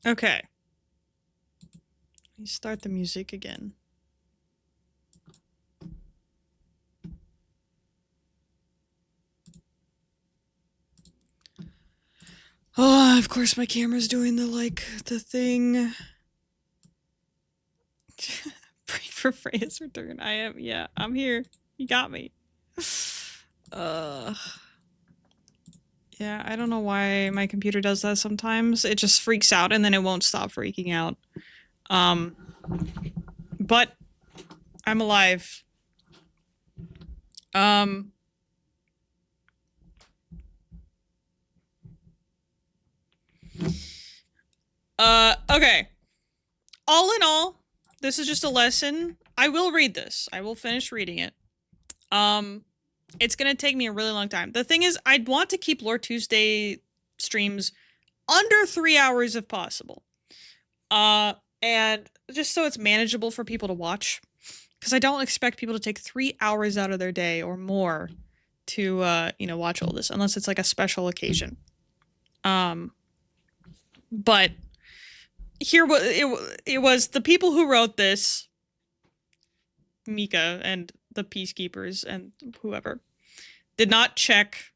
Okay. Let me start the music again. Oh, of course my camera's doing the thing. Pray for Freya's return. I'm here. You got me. Yeah, I don't know why my computer does that sometimes. It just freaks out and then it won't stop freaking out. But I'm alive. Okay. All in all, this is just a lesson. I will read this. I will finish reading it. It's gonna take me a really long time. The thing is, I'd want to keep Lore Tuesday streams under 3 hours if possible. And just so it's manageable for people to watch. Because I don't expect people to take 3 hours out of their day or more to, watch all this, unless it's like a special occasion. But here it was the people who wrote this, Mika and the Peacekeepers and whoever, did not check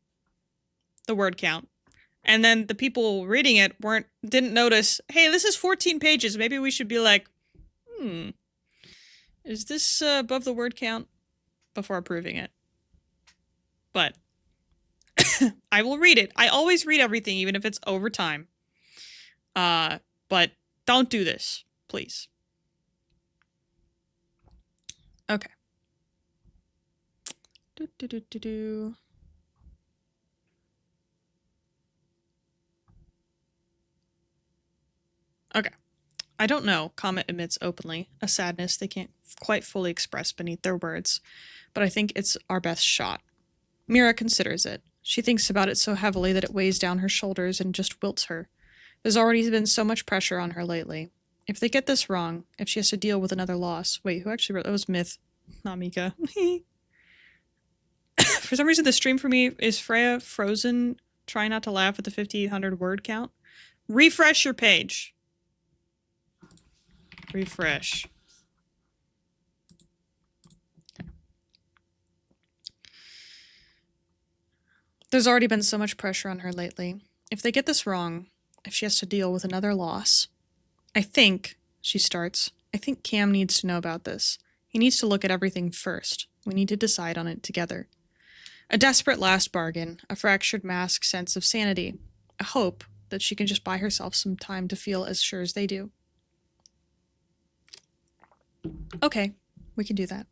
the word count. And then the people reading it didn't notice, hey, this is 14 pages. Maybe we should be like, is this above the word count? Before approving it. But I will read it. I always read everything, even if it's over time. But don't do this, please. Okay. Okay. I don't know, Comet admits openly, a sadness they can't quite fully express beneath their words, but I think it's our best shot. Mira considers it. She thinks about it so heavily that it weighs down her shoulders and just wilts her. There's already been so much pressure on her lately. If they get this wrong, if she has to deal with another loss... Wait, who actually wrote... That was Myth, not Mika. For some reason, the stream for me is Freya frozen, trying not to laugh at the 5,800 word count. Refresh your page. Refresh. There's already been so much pressure on her lately. If they get this wrong, if she has to deal with another loss... I think, she starts, I think Cam needs to know about this. He needs to look at everything first. We need to decide on it together. A desperate last bargain, a fractured mask sense of sanity, a hope that she can just buy herself some time to feel as sure as they do. Okay, we can do that.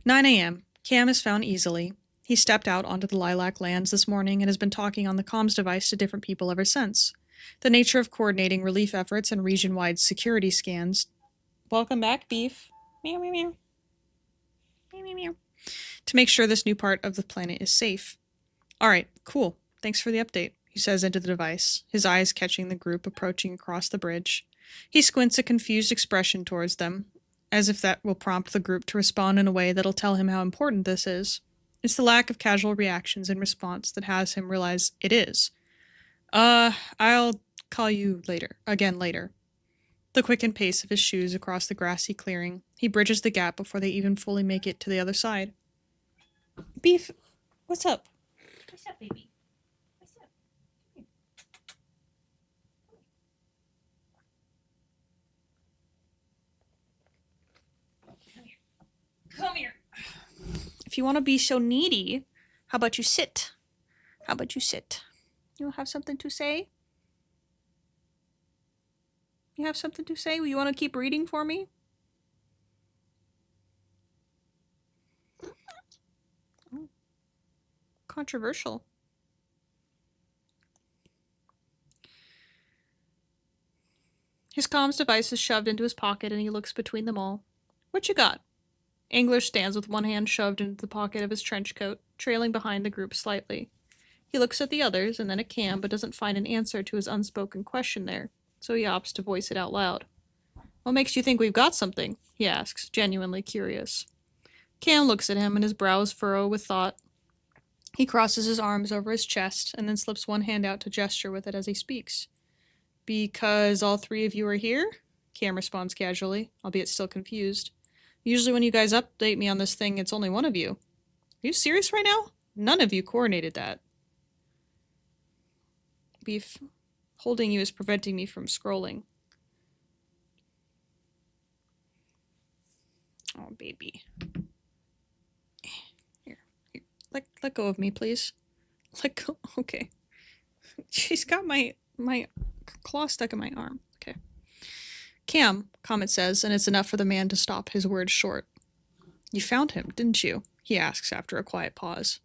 9 a.m. Cam is found easily. He stepped out onto the Lilac Lands this morning and has been talking on the comms device to different people ever since. The nature of coordinating relief efforts and region-wide security scans. Welcome back, Beef. Meow, meow, meow. Meow, meow, meow. To make sure this new part of the planet is safe. Alright, cool. Thanks for the update, he says into the device, his eyes catching the group approaching across the bridge. He squints a confused expression towards them, as if that will prompt the group to respond in a way that'll tell him how important this is. It's the lack of casual reactions in response that has him realize it is. I'll call you later. Again later. The quickened pace of his shoes across the grassy clearing. He bridges the gap before they even fully make it to the other side. Beef, what's up? What's up, baby? What's up? Come here. Come here. If you want to be so needy, how about you sit? How about you sit? You have something to say? You have something to say? You want to keep reading for me? Oh. Controversial. His comms device is shoved into his pocket and he looks between them all. What you got? English stands with one hand shoved into the pocket of his trench coat, trailing behind the group slightly. He looks at the others and then at Cam, but doesn't find an answer to his unspoken question there, so he opts to voice it out loud. What makes you think we've got something? He asks, genuinely curious. Cam looks at him and his brows furrow with thought. He crosses his arms over his chest and then slips one hand out to gesture with it as he speaks. Because all three of you are here? Cam responds casually, albeit still confused. Usually when you guys update me on this thing, it's only one of you. Are you serious right now? None of you coordinated that. Beef, holding you is preventing me from scrolling. Oh, baby. Here. Let go of me, please. Let go. Okay. She's got my claw stuck in my arm. Okay. Cam, Comet says, and it's enough for the man to stop his words short. You found him, didn't you? He asks after a quiet pause.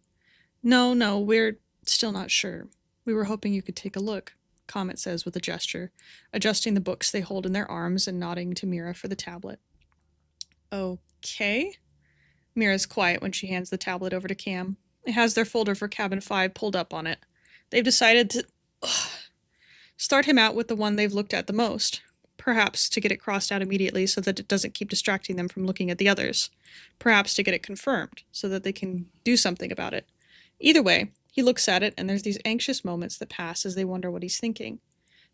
No, we're still not sure. We were hoping you could take a look, Comet says with a gesture, adjusting the books they hold in their arms and nodding to Mira for the tablet. Okay. Mira's quiet when she hands the tablet over to Cam. It has their folder for Cabin 5 pulled up on it. They've decided to start him out with the one they've looked at the most, perhaps to get it crossed out immediately so that it doesn't keep distracting them from looking at the others, perhaps to get it confirmed so that they can do something about it. Either way, he looks at it and there's these anxious moments that pass as they wonder what he's thinking.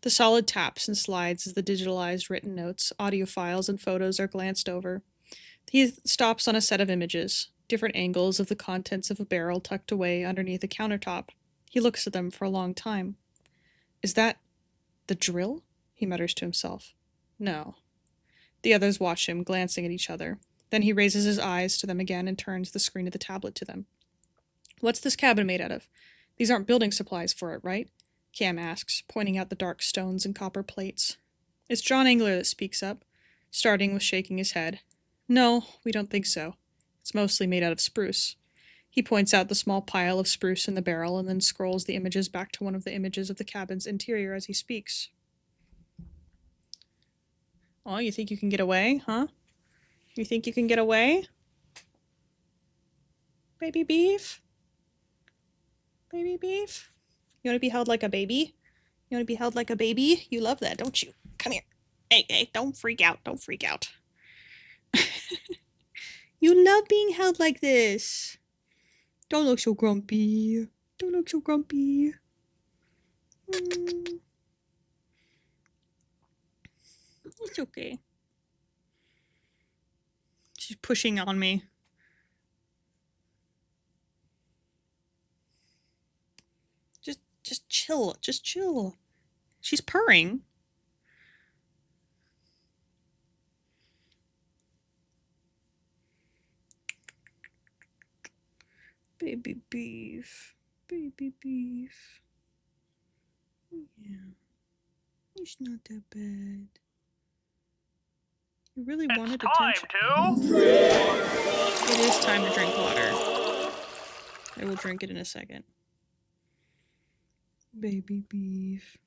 The solid taps and slides as the digitalized written notes, audio files, and photos are glanced over. He stops on a set of images, different angles of the contents of a barrel tucked away underneath a countertop. He looks at them for a long time. Is that the drill? He mutters to himself. No. The others watch him, glancing at each other. Then he raises his eyes to them again and turns the screen of the tablet to them. What's this cabin made out of? These aren't building supplies for it, right? Cam asks, pointing out the dark stones and copper plates. It's John Engler that speaks up, starting with shaking his head. No, we don't think so. It's mostly made out of spruce. He points out the small pile of spruce in the barrel and then scrolls the images back to one of the images of the cabin's interior as he speaks. Oh, you think you can get away, huh? You think you can get away? Baby beef? Baby beef? You want to be held like a baby? You want to be held like a baby? You love that, don't you? Come here. Hey, don't freak out. Don't freak out. You love being held like this. Don't look so grumpy. Don't look so grumpy. It's okay. She's pushing on me. Just chill. Just chill. She's purring. Baby beef. Baby beef. Yeah. It's not that bad. You really wanted attention. It is time to drink water. I will drink it in a second. Baby beef.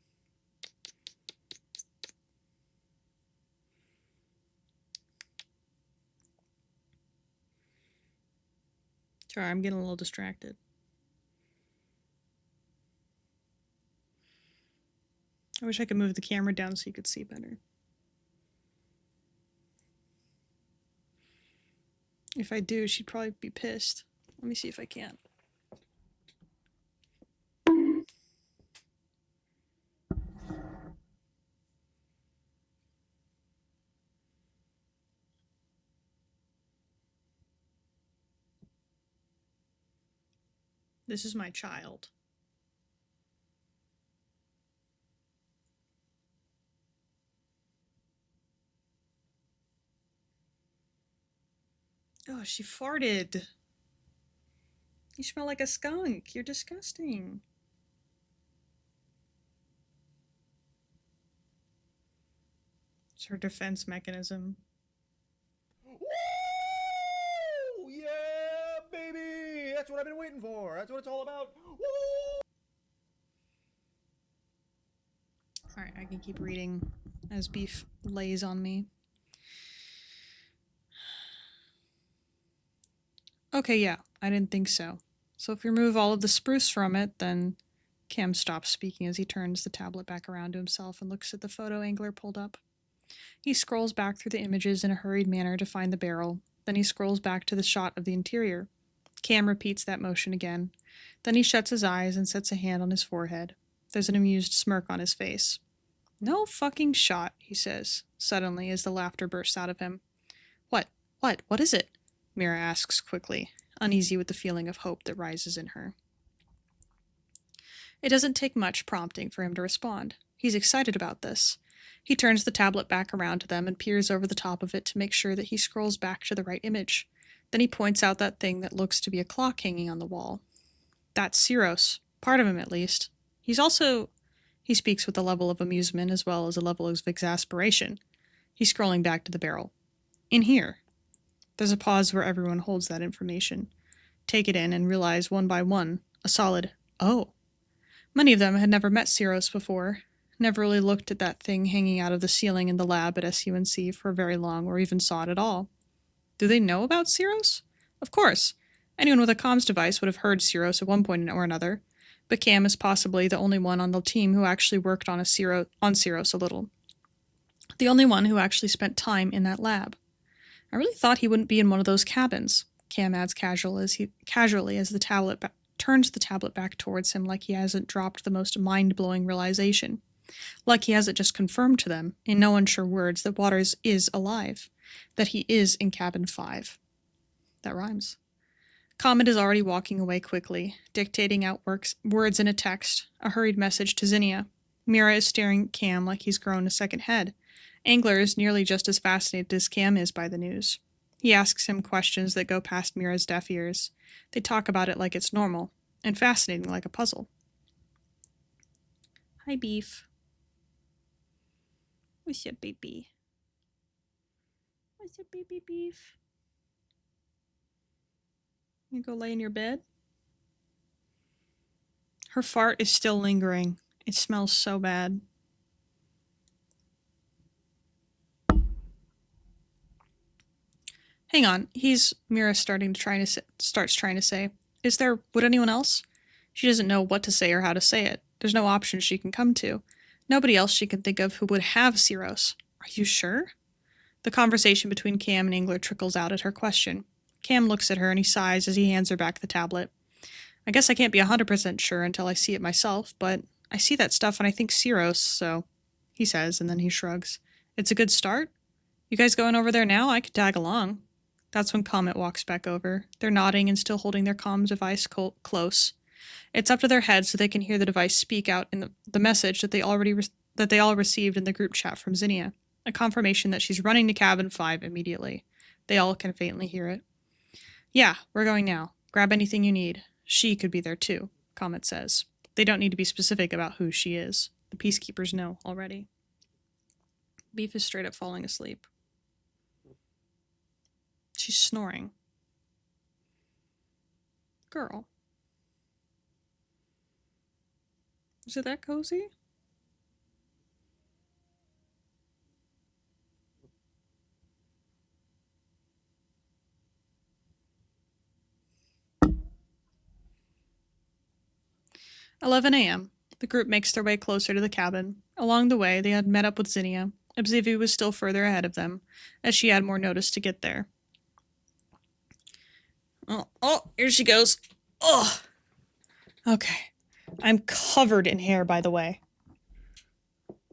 Sorry, I'm getting a little distracted. I wish I could move the camera down so you could see better. If I do, she'd probably be pissed. Let me see if I can. This is my child. Oh, she farted. You smell like a skunk. You're disgusting. It's her defense mechanism. Woo! Yeah, baby! That's what I've been waiting for. That's what it's all about. Woo! Alright, I can keep reading as Beef lays on me. Okay, yeah, I didn't think so. So if you remove all of the spruce from it, then... Cam stops speaking as he turns the tablet back around to himself and looks at the photo Engler pulled up. He scrolls back through the images in a hurried manner to find the barrel. Then he scrolls back to the shot of the interior. Cam repeats that motion again. Then he shuts his eyes and sets a hand on his forehead. There's an amused smirk on his face. No fucking shot, he says, suddenly, as the laughter bursts out of him. What? What? What is it? Mira asks quickly, uneasy with the feeling of hope that rises in her. It doesn't take much prompting for him to respond. He's excited about this. He turns the tablet back around to them and peers over the top of it to make sure that he scrolls back to the right image. Then he points out that thing that looks to be a clock hanging on the wall. That's Siros. Part of him, at least. He speaks with a level of amusement as well as a level of exasperation. He's scrolling back to the barrel. In here. There's a pause where everyone holds that information. Take it in and realize one by one, a solid, oh. Many of them had never met Siros before, never really looked at that thing hanging out of the ceiling in the lab at SUNC for very long or even saw it at all. Do they know about Siros? Of course. Anyone with a comms device would have heard Siros at one point or another, but Cam is possibly the only one on the team who actually worked on Siros a little. The only one who actually spent time in that lab. I really thought he wouldn't be in one of those cabins, Cam adds casually as the tablet turns the tablet back towards him like he hasn't dropped the most mind-blowing realization. Like he hasn't just confirmed to them, in no unsure words, that Waters is alive. That he is in cabin 5. That rhymes. Comet is already walking away quickly, dictating out words in a text, a hurried message to Zinnia. Mira is staring at Cam like he's grown a second head. Angler is nearly just as fascinated as Cam is by the news. He asks him questions that go past Mira's deaf ears. They talk about it like it's normal, and fascinating like a puzzle. Hi, Beef. What's up, baby? What's up, baby Beef? You go lay in your bed? Her fart is still lingering. It smells so bad. Hang on, Mira starts trying to say, would anyone else? She doesn't know what to say or how to say it. There's no option she can come to. Nobody else she can think of who would have Siros. Are you sure? The conversation between Cam and Angler trickles out at her question. Cam looks at her and he sighs as he hands her back the tablet. I guess I can't be 100% sure until I see it myself, but I see that stuff and I think Siros, so, he says, and then he shrugs. It's a good start? You guys going over there now? I could tag along. That's when Comet walks back over. They're nodding and still holding their comms device close. It's up to their heads so they can hear the device speak out in the message that they all received in the group chat from Zinnia, a confirmation that she's running to cabin 5 immediately. They all can faintly hear it. Yeah, we're going now. Grab anything you need. She could be there too, Comet says. They don't need to be specific about who she is. The peacekeepers know already. Beef is straight up falling asleep. She's snoring. Girl. Is it that cozy? "11 a.m. The group makes their way closer to the cabin. Along the way, they had met up with Zinnia. Obsivi was still further ahead of them, as she had more notice to get there. Oh, here she goes. Oh. Okay. I'm covered in hair, by the way.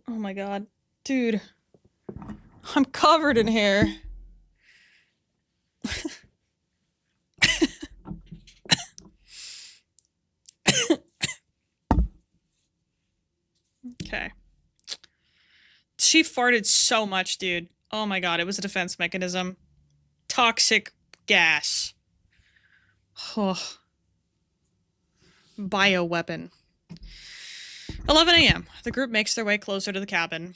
Oh my god. Dude. I'm covered in hair. Okay. She farted so much, dude. Oh my god, it was a defense mechanism. Toxic gas. Oh. Bioweapon. 11 a.m. The group makes their way closer to the cabin.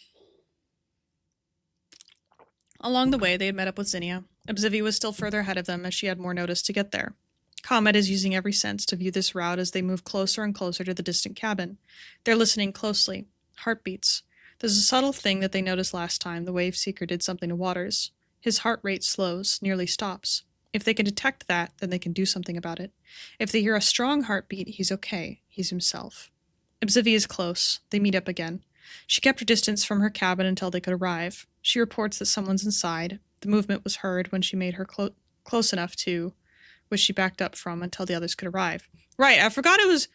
Along the way, they had met up with Zinnia. Obsivi was still further ahead of them as she had more notice to get there. Comet is using every sense to view this route as they move closer and closer to the distant cabin. They're listening closely. Heartbeats. There's a subtle thing that they noticed last time the Wave Seeker did something to Waters. His heart rate slows, nearly stops. If they can detect that, then they can do something about it. If they hear a strong heartbeat, he's okay. He's himself. Obsivi is close. They meet up again. She kept her distance from her cabin until they could arrive. She reports that someone's inside. The movement was heard when she made her close enough to, which she backed up from until the others could arrive. Right, I forgot it was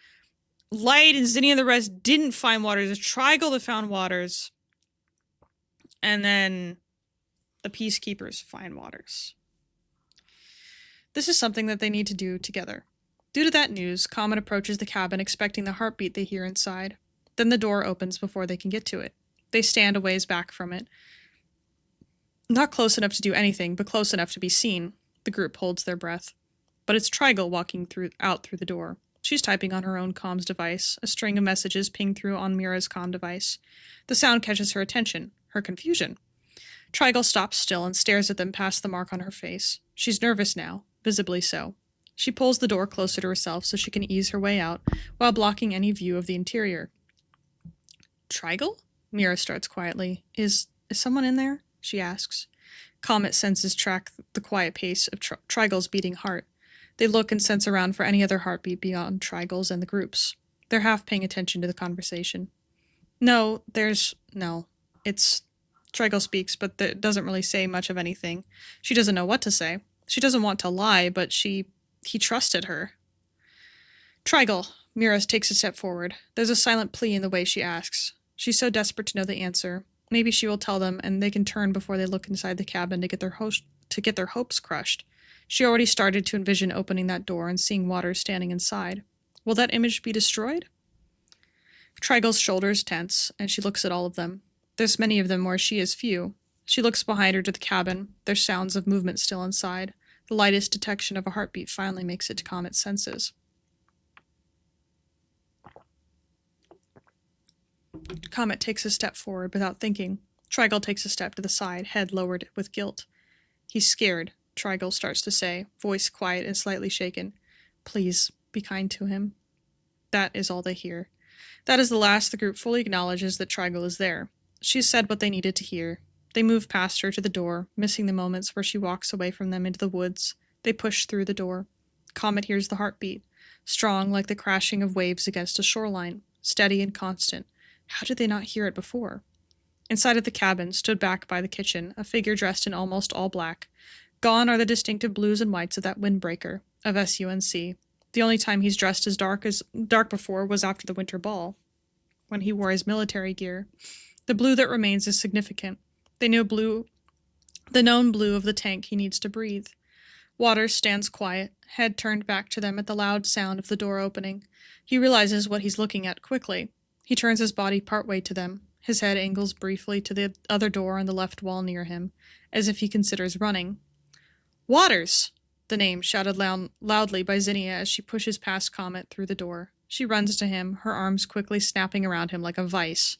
Light and Zinnia and the rest didn't find Waters. It's Trigal that found Waters. and then the Peacekeepers find Waters. This is something that they need to do together. Due to that news, Comet approaches the cabin expecting the heartbeat they hear inside. Then the door opens before they can get to it. They stand a ways back from it. Not close enough to do anything, but close enough to be seen. The group holds their breath. But it's Trigal walking out through the door. She's typing on her own comms device. A string of messages ping through on Mira's comm device. The sound catches her attention, her confusion. Trigal stops still and stares at them past the mark on her face. She's nervous now, visibly so. She pulls the door closer to herself so she can ease her way out, while blocking any view of the interior. Trigal? Mira starts quietly. Is someone in there? She asks. Comet senses track the quiet pace of Trigal's beating heart. They look and sense around for any other heartbeat beyond Trigal's and the group's. They're half paying attention to the conversation. No. It's... Trigal speaks, but doesn't really say much of anything. She doesn't know what to say. She doesn't want to lie, but he trusted her. Trigal. Mira takes a step forward. There's a silent plea in the way she asks. She's so desperate to know the answer. Maybe she will tell them, and they can turn before they look inside the cabin to get their hopes crushed. She already started to envision opening that door and seeing Waters standing inside. Will that image be destroyed? Trigal's shoulders tense, and she looks at all of them. There's many of them where she is few. She looks behind her to the cabin. There's sounds of movement still inside. The lightest detection of a heartbeat finally makes it to Comet's senses. Comet takes a step forward without thinking. Trigal takes a step to the side, head lowered with guilt. He's scared, Trigal starts to say, voice quiet and slightly shaken. Please, be kind to him. That is all they hear. That is the last the group fully acknowledges that Trigal is there. She's said what they needed to hear. They move past her to the door, missing the moments where she walks away from them into the woods. They push through the door. Comet hears the heartbeat, strong like the crashing of waves against a shoreline, steady and constant. How did they not hear it before? Inside of the cabin, stood back by the kitchen, a figure dressed in almost all black. Gone are the distinctive blues and whites of that windbreaker, of SUNC. The only time he's dressed as dark before was after the winter ball, when he wore his military gear. The blue that remains is significant. They know the known blue of the tank he needs to breathe. Waters stands quiet, head turned back to them at the loud sound of the door opening. He realizes what he's looking at quickly. He turns his body partway to them. His head angles briefly to the other door on the left wall near him, as if he considers running. Waters! The name shouted loudly by Zinnia as she pushes past Comet through the door. She runs to him, her arms quickly snapping around him like a vice.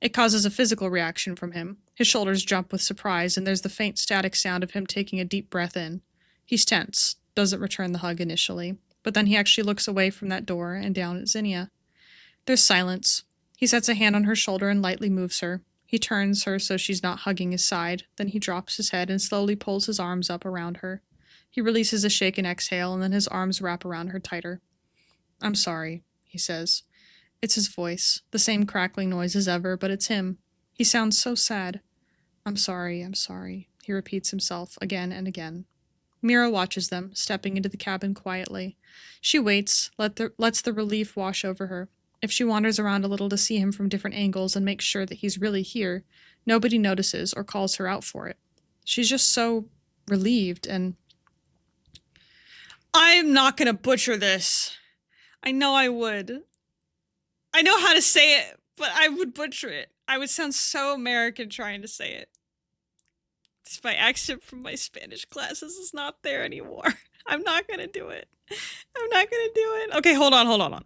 It causes a physical reaction from him. His shoulders jump with surprise, and there's the faint static sound of him taking a deep breath in. He's tense, doesn't return the hug initially, but then he actually looks away from that door and down at Zinnia. There's silence. He sets a hand on her shoulder and lightly moves her. He turns her so she's not hugging his side, then he drops his head and slowly pulls his arms up around her. He releases a shaken exhale, and then his arms wrap around her tighter. I'm sorry, he says. It's his voice, the same crackling noise as ever, but it's him. He sounds so sad. I'm sorry, he repeats himself again and again. Mira watches them, stepping into the cabin quietly. She waits, lets the relief wash over her. If she wanders around a little to see him from different angles and makes sure that he's really here, nobody notices or calls her out for it. She's just so relieved and... I'm not gonna butcher this. I know I would. I know how to say it, but I would butcher it. I would sound so American trying to say it. My accent from my Spanish classes is not there anymore. I'm not gonna do it. Okay, hold on.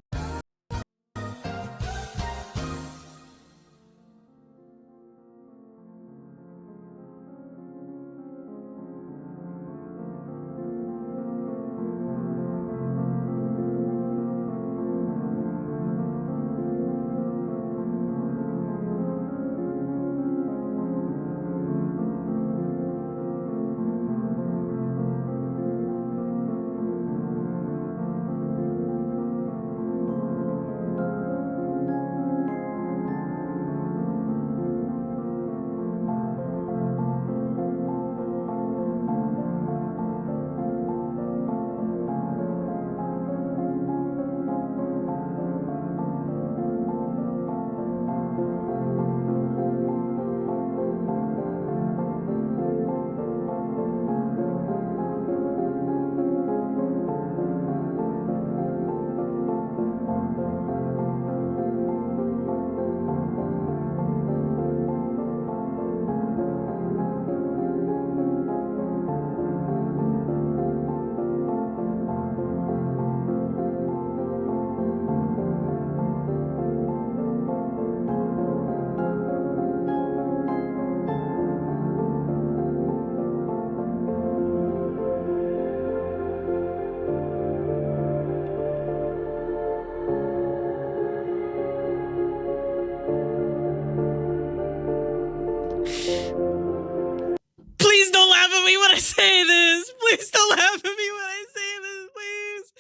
Please don't laugh at me when I say this. Please don't laugh at me when I say this, please.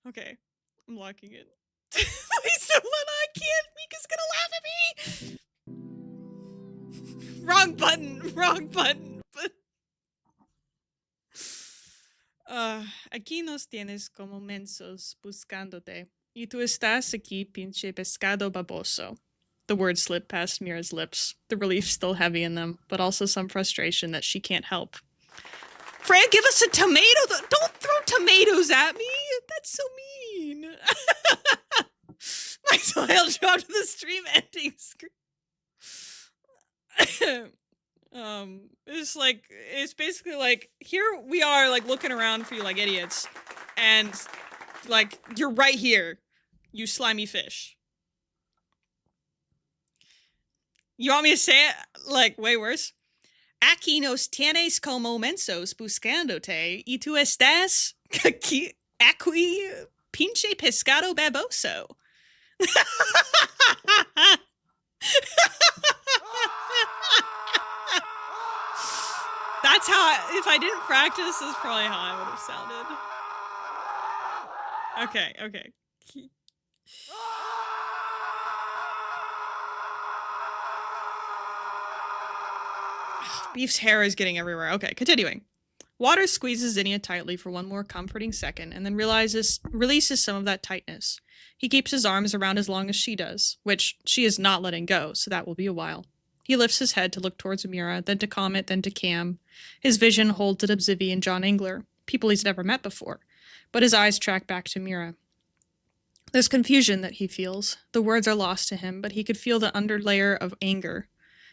Okay, I'm locking it. Please don't let I can't. Mika's gonna laugh at me. Wrong button. Wrong button. Aquí nos tienes como mensos buscándote. Y tú estás aquí, pinche pescado baboso. The words slipped past Mira's lips, the relief still heavy in them, but also some frustration that she can't help. Freya, give us a tomato! Don't throw tomatoes at me! That's so mean! My smile dropped to the stream ending screen. It's basically like, here we are, like, looking around for you like idiots, and, like, you're right here, you slimy fish. You want me to say it, like, way worse? Aquí nos tienes como mensos buscándote, y tú estás aquí, pinche pescado baboso. That's how if I didn't practice, that's probably how I would have sounded. Okay. Beef's hair is getting everywhere. Okay, continuing. Waters squeezes Zinnia tightly for one more comforting second and then releases some of that tightness. He keeps his arms around as long as she does, which she is not letting go, so that will be a while. He lifts his head to look towards Mira, then to Comet, then to Cam. His vision holds at Obsivi and John Engler, people he's never met before, but his eyes track back to Mira. There's confusion that he feels. The words are lost to him, but he could feel the underlayer of anger.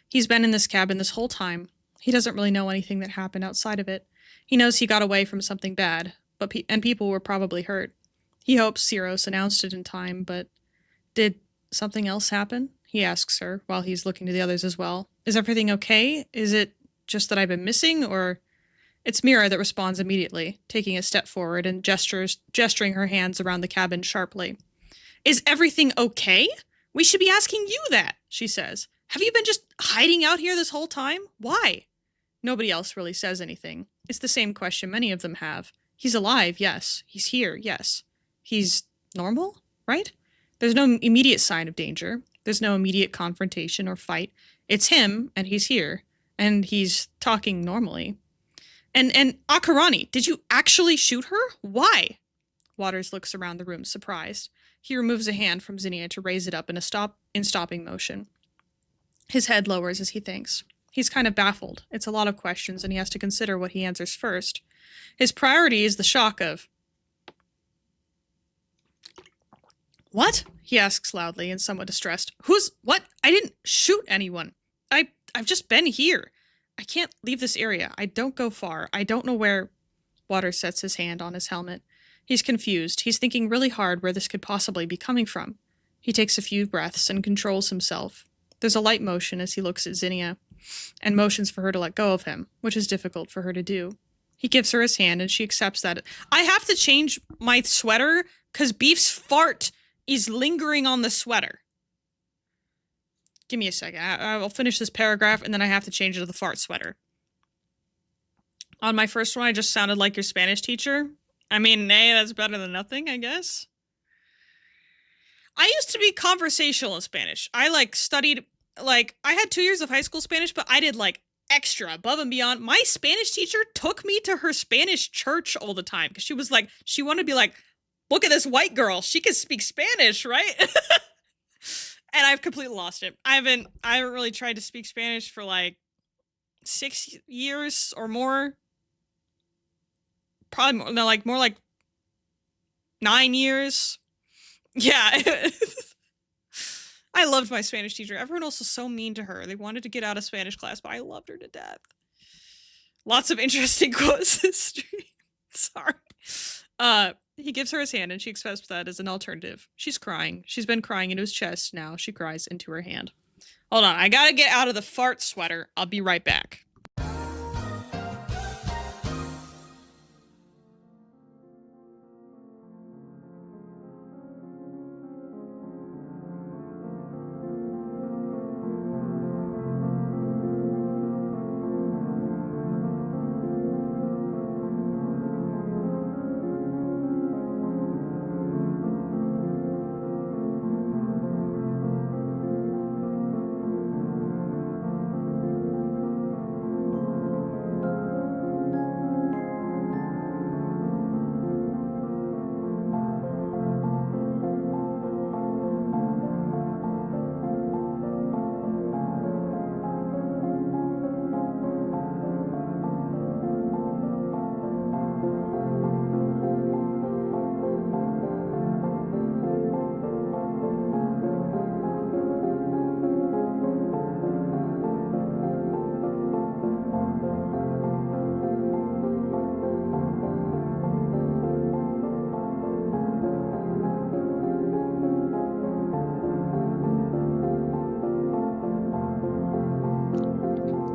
He's been in this cabin this whole time. He doesn't really know anything that happened outside of it. He knows he got away from something bad, and people were probably hurt. He hopes Siros announced it in time, but did something else happen? He asks her, while he's looking to the others as well. Is everything okay? Is it just that I've been missing, or... It's Mira that responds immediately, taking a step forward and gesturing her hands around the cabin sharply. Is everything okay? We should be asking you that, she says. Have you been just hiding out here this whole time? Why? Nobody else really says anything. It's the same question many of them have. He's alive, yes. He's here, yes. He's normal, right? There's no immediate sign of danger. There's no immediate confrontation or fight. It's him, and he's here. And he's talking normally. And Akarani, did you actually shoot her? Why? Waters looks around the room, surprised. He removes a hand from Zinnia to raise it up in stopping motion. His head lowers as he thinks. He's kind of baffled. It's a lot of questions, and he has to consider what he answers first. His priority is the shock of... What? He asks loudly and somewhat distressed. What? I didn't shoot anyone. I've just been here. I can't leave this area. I don't go far. I don't know where... Waters sets his hand on his helmet. He's confused. He's thinking really hard where this could possibly be coming from. He takes a few breaths and controls himself. There's a light motion as he looks at Zinnia, and motions for her to let go of him, which is difficult for her to do. He gives her his hand, and she accepts that. I have to change my sweater, because Beef's fart is lingering on the sweater. Give me a second. I'll finish this paragraph, and then I have to change it to the fart sweater. On my first one, I just sounded like your Spanish teacher. I mean, hey, that's better than nothing, I guess. I used to be conversational in Spanish. I, studied... I had 2 years of high school Spanish, but I did, extra, above and beyond. My Spanish teacher took me to her Spanish church all the time, because she was she wanted to be look at this white girl. She can speak Spanish, right? And I've completely lost it. I haven't really tried to speak Spanish for, 6 years or more. Probably more, no, more like 9 years. Yeah. I loved my Spanish teacher. Everyone else was so mean to her. They wanted to get out of Spanish class, but I loved her to death. Lots of interesting quotes this stream. Sorry. He gives her his hand, and she accepts that as an alternative. She's crying. She's been crying into his chest. Now she cries into her hand. Hold on. I gotta get out of the fart sweater. I'll be right back.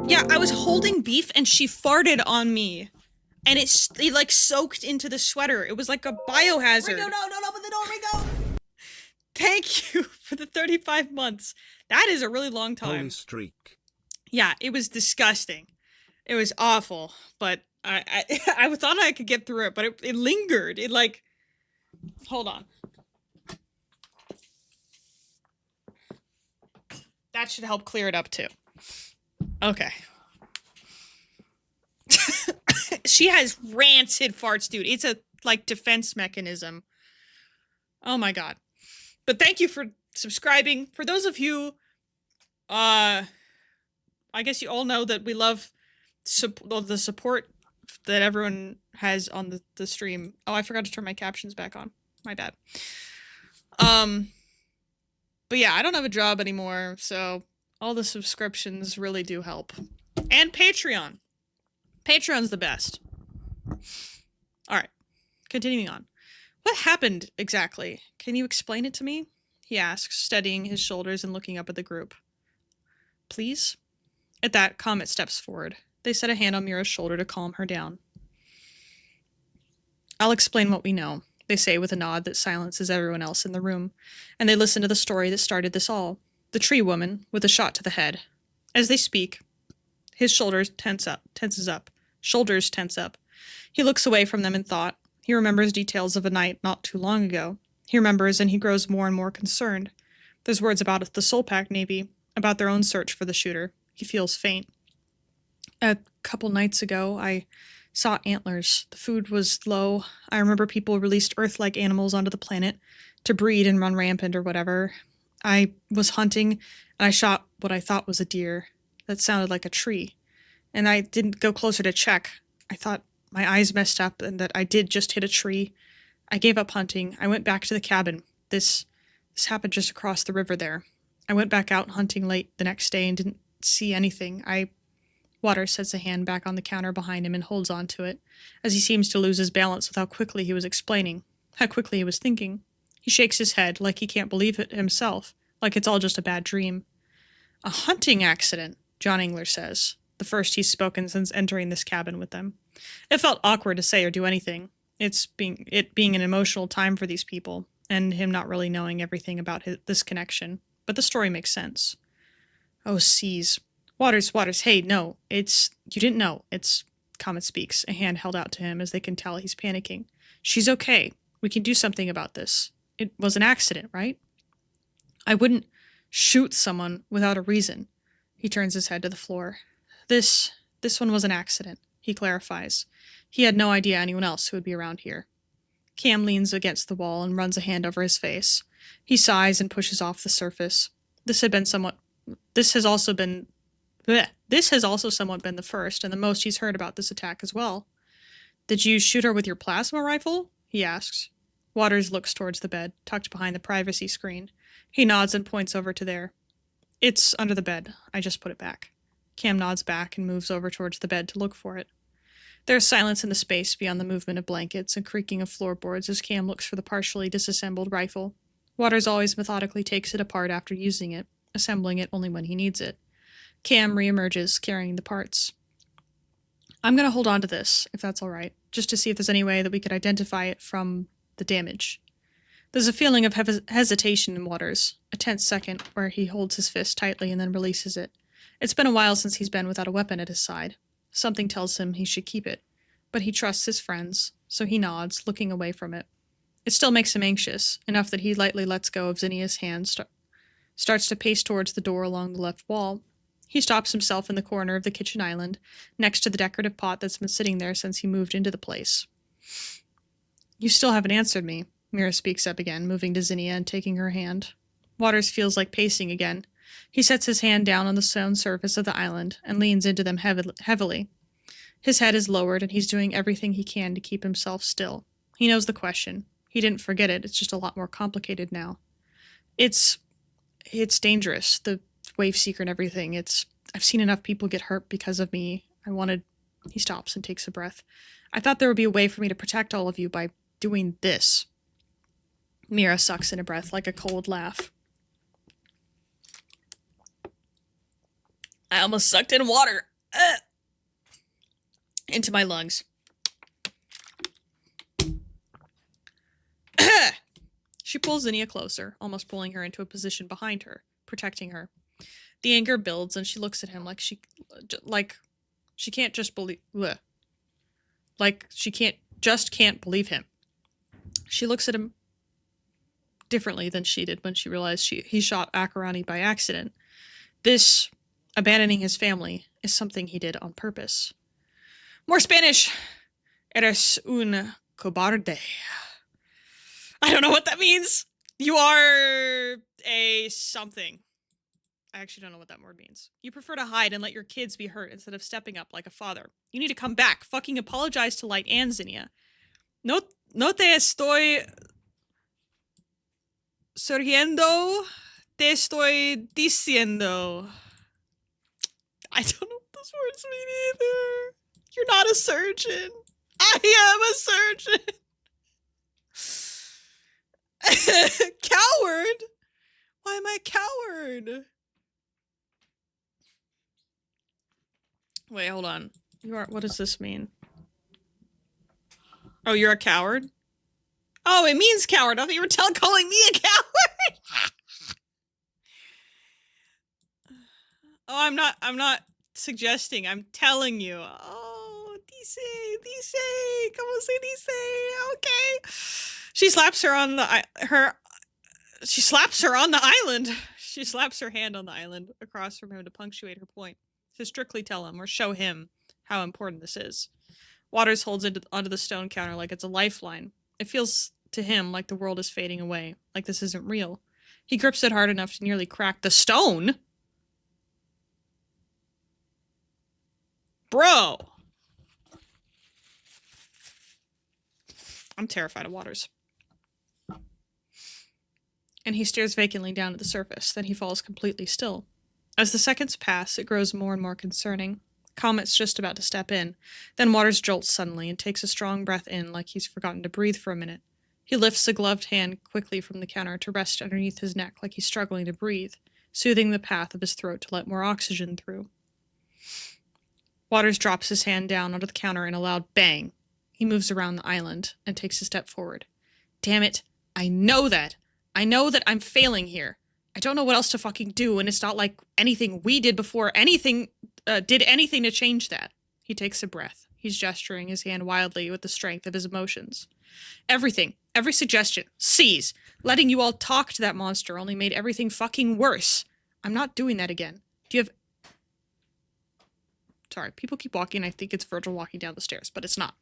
Yeah, I was holding beef and she farted on me. And it like soaked into the sweater. It was like a biohazard. Rico, no, open the door, Rico! Thank you for the 35 months. That is a really long time. Holy streak. Yeah, it was disgusting. It was awful, but I thought I could get through it, but it lingered. It like, hold on. That should help clear it up too. Okay. She has rancid farts, dude. It's a like defense mechanism. Oh my god. But thank you for subscribing. For those of you, I guess you all know that we love the support that everyone has on the stream. Oh, I forgot to turn my captions back on. My bad. But yeah, I don't have a job anymore, so all the subscriptions really do help. And Patreon. Patreon's the best. Alright, continuing on. What happened exactly? Can you explain it to me? He asks, steadying his shoulders and looking up at the group. Please? At that, Comet steps forward. They set a hand on Mira's shoulder to calm her down. I'll explain what we know, they say with a nod that silences everyone else in the room, and they listen to the story that started this all. The tree woman, with a shot to the head. As they speak, his shoulders tenses up. Shoulders tense up. He looks away from them in thought. He remembers details of a night not too long ago. He remembers and he grows more and more concerned. There's words about the Soul Pack Navy, about their own search for the shooter. He feels faint. A couple nights ago, I saw antlers. The food was low. I remember people released Earth-like animals onto the planet to breed and run rampant or whatever. I was hunting, and I shot what I thought was a deer. That sounded like a tree. And I didn't go closer to check. I thought my eyes messed up and that I did just hit a tree. I gave up hunting. I went back to the cabin. This happened just across the river there. I went back out hunting late the next day and didn't see anything. Waters sets a hand back on the counter behind him and holds on to it, as he seems to lose his balance with how quickly he was explaining, how quickly he was thinking. He shakes his head like he can't believe it himself, like it's all just a bad dream. A hunting accident, John Engler says, the first he's spoken since entering this cabin with them. It felt awkward to say or do anything. It being an emotional time for these people, and him not really knowing everything about this connection. But the story makes sense. Oh, seas. Waters, hey, no, you didn't know. Comet speaks, a hand held out to him as they can tell he's panicking. She's okay. We can do something about this. It was an accident, right? I wouldn't shoot someone without a reason. He turns his head to the floor. This one was an accident, he clarifies. He had no idea anyone else who would be around here. Cam leans against the wall and runs a hand over his face. He sighs and pushes off the surface. This has also somewhat been the first and the most he's heard about this attack as well. Did you shoot her with your plasma rifle? He asks. Waters looks towards the bed, tucked behind the privacy screen. He nods and points over to there. It's under the bed. I just put it back. Cam nods back and moves over towards the bed to look for it. There's silence in the space beyond the movement of blankets and creaking of floorboards as Cam looks for the partially disassembled rifle. Waters always methodically takes it apart after using it, assembling it only when he needs it. Cam reemerges, carrying the parts. I'm going to hold on to this, if that's all right, just to see if there's any way that we could identify it from the damage. There's a feeling of hesitation in Waters, a tense second where he holds his fist tightly and then releases it. It's been a while since he's been without a weapon at his side. Something tells him he should keep it, but he trusts his friends, so he nods, looking away from it. It still makes him anxious, enough that he lightly lets go of Zinnia's hand, starts to pace towards the door along the left wall. He stops himself in the corner of the kitchen island, next to the decorative pot that's been sitting there since he moved into the place. You still haven't answered me, Mira speaks up again, moving to Zinnia and taking her hand. Waters feels like pacing again. He sets his hand down on the stone surface of the island and leans into them heavily. His head is lowered and he's doing everything he can to keep himself still. He knows the question. He didn't forget it. It's just a lot more complicated now. It's dangerous, the Wave Seeker and everything. I've seen enough people get hurt because of me. He stops and takes a breath. I thought there would be a way for me to protect all of you by doing this. Mira sucks in a breath like a cold laugh. I almost sucked in water. into my lungs. She pulls Zinnia closer, almost pulling her into a position behind her, protecting her. The anger builds, and she looks at him like she can't just believe. Bleh. Like she can't believe him. She looks at him differently than she did when she realized he shot Akarani by accident. This abandoning his family is something he did on purpose. More Spanish. Eres un cobarde. I don't know what that means. You are a something. I actually don't know what that word means. You prefer to hide and let your kids be hurt instead of stepping up like a father. You need to come back. Fucking apologize to Light and Zinnia. No te estoy surgiendo. Te estoy diciendo. I don't know what those words mean either. You're not a surgeon. I am a surgeon. Coward? Why am I a coward? Wait, hold on. What does this mean? Oh, you're a coward? Oh, it means coward. I thought you were calling me a coward. Oh, I'm not suggesting. I'm telling you. Oh, dice, como se dice? Okay. She slaps her on the She slaps her on the island. She slaps her hand on the island across from him to punctuate her point, to strictly tell him or show him how important this is. Waters holds it onto the stone counter like it's a lifeline. It feels to him like the world is fading away, like this isn't real. He grips it hard enough to nearly crack the stone. Bro! I'm terrified of Waters. And he stares vacantly down at the surface, then he falls completely still. As the seconds pass, it grows more and more concerning. Comet's just about to step in. Then Waters jolts suddenly and takes a strong breath in like he's forgotten to breathe for a minute. He lifts a gloved hand quickly from the counter to rest underneath his neck like he's struggling to breathe, soothing the path of his throat to let more oxygen through. Waters drops his hand down onto the counter in a loud bang. He moves around the island and takes a step forward. Damn it. I know that. I know that I'm failing here. I don't know what else to fucking do, and it's not like anything we did before did anything to change that. He takes a breath. He's gesturing his hand wildly with the strength of his emotions. Everything, every suggestion, seize. Letting you all talk to that monster only made everything fucking worse. I'm not doing that again. Do you have... Sorry, people keep walking. I think it's Virgil walking down the stairs, but it's not.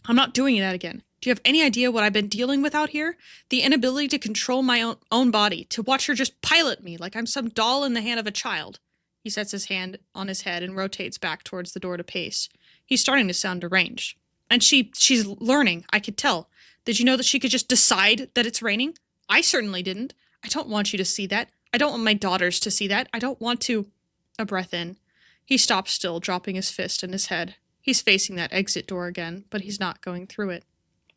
I'm not doing that again. Do you have any idea what I've been dealing with out here? The inability to control my own body, to watch her just pilot me like I'm some doll in the hand of a child. He sets his hand on his head and rotates back towards the door to pace. He's starting to sound deranged. And she's learning, I could tell. Did you know that she could just decide that it's raining? I certainly didn't. I don't want you to see that. I don't want my daughters to see that. I don't want to... A breath in. He stops still, dropping his fist in his head. He's facing that exit door again, but he's not going through it.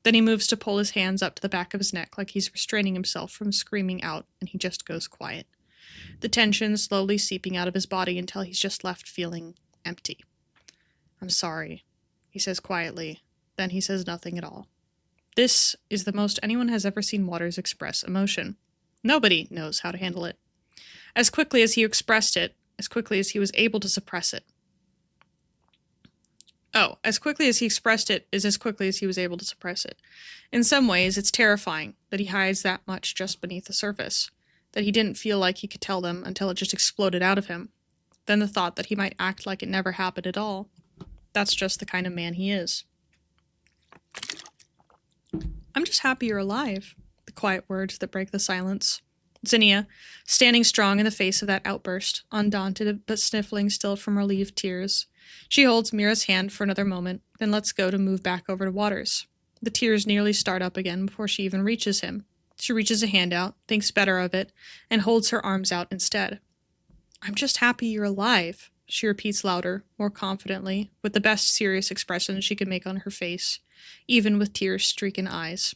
Then he moves to pull his hands up to the back of his neck like he's restraining himself from screaming out, and he just goes quiet. The tension slowly seeping out of his body until he's just left feeling empty. I'm sorry, he says quietly. Then he says nothing at all. This is the most anyone has ever seen Waters express emotion. Nobody knows how to handle it. As quickly as he expressed it, as quickly as he was able to suppress it. Oh, as quickly as he expressed it is as quickly as he was able to suppress it. In some ways, it's terrifying that he hides that much just beneath the surface, that he didn't feel like he could tell them until it just exploded out of him. Then the thought that he might act like it never happened at all. That's just the kind of man he is. I'm just happy you're alive, the quiet words that break the silence. Zinnia, standing strong in the face of that outburst, undaunted but sniffling still from relieved tears. She holds Mira's hand for another moment, then lets go to move back over to Waters. The tears nearly start up again before she even reaches him. She reaches a hand out, thinks better of it, and holds her arms out instead. I'm just happy you're alive, she repeats louder, more confidently, with the best serious expression she could make on her face, even with tears-streaken eyes.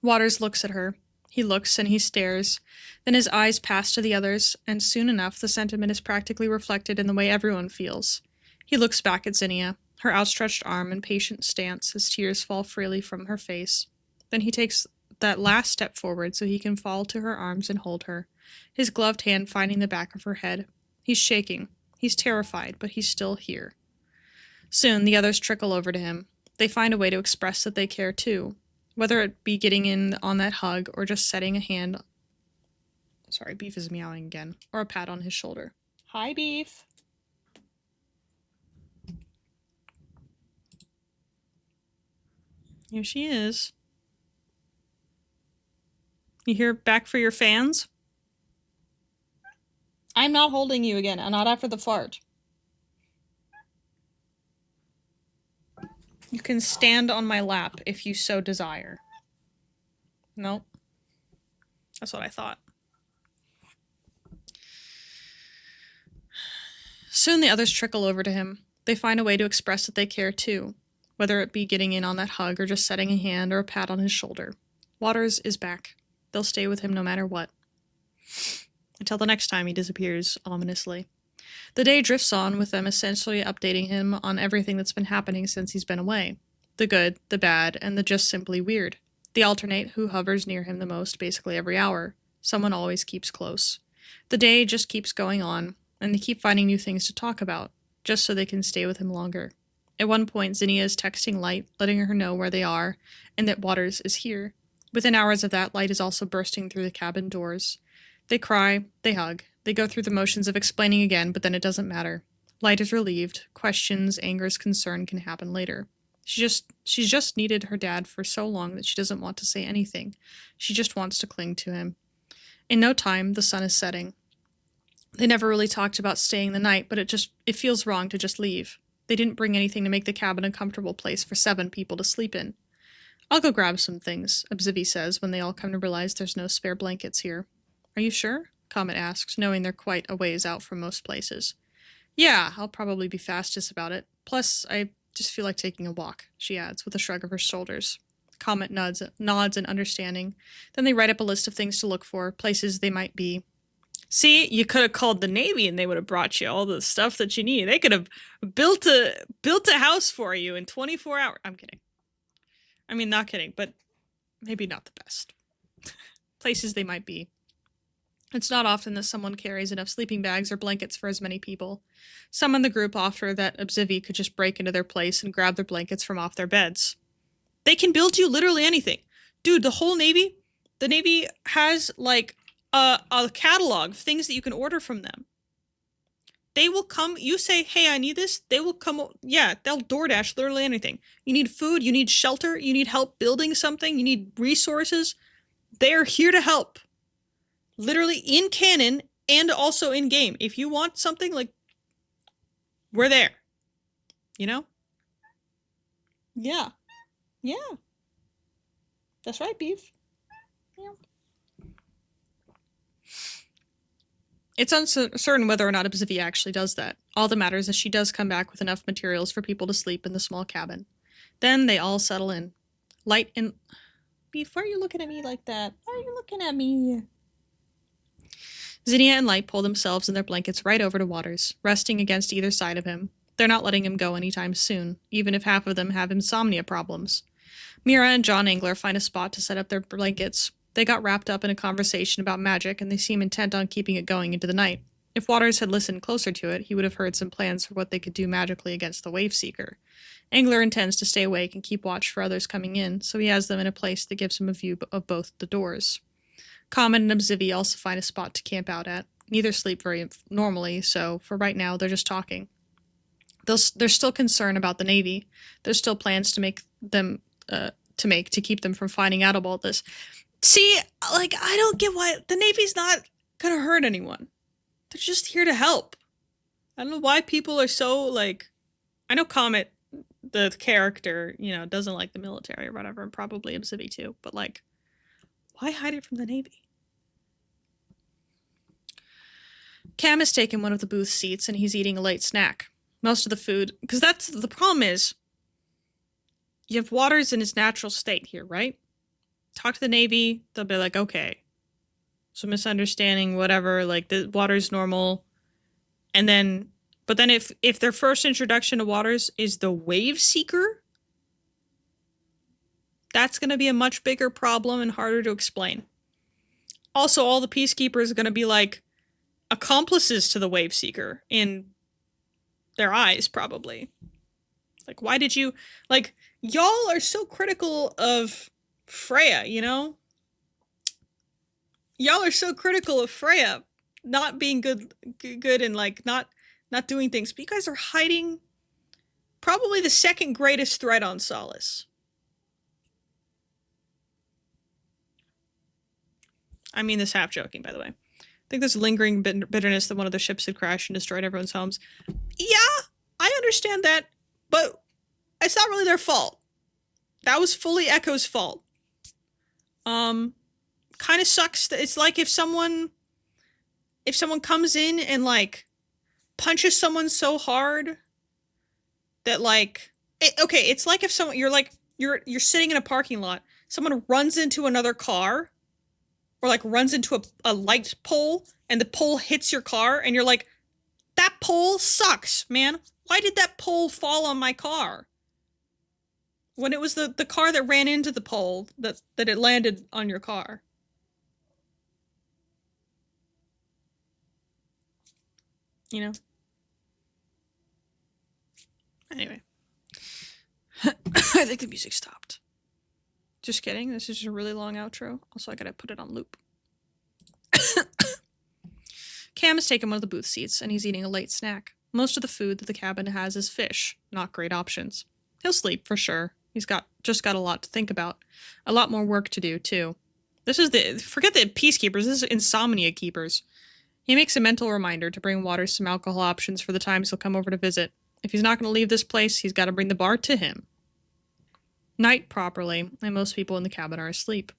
Waters looks at her. He looks and he stares. Then his eyes pass to the others, and soon enough the sentiment is practically reflected in the way everyone feels. He looks back at Zinnia, her outstretched arm and patient stance as tears fall freely from her face. Then he takes that last step forward so he can fall to her arms and hold her, his gloved hand finding the back of her head. He's shaking. He's terrified, but he's still here. Soon the others trickle over to him. They find a way to express that they care too, whether it be getting in on that hug or just setting a hand. Sorry, Beef is meowing again. Or a pat on his shoulder. Hi, Beef. Here she is. You here back for your fans? I'm not holding you again, and not after the fart. You can stand on my lap if you so desire. Nope. That's what I thought. Soon the others trickle over to him. They find a way to express that they care too, whether it be getting in on that hug or just setting a hand or a pat on his shoulder. Waters is back. They'll stay with him no matter what. Until the next time he disappears ominously. The day drifts on with them essentially updating him on everything that's been happening since he's been away. The good, the bad, and the just simply weird. They alternate who hovers near him the most basically every hour. Someone always keeps close. The day just keeps going on, and they keep finding new things to talk about, just so they can stay with him longer. At one point, Zinnia is texting Light, letting her know where they are, and that Waters is here. Within hours of that, Light is also bursting through the cabin doors. They cry, they hug, they go through the motions of explaining again, but then it doesn't matter. Light is relieved. Questions, angers, concern can happen later. She's just needed her dad for so long that she doesn't want to say anything. She just wants to cling to him. In no time, the sun is setting. They never really talked about staying the night, but it feels wrong to just leave. They didn't bring anything to make the cabin a comfortable place for 7 people to sleep in. I'll go grab some things, Abzivi says when they all come to realize there's no spare blankets here. Are you sure? Comet asks, knowing they're quite a ways out from most places. Yeah, I'll probably be fastest about it. Plus, I just feel like taking a walk, she adds, with a shrug of her shoulders. Comet nods in understanding. Then they write up a list of things to look for, places they might be. See, you could have called the Navy and they would have brought you all the stuff that you need. They could have built a house for you in 24 hours. I'm kidding. I mean, not kidding, but maybe not the best. Places they might be. It's not often that someone carries enough sleeping bags or blankets for as many people. Some in the group offer that Abzivi could just break into their place and grab their blankets from off their beds. They can build you literally anything. Dude, the whole Navy, the Navy has, like, a catalog of things that you can order from them. They will come, you say, hey, I need this, they will come, yeah, they'll DoorDash literally anything. You need food, you need shelter, you need help building something, you need resources. They're here to help. Literally in canon and also in game. If you want something, like, we're there. You know? Yeah. Yeah. That's right, Beef. Yeah. It's uncertain whether or not Abzivi actually does that. All that matters is she does come back with enough materials for people to sleep in the small cabin. Then they all settle in. Light and... Beef, why are you looking at me like that? Why are you looking at me? Zinnia and Light pull themselves in their blankets right over to Waters, resting against either side of him. They're not letting him go anytime soon, even if half of them have insomnia problems. Mira and John Engler find a spot to set up their blankets. They got wrapped up in a conversation about magic, and they seem intent on keeping it going into the night. If Waters had listened closer to it, he would have heard some plans for what they could do magically against the Wave Seeker. Engler intends to stay awake and keep watch for others coming in, so he has them in a place that gives him a view of both the doors. Comet and Abzivi also find a spot to camp out at. Neither sleep very normally, so for right now, they're just talking. There's still concern about the Navy. There's still plans to keep them from finding out about this. See, like, I don't get why the Navy's not gonna hurt anyone. They're just here to help. I don't know why people are so, like, I know Comet, the character, you know, doesn't like the military or whatever, and probably Abzivi too, but, like, why hide it from the Navy? Cam has taken one of the booth seats and he's eating a late snack. Most of the food, because that's the problem is, you have Waters in his natural state here, right? Talk to the Navy. They'll be like, okay. So misunderstanding, whatever, like the water's normal. And then, but then if their first introduction to waters is the wave seeker, that's going to be a much bigger problem and harder to explain. Also, all the peacekeepers are going to be like accomplices to the wave seeker in their eyes, probably. Like, why did you, like, y'all are so critical of Freya, you know? Y'all are so critical of Freya not being good and like not doing things, but you guys are hiding probably the second greatest threat on Solace. I mean this half joking, by the way. I think there's lingering bitterness that one of the ships had crashed and destroyed everyone's homes. Yeah, I understand that, but it's not really their fault. That was fully Echo's fault. Kind of sucks. It's like if someone comes in and like punches someone so hard that like it's like if someone you're sitting in a parking lot, someone runs into another car or like runs into a light pole and the pole hits your car and you're like, that pole sucks, man. Why did that pole fall on my car? When it was the car that ran into the pole that it landed on your car. You know? Anyway. I think the music stopped. Just kidding. This is just a really long outro. Also, I gotta put it on loop. Cam has taken one of the booth seats, and he's eating a late snack. Most of the food that the cabin has is fish. Not great options. He'll sleep, for sure. He's just got a lot to think about. A lot more work to do, too. Forget the peacekeepers, this is insomnia keepers. He makes a mental reminder to bring Waters some alcohol options for the times he'll come over to visit. If he's not going to leave this place, he's got to bring the bar to him. Night properly, and most people in the cabin are asleep.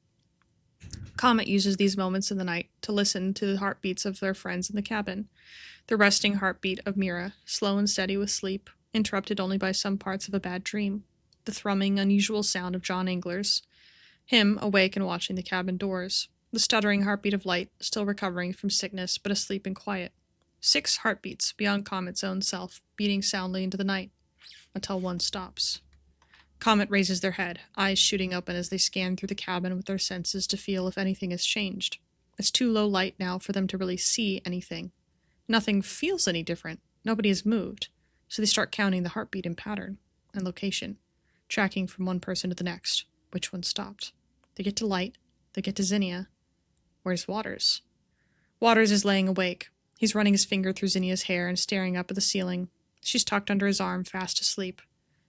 Comet uses these moments in the night to listen to the heartbeats of their friends in the cabin. The resting heartbeat of Mira, slow and steady with sleep, interrupted only by some parts of a bad dream. The thrumming, unusual sound of John Engler's. Him, awake and watching the cabin doors. The stuttering heartbeat of Light, still recovering from sickness but asleep and quiet. 6 heartbeats beyond Comet's own self, beating soundly into the night, until one stops. Comet raises their head, eyes shooting open as they scan through the cabin with their senses to feel if anything has changed. It's too low light now for them to really see anything. Nothing feels any different. Nobody has moved. So they start counting the heartbeat in pattern and location, tracking from one person to the next. Which one stopped? They get to Light. They get to Zinnia. Where's Waters? Waters is laying awake. He's running his finger through Zinnia's hair and staring up at the ceiling. She's tucked under his arm, fast asleep.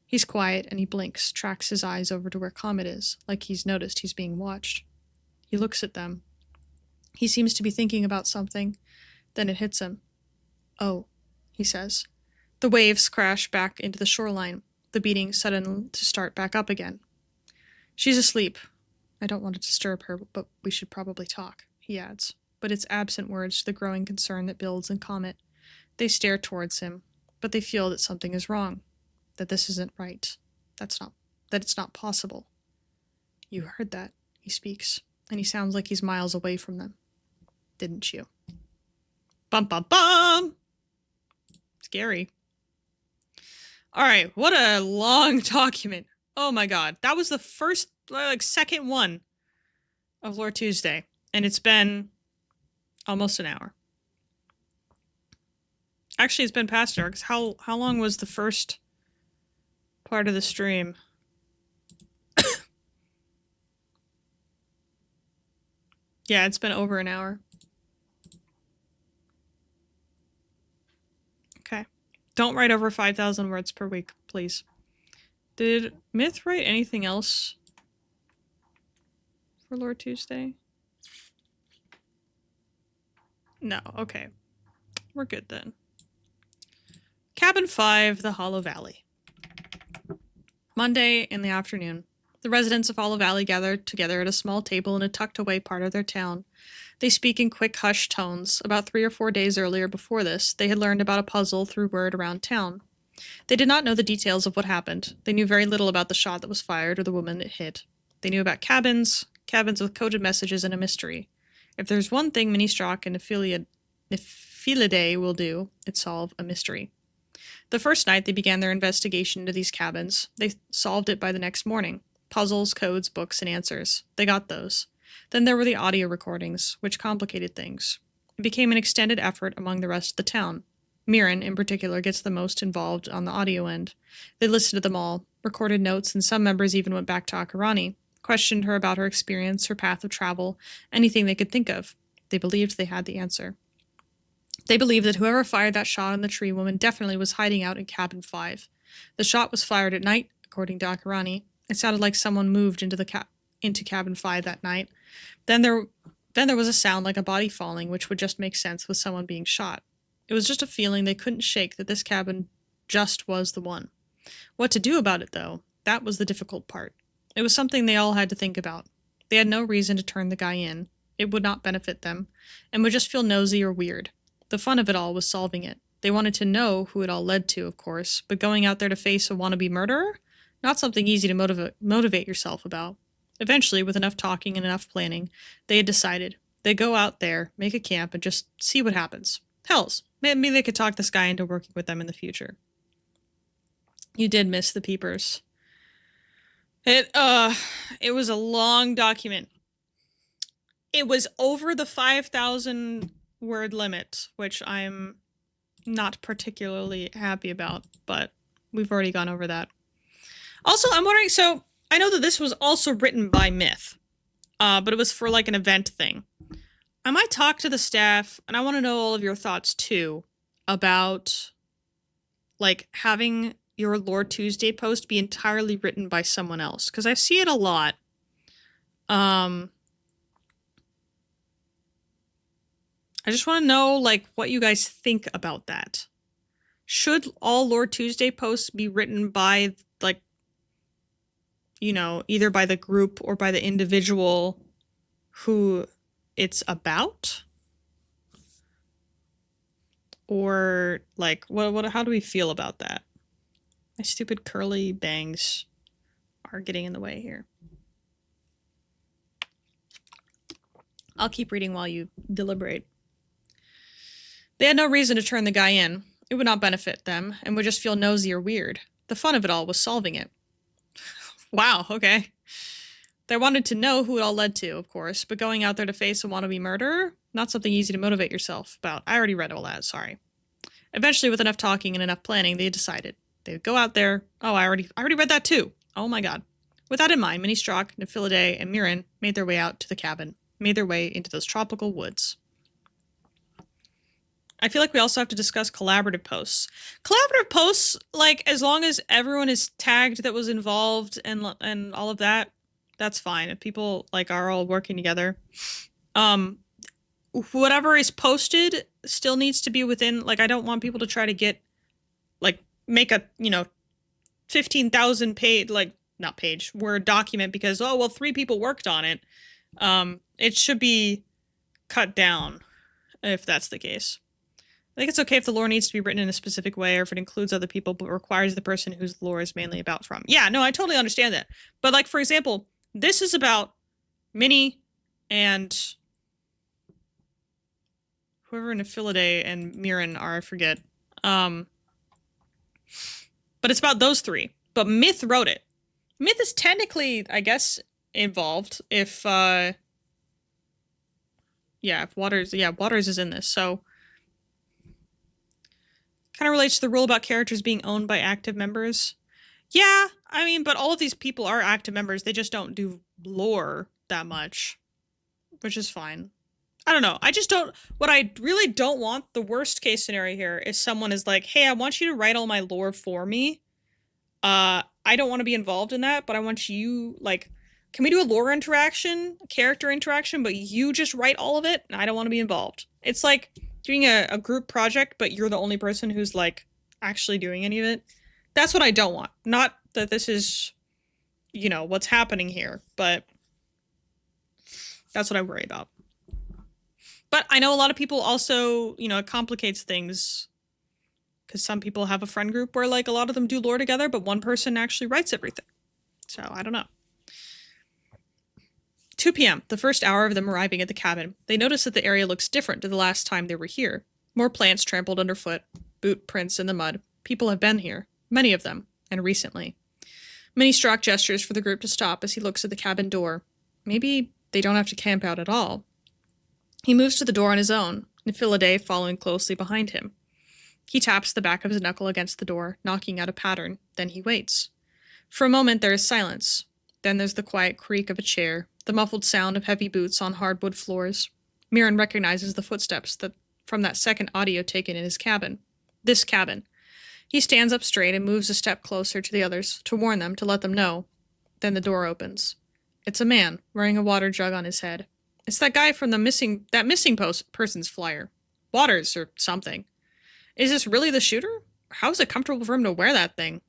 He's quiet and he blinks, tracks his eyes over to where Comet is, like he's noticed he's being watched. He looks at them. He seems to be thinking about something. Then it hits him. Oh, he says. The waves crash back into the shoreline, the beating sudden to start back up again. She's asleep. I don't want to disturb her, but we should probably talk, he adds. But it's absent words to the growing concern that builds in Comet. They stare towards him, but they feel that something is wrong, that this isn't right, that it's not possible. You heard that, he speaks, and he sounds like he's miles away from them. Didn't you? Bum bum bum! Scary. Alright, what a long document. Oh my god. That was the first, second one of Lore Tuesday. And it's been almost an hour. Actually, it's been past an hour, because how long was the first part of the stream? Yeah, it's been over an hour. Okay. Don't write over 5,000 words per week, please. Did Myth write anything else for Lore Tuesday? No, okay. We're good then. Cabin 5, the Hollow Valley. Monday in the afternoon. The residents of Hollow Valley gather together at a small table in a tucked-away part of their town. They speak in quick, hushed tones. About 3 or 4 days earlier before this, they had learned about a puzzle through word around town. They did not know the details of what happened. They knew very little about the shot that was fired or the woman it hit. They knew about cabins, cabins with coded messages and a mystery. If there's one thing Ministrock and Nephilidae will do, it's solve a mystery. The first night they began their investigation into these cabins, they solved it by the next morning. Puzzles, codes, books, and answers. They got those. Then there were the audio recordings, which complicated things. It became an extended effort among the rest of the town. Mirren, in particular, gets the most involved on the audio end. They listened to them all, recorded notes, and some members even went back to Akarani, questioned her about her experience, her path of travel, anything they could think of. They believed they had the answer. They believed that whoever fired that shot on the tree woman definitely was hiding out in Cabin 5. The shot was fired at night, according to Akarani. It sounded like someone moved into Cabin 5 that night. Then there was a sound like a body falling, which would just make sense with someone being shot. It was just a feeling they couldn't shake that this cabin just was the one. What to do about it, though, that was the difficult part. It was something they all had to think about. They had no reason to turn the guy in. It would not benefit them, and would just feel nosy or weird. The fun of it all was solving it. They wanted to know who it all led to, of course, but going out there to face a wannabe murderer? Not something easy to motivate yourself about. Eventually, with enough talking and enough planning, they had decided. They'd go out there, make a camp, and just see what happens. Hells, maybe they could talk this guy into working with them in the future. You did miss the peepers. It was a long document. It was over the 5,000 word limit, which I'm not particularly happy about, but we've already gone over that. Also, I'm wondering, so I know that this was also written by Myth, but it was for like an event thing. I might talk to the staff, and I want to know all of your thoughts too, about like having your Lore Tuesday post be entirely written by someone else, because I see it a lot. I just want to know like what you guys think about that. Should all Lore Tuesday posts be written by like, you know, either by the group or by the individual who it's about? Or like how do we feel about that? My stupid curly bangs are getting in the way here. I'll keep reading while you deliberate. They had no reason to turn the guy in. It would not benefit them, and would just feel nosy or weird. The fun of it all was solving it. Wow, okay. They wanted to know who it all led to, of course, but going out there to face a wannabe murderer? Not something easy to motivate yourself about. I already read all that, sorry. Eventually, with enough talking and enough planning, they decided. They would go out there. Oh, I already read that too. Oh my god. With that in mind, Ministrock, Nephilidae, and Mirren made their way out to the cabin, made their way into those tropical woods. I feel like we also have to discuss collaborative posts. Collaborative posts, like, as long as everyone is tagged that was involved and all of that, that's fine. If people, like, are all working together. Whatever is posted still needs to be within, like, I don't want people to try to get, like, make a, 15,000 page, like, not page, word document because, oh, well, 3 people worked on it. It should be cut down if that's the case. I think it's okay if the lore needs to be written in a specific way or if it includes other people but requires the person whose lore is mainly about from. Yeah, no, I totally understand that. But, like, for example, this is about Minnie and whoever Nephilidae and Mirren are, I forget. But it's about those 3. But Myth wrote it. Myth is technically, I guess, involved if Waters is in this, so kind of relates to the rule about characters being owned by active members. Yeah, I mean, but all of these people are active members. They just don't do lore that much, which is fine. I don't know. I just don't... What I really don't want, the worst case scenario here, is someone is like, hey, I want you to write all my lore for me. I don't want to be involved in that, but I want you, like... Can we do a lore interaction, a character interaction, but you just write all of it? And I don't want to be involved. It's like doing a group project, but you're the only person who's, like, actually doing any of it. That's what I don't want. Not that this is, what's happening here, but that's what I worry about. But I know a lot of people also, it complicates things because some people have a friend group where, like, a lot of them do lore together, but one person actually writes everything. So, I don't know. 2 p.m., the first hour of them arriving at the cabin. They notice that the area looks different to the last time they were here. More plants trampled underfoot, boot prints in the mud. People have been here, many of them, and recently. Mini-Strock gestures for the group to stop as he looks at the cabin door. Maybe they don't have to camp out at all. He moves to the door on his own, Nifilidae following closely behind him. He taps the back of his knuckle against the door, knocking out a pattern. Then he waits. For a moment there is silence. Then there's the quiet creak of a chair, the muffled sound of heavy boots on hardwood floors. Mirren recognizes the footsteps from that second audio taken in his cabin. This cabin. He stands up straight and moves a step closer to the others, to warn them, to let them know. Then the door opens. It's a man, wearing a water jug on his head. It's that guy from the missing person's flyer. Waters, or something. Is this really the shooter? How is it comfortable for him to wear that thing?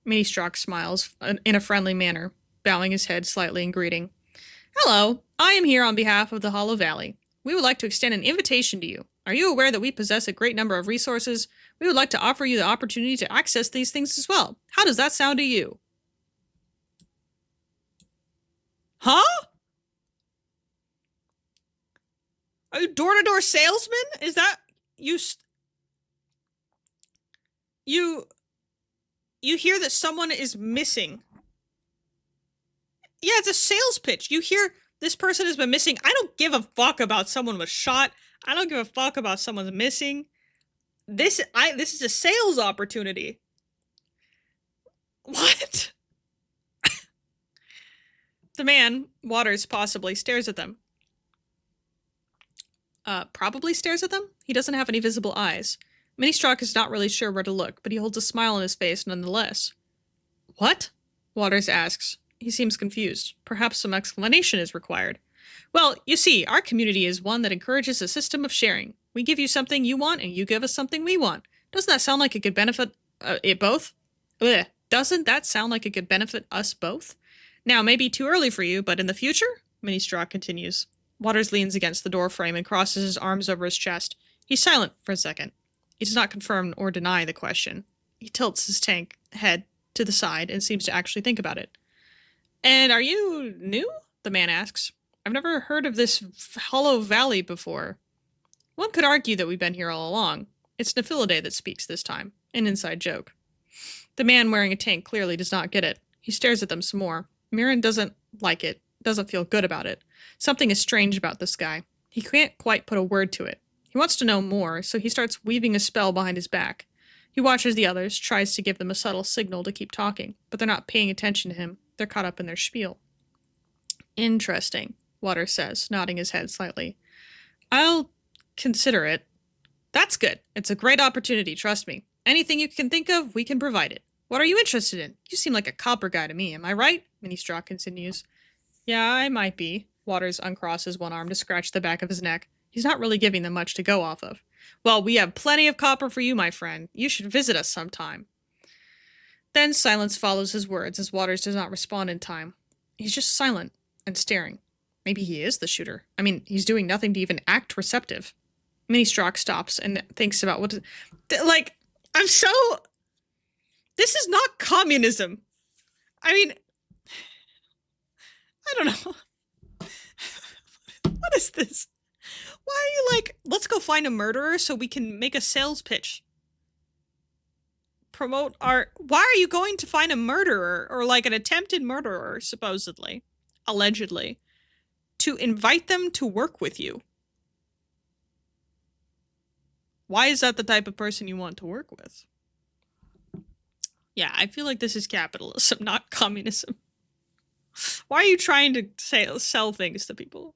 Mini-Strock smiles in a friendly manner, bowing his head slightly in greeting. Hello, I am here on behalf of the Hollow Valley. We would like to extend an invitation to you. Are you aware that we possess a great number of resources? We would like to offer you the opportunity to access these things as well. How does that sound to you? Huh? Are you door-to-door salesman? Is that... You hear that someone is missing. Yeah, it's a sales pitch. You hear this person has been missing. I don't give a fuck about someone was shot. I don't give a fuck about someone's missing. This is a sales opportunity. What? The man, Waters, possibly stares at them. Probably stares at them? He doesn't have any visible eyes. Mini-Strock is not really sure where to look, but he holds a smile on his face nonetheless. What? Waters asks. He seems confused. Perhaps some explanation is required. Well, you see, our community is one that encourages a system of sharing. We give you something you want, and you give us something we want. Doesn't that sound like it could benefit it both? Ugh. Doesn't that sound like it could benefit us both? Now, maybe too early for you, but in the future? Mini-Strock continues. Waters leans against the door frame and crosses his arms over his chest. He's silent for a second. He does not confirm or deny the question. He tilts his head to the side and seems to actually think about it. And are you new? The man asks. I've never heard of this Hollow Valley before. One could argue that we've been here all along. It's Nifilidae that speaks this time. An inside joke. The man wearing a tank clearly does not get it. He stares at them some more. Mirren doesn't like it, doesn't feel good about it. Something is strange about this guy. He can't quite put a word to it. He wants to know more, so he starts weaving a spell behind his back. He watches the others, tries to give them a subtle signal to keep talking, but they're not paying attention to him. They're caught up in their spiel. Interesting, Waters says, nodding his head slightly. I'll consider it. That's good. It's a great opportunity, trust me. Anything you can think of, we can provide it. What are you interested in? You seem like a copper guy to me, am I right? Mini-Strock continues. Yeah, I might be. Waters uncrosses one arm to scratch the back of his neck. He's not really giving them much to go off of. Well, we have plenty of copper for you, my friend. You should visit us sometime. Then silence follows his words as Waters does not respond in time. He's just silent and staring. Maybe he is the shooter. I mean, he's doing nothing to even act receptive. Mini-Strock stops and thinks about what to... Like, I'm so... This is not communism. I mean... I don't know. What is this? Why are you like, let's go find a murderer so we can make a sales pitch? Promote our... Why are you going to find a murderer, or like an attempted murderer, supposedly, allegedly, to invite them to work with you? Why is that the type of person you want to work with? Yeah, I feel like this is capitalism, not communism. Why are you trying to sell things to people?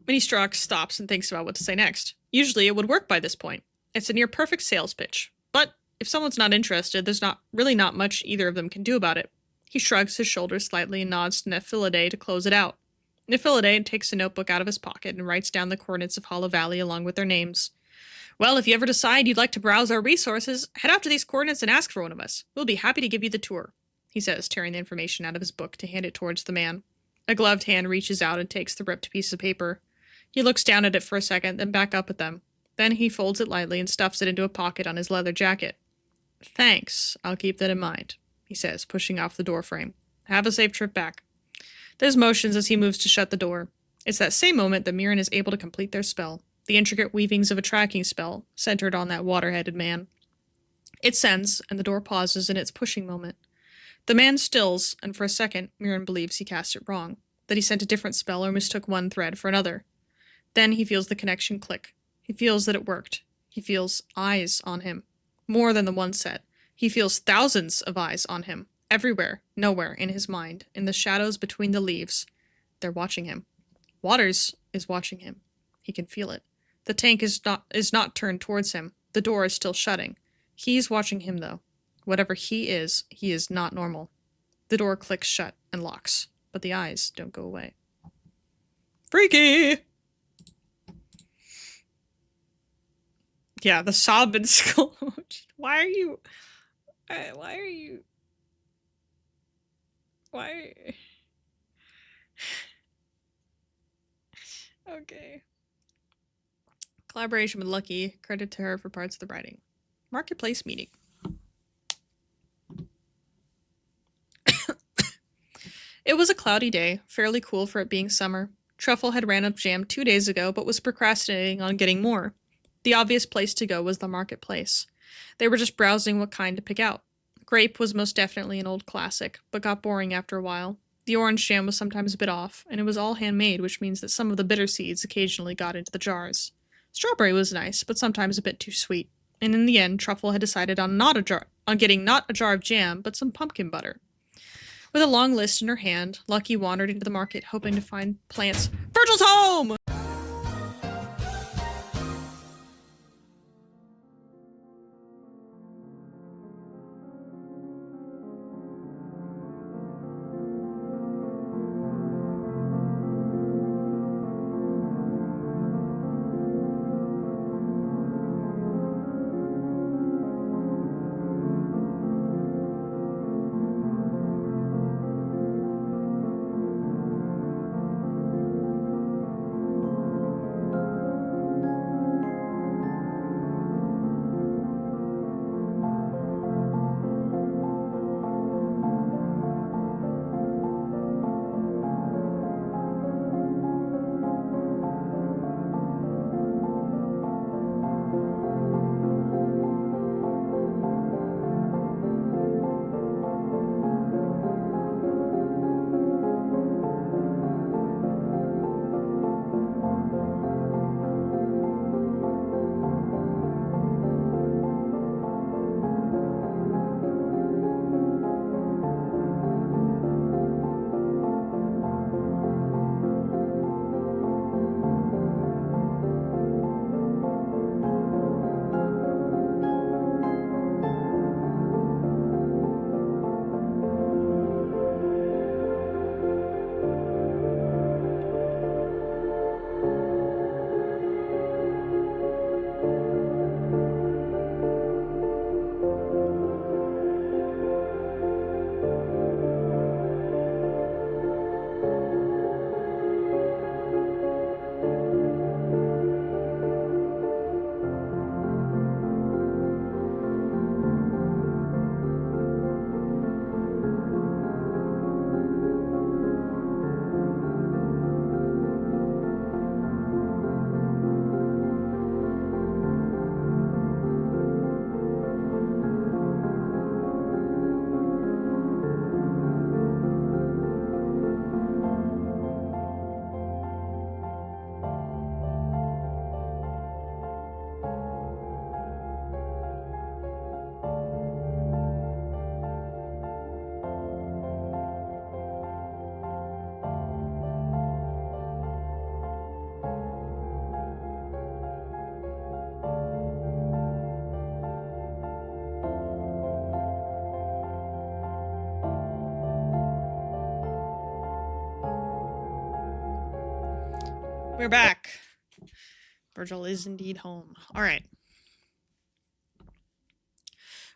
Mini-Strock stops and thinks about what to say next. Usually it would work by this point. It's a near-perfect sales pitch. But if someone's not interested, there's not much either of them can do about it. He shrugs his shoulders slightly and nods to Nifilidae to close it out. Nifilidae takes a notebook out of his pocket and writes down the coordinates of Hollow Valley along with their names. Well, if you ever decide you'd like to browse our resources, head out to these coordinates and ask for one of us. We'll be happy to give you the tour, he says, tearing the information out of his book to hand it towards the man. A gloved hand reaches out and takes the ripped piece of paper. He looks down at it for a second, then back up at them. Then he folds it lightly and stuffs it into a pocket on his leather jacket. Thanks, I'll keep that in mind, he says, pushing off the door frame. Have a safe trip back. There's motions as he moves to shut the door. It's that same moment that Mirren is able to complete their spell, the intricate weavings of a tracking spell centered on that water-headed man. It sends, and the door pauses in its pushing moment. The man stills, and for a second, Mirren believes he cast it wrong, that he sent a different spell or mistook one thread for another. Then he feels the connection click. He feels that it worked. He feels eyes on him. More than the one set. He feels thousands of eyes on him. Everywhere, nowhere, in his mind, in the shadows between the leaves. They're watching him. Waters is watching him. He can feel it. The tank is not turned towards him. The door is still shutting. He's watching him, though. Whatever he is not normal. The door clicks shut and locks, but the eyes don't go away. Freaky! Yeah, the sob in school. Why are you... Why? Okay. Collaboration with Lucky. Credit to her for parts of the writing. Marketplace meeting. It was a cloudy day, fairly cool for it being summer. Truffle had ran up jam 2 days ago, but was procrastinating on getting more. The obvious place to go was the marketplace. They were just browsing what kind to pick out. Grape was most definitely an old classic, but got boring after a while. The orange jam was sometimes a bit off, and it was all handmade, which means that some of the bitter seeds occasionally got into the jars. Strawberry was nice, but sometimes a bit too sweet. And in the end, Truffle had decided on getting not a jar of jam, but some pumpkin butter. With a long list in her hand, Lucky wandered into the market, hoping to find plants. Virgil's home! We're back. Virgil is indeed home. All right.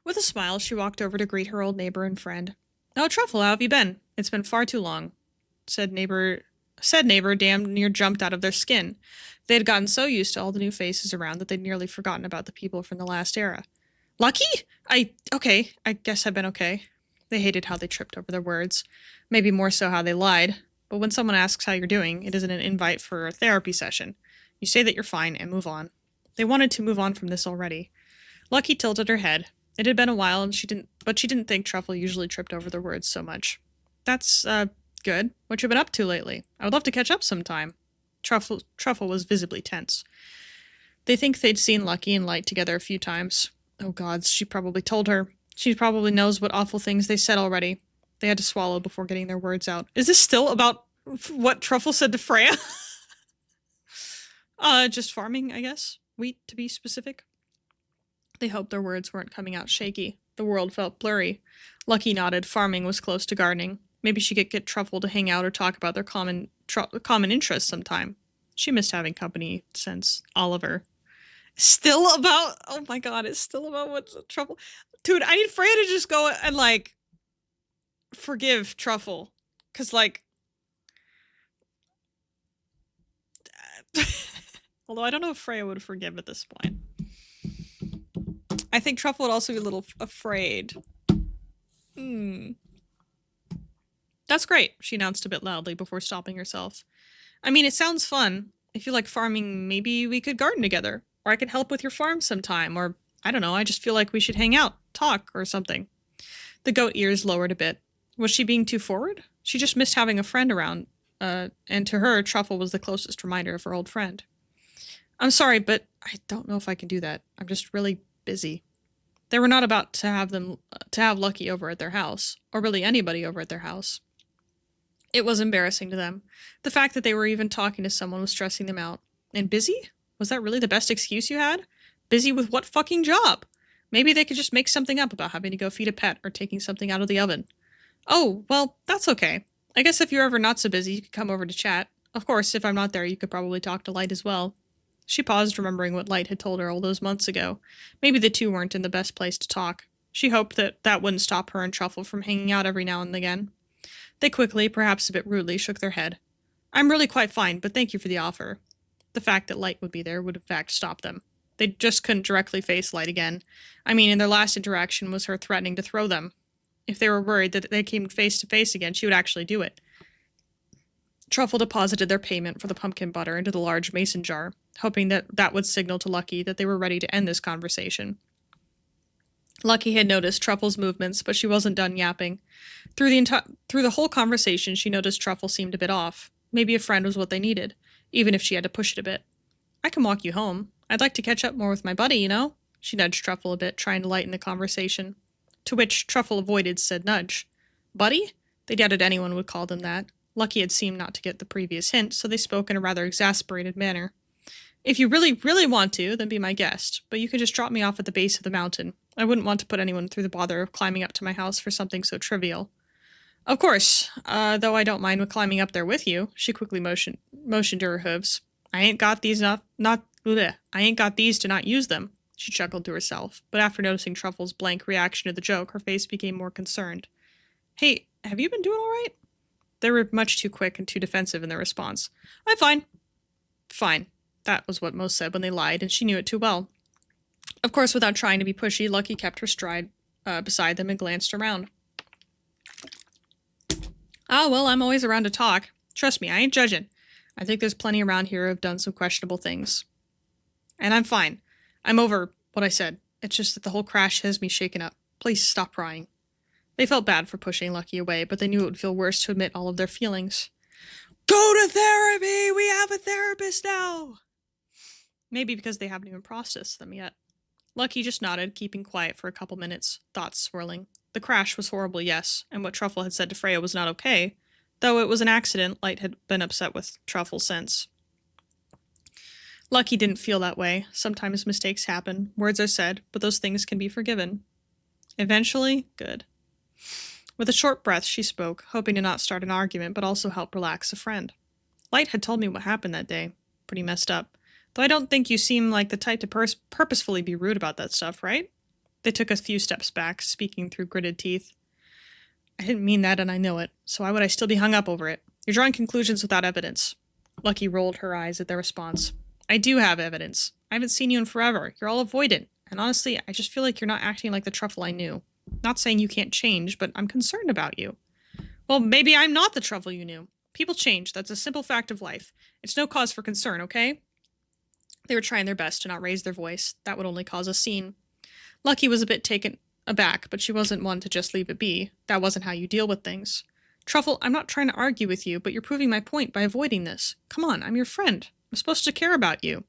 With a smile, she walked over to greet her old neighbor and friend. "Oh, Truffle, how have you been? It's been far too long," said neighbor damn near jumped out of their skin. They had gotten so used to all the new faces around that they'd nearly forgotten about the people from the last era. "Lucky? I guess I've been okay." They hated how they tripped over their words, maybe more so how they lied. But when someone asks how you're doing, it isn't an invite for a therapy session. You say that you're fine and move on. They wanted to move on from this already. Lucky tilted her head. It had been a while, and she didn't think Truffle usually tripped over their words so much. That's, good. What you been up to lately? I would love to catch up sometime. Truffle was visibly tense. They think they'd seen Lucky and Light together a few times. Oh gods, she probably told her. She probably knows what awful things they said already. They had to swallow before getting their words out. Is this still about what Truffle said to Freya? Just farming, I guess. Wheat, to be specific. They hoped their words weren't coming out shaky. The world felt blurry. Lucky nodded. Farming was close to gardening. Maybe she could get Truffle to hang out or talk about their common interests sometime. She missed having company since Oliver. Still about... Oh my god, it's still about what's Truffle... Dude, I need Freya to just go and, like, forgive Truffle. Because, like... Although I don't know if Freya would forgive at this point. I think Truffle would also be a little afraid. That's great, she announced a bit loudly before stopping herself. I mean, it sounds fun. If you like farming, maybe we could garden together. Or I could help with your farm sometime. Or, I don't know, I just feel like we should hang out, talk, or something. The goat ears lowered a bit. Was she being too forward? She just missed having a friend around. And to her, Truffle was the closest reminder of her old friend. I'm sorry, but I don't know if I can do that. I'm just really busy. They were not about to have Lucky over at their house, or really anybody over at their house. It was embarrassing to them. The fact that they were even talking to someone was stressing them out. And busy? Was that really the best excuse you had? Busy with what fucking job? Maybe they could just make something up about having to go feed a pet or taking something out of the oven. Oh, well, that's okay. I guess if you're ever not so busy, you could come over to chat. Of course, if I'm not there, you could probably talk to Light as well. She paused, remembering what Light had told her all those months ago. Maybe the two weren't in the best place to talk. She hoped that wouldn't stop her and Truffle from hanging out every now and again. They quickly, perhaps a bit rudely, shook their head. I'm really quite fine, but thank you for the offer. The fact that Light would be there would in fact stop them. They just couldn't directly face Light again. I mean, in their last interaction was her threatening to throw them. If they were worried that they came face to face again, she would actually do it. Truffle deposited their payment for the pumpkin butter into the large mason jar, hoping that would signal to Lucky that they were ready to end this conversation. Lucky had noticed Truffle's movements, but she wasn't done yapping. Through the whole conversation, she noticed Truffle seemed a bit off. Maybe a friend was what they needed, even if she had to push it a bit. I can walk you home. I'd like to catch up more with my buddy, you know? She nudged Truffle a bit, trying to lighten the conversation. To which Truffle avoided said nudge. Buddy? They doubted anyone would call them that. Lucky had seemed not to get the previous hint, so they spoke in a rather exasperated manner. If you really, really want to, then be my guest, but you can just drop me off at the base of the mountain. I wouldn't want to put anyone through the bother of climbing up to my house for something so trivial. Of course, though I don't mind climbing up there with you, she quickly motioned to her hooves. I ain't got these to not use them, she chuckled to herself, but after noticing Truffle's blank reaction to the joke, her face became more concerned. Hey, have you been doing all right? They were much too quick and too defensive in their response. I'm fine. Fine. That was what most said when they lied, and she knew it too well. Of course, without trying to be pushy, Lucky kept her stride beside them and glanced around. Oh, well, I'm always around to talk. Trust me, I ain't judging. I think there's plenty around here who have done some questionable things. And I'm fine. I'm over what I said. It's just that the whole crash has me shaken up. Please stop crying. They felt bad for pushing Lucky away, but they knew it would feel worse to admit all of their feelings. Go to therapy! We have a therapist now! Maybe because they haven't even processed them yet. Lucky just nodded, keeping quiet for a couple minutes, thoughts swirling. The crash was horrible, yes, and what Truffle had said to Freya was not okay. Though it was an accident, Light had been upset with Truffle since. Lucky didn't feel that way. Sometimes mistakes happen, words are said, but those things can be forgiven. Eventually, good. With a short breath, she spoke, hoping to not start an argument, but also help relax a friend. Light had told me what happened that day. Pretty messed up. Though I don't think you seem like the type to purposefully be rude about that stuff, right? They took a few steps back, speaking through gritted teeth. I didn't mean that, and I know it, so why would I still be hung up over it? You're drawing conclusions without evidence. Lucky rolled her eyes at their response. I do have evidence. I haven't seen you in forever. You're all avoidant, and honestly, I just feel like you're not acting like the Truffle I knew. Not saying you can't change, but I'm concerned about you. Well, maybe I'm not the Truffle you knew. People change. That's a simple fact of life. It's no cause for concern, okay? They were trying their best to not raise their voice. That would only cause a scene. Lucky was a bit taken aback, but she wasn't one to just leave it be. That wasn't how you deal with things. Truffle, I'm not trying to argue with you, but you're proving my point by avoiding this. Come on, I'm your friend. I'm supposed to care about you.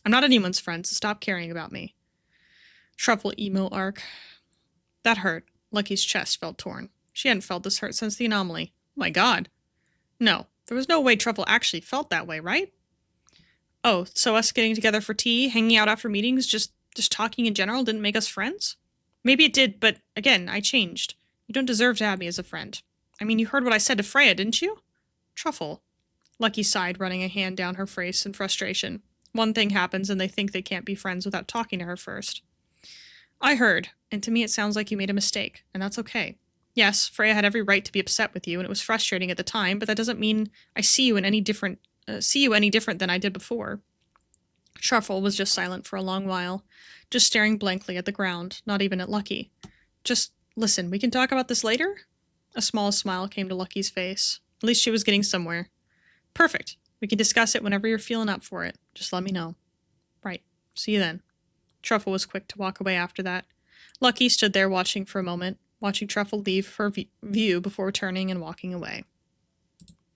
I'm not anyone's friend, so stop caring about me. Truffle emo arc. That hurt. Lucky's chest felt torn. She hadn't felt this hurt since the anomaly. Oh my god. No, there was no way Truffle actually felt that way, right? Oh, so us getting together for tea, hanging out after meetings, just talking in general didn't make us friends? Maybe it did, but again, I changed. You don't deserve to have me as a friend. I mean, you heard what I said to Freya, didn't you? Truffle. Lucky sighed, running a hand down her face in frustration. One thing happens and they think they can't be friends without talking to her first. I heard, and to me it sounds like you made a mistake, and that's okay. Yes, Freya had every right to be upset with you, and it was frustrating at the time, but that doesn't mean I see you any different than I did before. Truffle was just silent for a long while, just staring blankly at the ground, not even at Lucky. Just listen, we can talk about this later? A small smile came to Lucky's face. At least she was getting somewhere. Perfect. We can discuss it whenever you're feeling up for it. Just let me know. Right. See you then. Truffle was quick to walk away after that. Lucky stood there watching for a moment, watching Truffle leave her view before turning and walking away.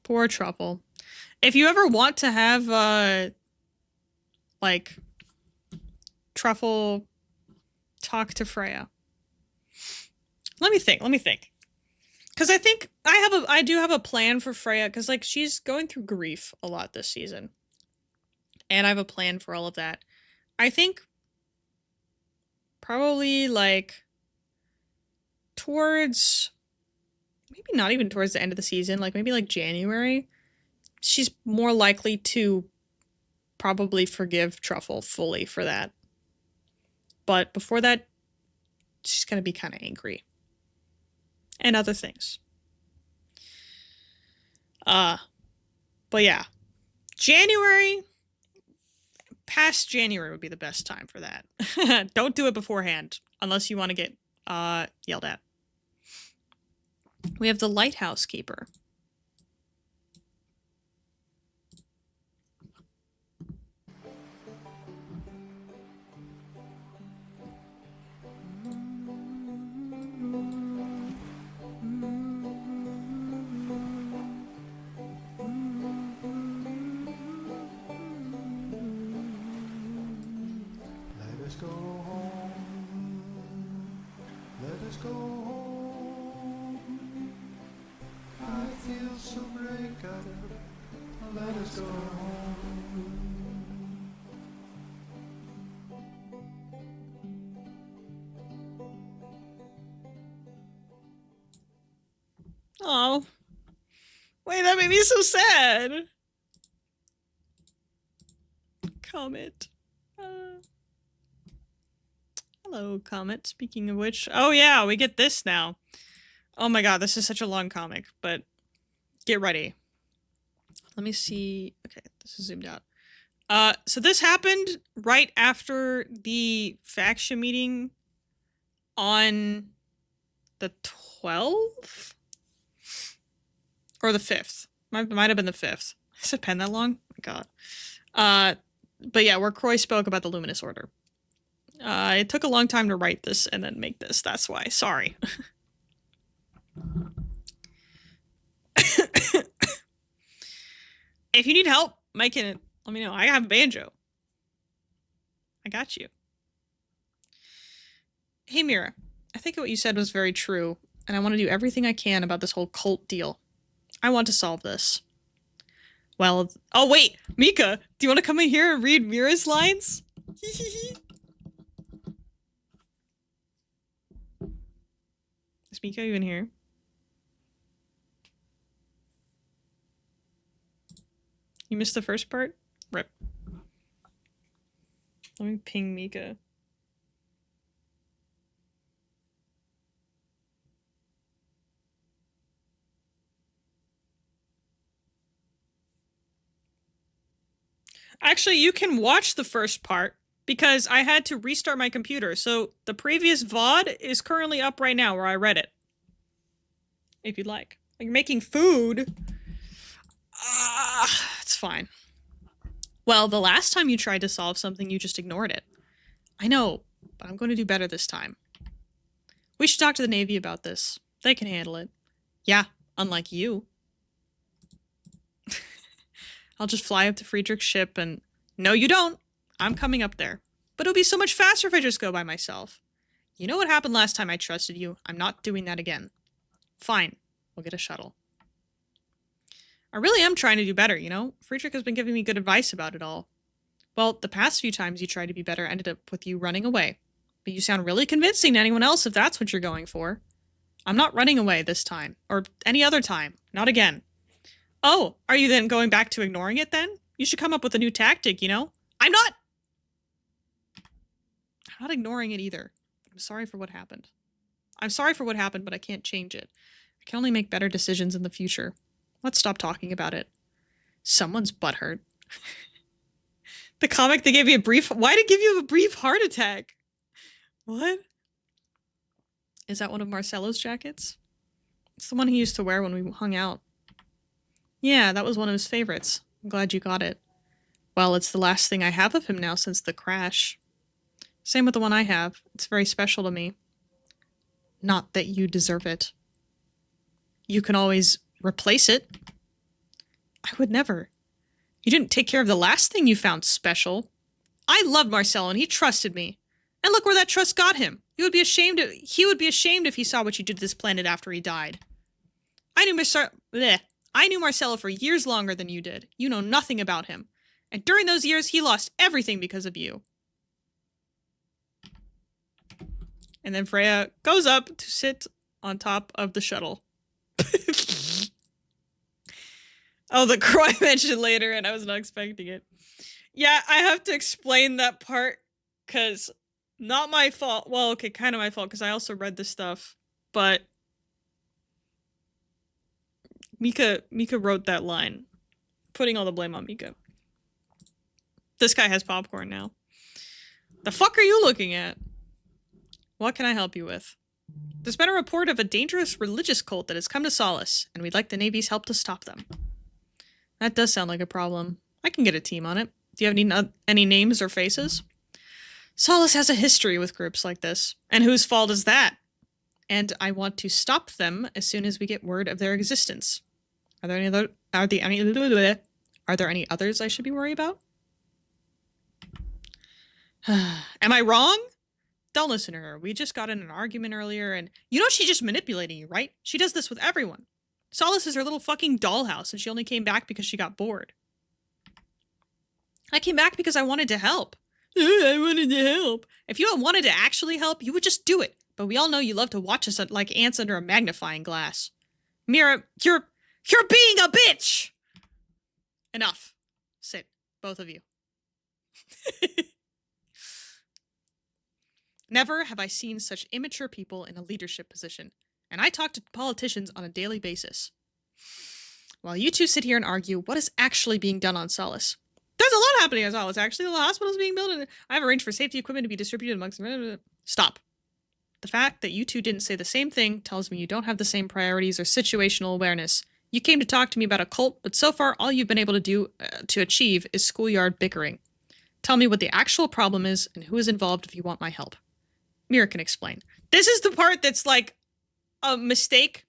Poor Truffle. If you ever want to have, Truffle talk to Freya. Let me think. Because I think I do have a plan for Freya, because, like, she's going through grief a lot this season. And I have a plan for all of that. I think probably, like, towards, maybe not even towards the end of the season, like, maybe, like, January, she's more likely to probably forgive Truffle fully for that. But before that, she's gonna be kind of angry. And other things. But yeah. January, past January would be the best time for that. Don't do it beforehand, unless you want to get yelled at. We have the Lighthouse Keeper. Go home. I feel so break up. Let us go home. Oh. Wait, that made me so sad. Comet. Hello, Comet. Speaking of which, oh yeah, we get this now. Oh my god, this is such a long comic, but get ready. Let me see. Okay, this is zoomed out. So this happened right after the faction meeting on the 12th? Or the 5th. Might have been the 5th. Has it been that long? Oh my god. But yeah, where Croy spoke about the Luminous Order. It took a long time to write this and then make this. That's why. Sorry. If you need help making it, let me know. I have a banjo. I got you. Hey, Mira. I think what you said was very true, and I want to do everything I can about this whole cult deal. I want to solve this. Well, oh wait, Mika, do you want to come in here and read Mira's lines? Is Mika even here? You missed the first part? Rip. Let me ping Mika. Actually, you can watch the first part because I had to restart my computer. So the previous VOD is currently up right now where I read it. If you'd like. You're making food. It's fine. Well, the last time you tried to solve something, you just ignored it. I know, but I'm going to do better this time. We should talk to the Navy about this. They can handle it. Yeah, unlike you. I'll just fly up to Friedrich's ship and... No, you don't. I'm coming up there. But it'll be so much faster if I just go by myself. You know what happened last time I trusted you? I'm not doing that again. Fine. We'll get a shuttle. I really am trying to do better, you know? Friedrich has been giving me good advice about it all. Well, the past few times you tried to be better ended up with you running away. But you sound really convincing to anyone else if that's what you're going for. I'm not running away this time. Or any other time. Not again. Oh, are you then going back to ignoring it then? You should come up with a new tactic, you know? I'm not ignoring it either. I'm sorry for what happened. I'm sorry for what happened, but I can't change it. I can only make better decisions in the future. Let's stop talking about it. Someone's butthurt. The comic, they gave me a brief... Why did it give you a brief heart attack? What? Is that one of Marcello's jackets? It's the one he used to wear when we hung out. Yeah, that was one of his favorites. I'm glad you got it. Well, it's the last thing I have of him now since the crash. Same with the one I have. It's very special to me. Not that you deserve it. You can always replace it. I would never. You didn't take care of the last thing you found special. I loved Marcello and he trusted me. And look where that trust got him. He would be ashamed if he saw what you did to this planet after he died. I knew Marcello for years longer than you did. You know nothing about him. And during those years, he lost everything because of you. And then Freya goes up to sit on top of the shuttle. Oh, the crow I mentioned later, and I was not expecting it. Yeah, I have to explain that part, because not my fault. Well, okay, kind of my fault, because I also read this stuff, but Mika wrote that line, putting all the blame on Mika. This guy has popcorn now. The fuck are you looking at? What can I help you with? There's been a report of a dangerous religious cult that has come to Solace, and we'd like the Navy's help to stop them. That does sound like a problem. I can get a team on it. Do you have any names or faces? Solace has a history with groups like this. And whose fault is that? And I want to stop them as soon as we get word of their existence. Are there any others I should be worried about? Am I wrong? Don't listen to her. We just got in an argument earlier and you know she's just manipulating you, right? She does this with everyone. Solace is her little fucking dollhouse and she only came back because she got bored. I came back because I wanted to help. I wanted to help. If you had wanted to actually help, you would just do it. But we all know you love to watch us like ants under a magnifying glass. Mira, you're being a bitch! Enough. Sit, both of you. Never have I seen such immature people in a leadership position, and I talk to politicians on a daily basis. While you two sit here and argue, what is actually being done on Solace? There's a lot happening on Solace, actually. The hospital's being built, and I have arranged for safety equipment to be distributed amongst... Stop. The fact that you two didn't say the same thing tells me you don't have the same priorities or situational awareness. You came to talk to me about a cult, but so far all you've been able to do to achieve is schoolyard bickering. Tell me what the actual problem is and who is involved if you want my help. Mira can explain. This is the part that's like a mistake,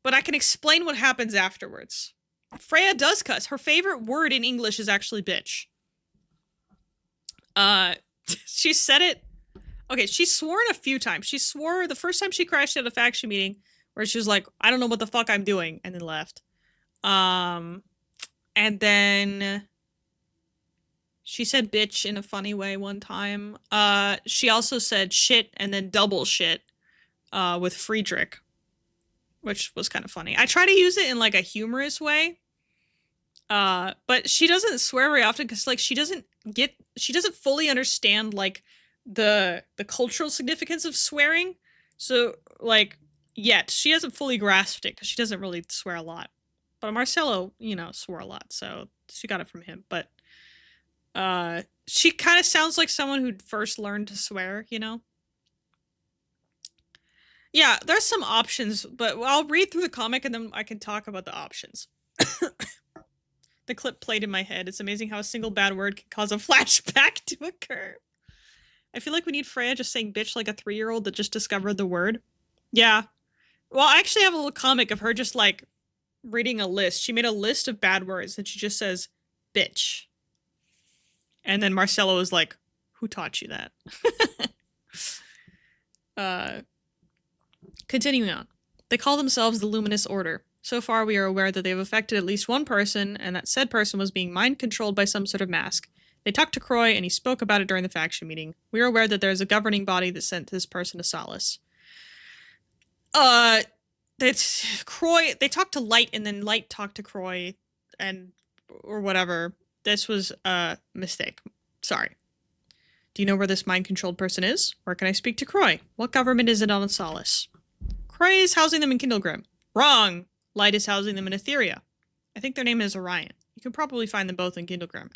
but I can explain what happens afterwards. Freya does cuss. Her favorite word in English is actually bitch. She said it. Okay, she's sworn a few times. She swore the first time she crashed at a faction meeting where she was like, I don't know what the fuck I'm doing, and then left. And then she said bitch in a funny way one time. She also said shit and then double shit with Friedrich, which was kind of funny. I try to use it in like a humorous way. But she doesn't swear very often because like she doesn't fully understand like the cultural significance of swearing. So like yet she hasn't fully grasped it because she doesn't really swear a lot. But Marcello, you know, swore a lot, so she got it from him. But She kind of sounds like someone who'd first learned to swear, you know? Yeah, there's some options, but I'll read through the comic and then I can talk about the options. The clip played in my head. It's amazing how a single bad word can cause a flashback to occur. I feel like we need Freya just saying bitch like a 3-year-old that just discovered the word. Yeah. Well, I actually have a little comic of her just like reading a list. She made a list of bad words and she just says bitch. And then Marcelo was like, who taught you that? Continuing on. They call themselves the Luminous Order. So far, we are aware that they have affected at least one person, and that said person was being mind-controlled by some sort of mask. They talked to Croy, and he spoke about it during the faction meeting. We are aware that there is a governing body that sent this person to Solace. It's Croy. They talked to Light, and then Light talked to Croy, or whatever. This was a mistake. Sorry. Do you know where this mind-controlled person is? Where can I speak to Croy? What government is it on Solace? Croy is housing them in Kindlegrim. Wrong! Light is housing them in Etheria. I think their name is Orion. You can probably find them both in Kindlegrim.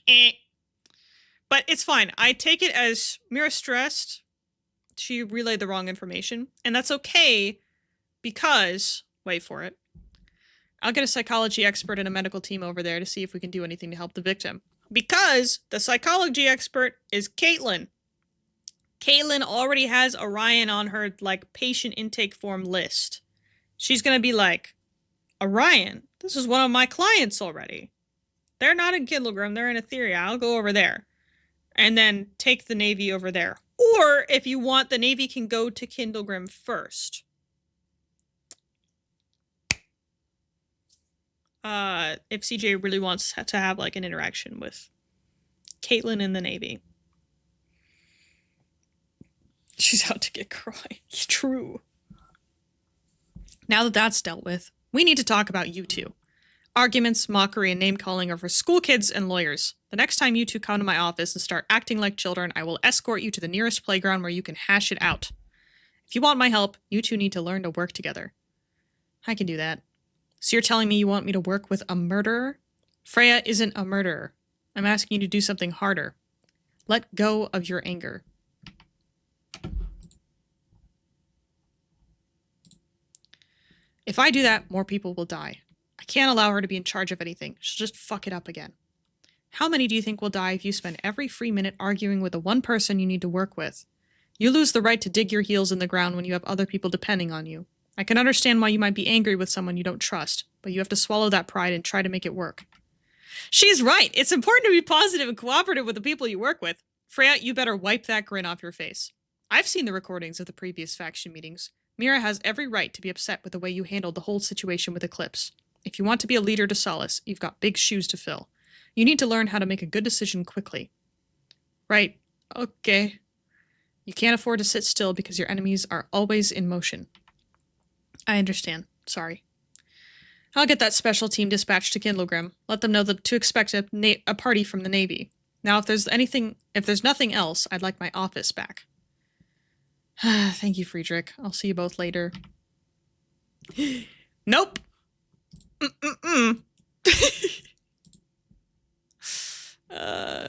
But it's fine. I take it as Mira stressed. She relayed the wrong information. And that's okay because, wait for it, I'll get a psychology expert and a medical team over there to see if we can do anything to help the victim. Because the psychology expert is Caitlin. Caitlin already has Orion on her, like, patient intake form list. She's gonna be like, Orion, this is one of my clients already. They're not in Kindlegrim, they're in Etheria. I'll go over there. And then take the Navy over there. Or, if you want, the Navy can go to Kindlegrim first. If CJ really wants to have, like, an interaction with Caitlin in the Navy. She's out to get Croy. True. Now that that's dealt with, we need to talk about you two. Arguments, mockery, and name-calling are for school kids and lawyers. The next time you two come to my office and start acting like children, I will escort you to the nearest playground where you can hash it out. If you want my help, you two need to learn to work together. I can do that. So you're telling me you want me to work with a murderer? Freya isn't a murderer. I'm asking you to do something harder. Let go of your anger. If I do that, more people will die. I can't allow her to be in charge of anything. She'll just fuck it up again. How many do you think will die if you spend every free minute arguing with the one person you need to work with? You lose the right to dig your heels in the ground when you have other people depending on you. I can understand why you might be angry with someone you don't trust, but you have to swallow that pride and try to make it work. She's right. It's important to be positive and cooperative with the people you work with. Freya, you better wipe that grin off your face. I've seen the recordings of the previous faction meetings. Mira has every right to be upset with the way you handled the whole situation with Eclipse. If you want to be a leader to Solace, you've got big shoes to fill. You need to learn how to make a good decision quickly. Right. Okay. You can't afford to sit still because your enemies are always in motion. I understand. Sorry. I'll get that special team dispatched to Kindlegrim. Let them know to expect a party from the Navy. Now, if there's nothing else, I'd like my office back. Thank you, Friedrich. I'll see you both later. Nope.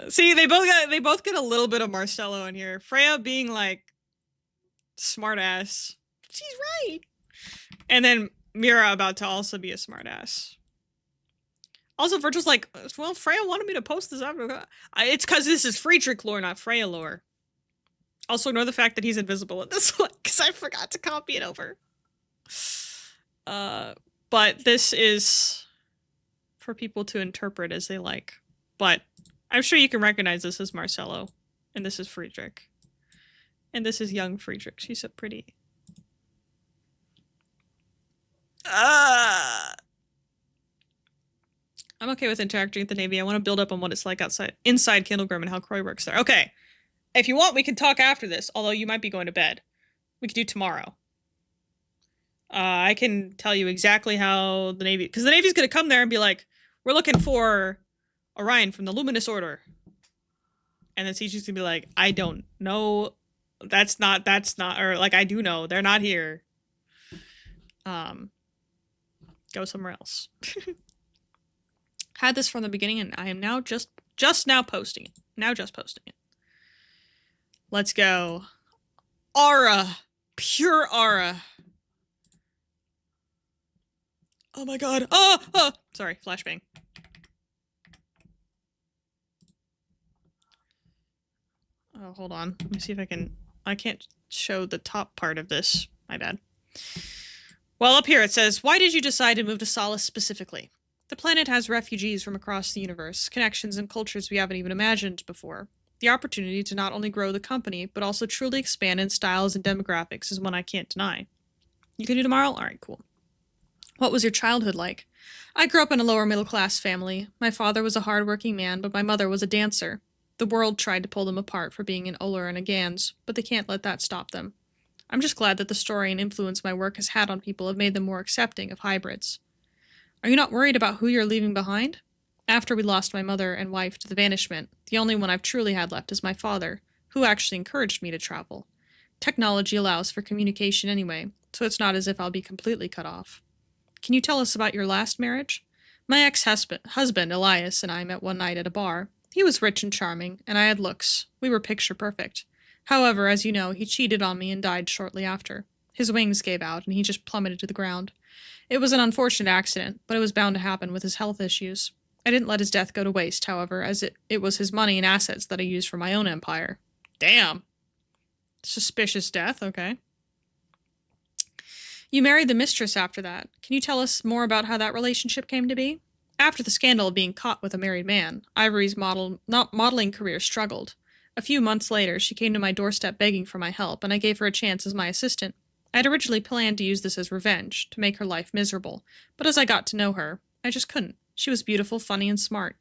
See, they both get a little bit of Marcelo in here. Freya being like smart ass. She's right. And then Mira about to also be a smart ass. Also, Virgil's like, well, Freya wanted me to post this up. It's because this is Friedrich lore, not Freya lore. Also, ignore the fact that he's invisible in this one, because I forgot to copy it over. But this is for people to interpret as they like. But I'm sure you can recognize this as Marcelo. And this is Friedrich. And this is young Friedrich. She's so pretty. I'm okay with interacting with the Navy. I want to build up on what it's like inside Kindlegrim and how Croy works there. Okay. If you want, we can talk after this, although you might be going to bed. We could do tomorrow. I can tell you exactly how the Navy... Because the Navy's going to come there and be like, we're looking for Orion from the Luminous Order. And then CG's going to be like, I don't know. That's not... Or, like, I do know. They're not here. Go somewhere else. Had this from the beginning, and I am now just Just now posting it. Now just posting it. Let's go. Aura. Pure aura. Oh my god. Oh! Sorry, flashbang. Oh, hold on. Let me see if I can... I can't show the top part of this. My bad. Well, up here it says, why did you decide to move to Solace specifically? The planet has refugees from across the universe, connections and cultures we haven't even imagined before. The opportunity to not only grow the company, but also truly expand in styles and demographics is one I can't deny. You can do tomorrow? Alright, cool. What was your childhood like? I grew up in a lower middle class family. My father was a hard-working man, but my mother was a dancer. The world tried to pull them apart for being an Uller and a Gans, but they can't let that stop them. I'm just glad that the story and influence my work has had on people have made them more accepting of hybrids. Are you not worried about who you're leaving behind? After we lost my mother and wife to the banishment, the only one I've truly had left is my father, who actually encouraged me to travel. Technology allows for communication anyway, so it's not as if I'll be completely cut off. Can you tell us about your last marriage? My ex-husband, Elias, and I met one night at a bar. He was rich and charming, and I had looks. We were picture perfect. However, as you know, he cheated on me and died shortly after. His wings gave out, and he just plummeted to the ground. It was an unfortunate accident, but it was bound to happen with his health issues. I didn't let his death go to waste, however, as it was his money and assets that I used for my own empire. Damn. Suspicious death, okay. You married the mistress after that. Can you tell us more about how that relationship came to be? After the scandal of being caught with a married man, Ivory's modeling career struggled. A few months later, she came to my doorstep begging for my help, and I gave her a chance as my assistant. I had originally planned to use this as revenge, to make her life miserable, but as I got to know her, I just couldn't. She was beautiful, funny, and smart.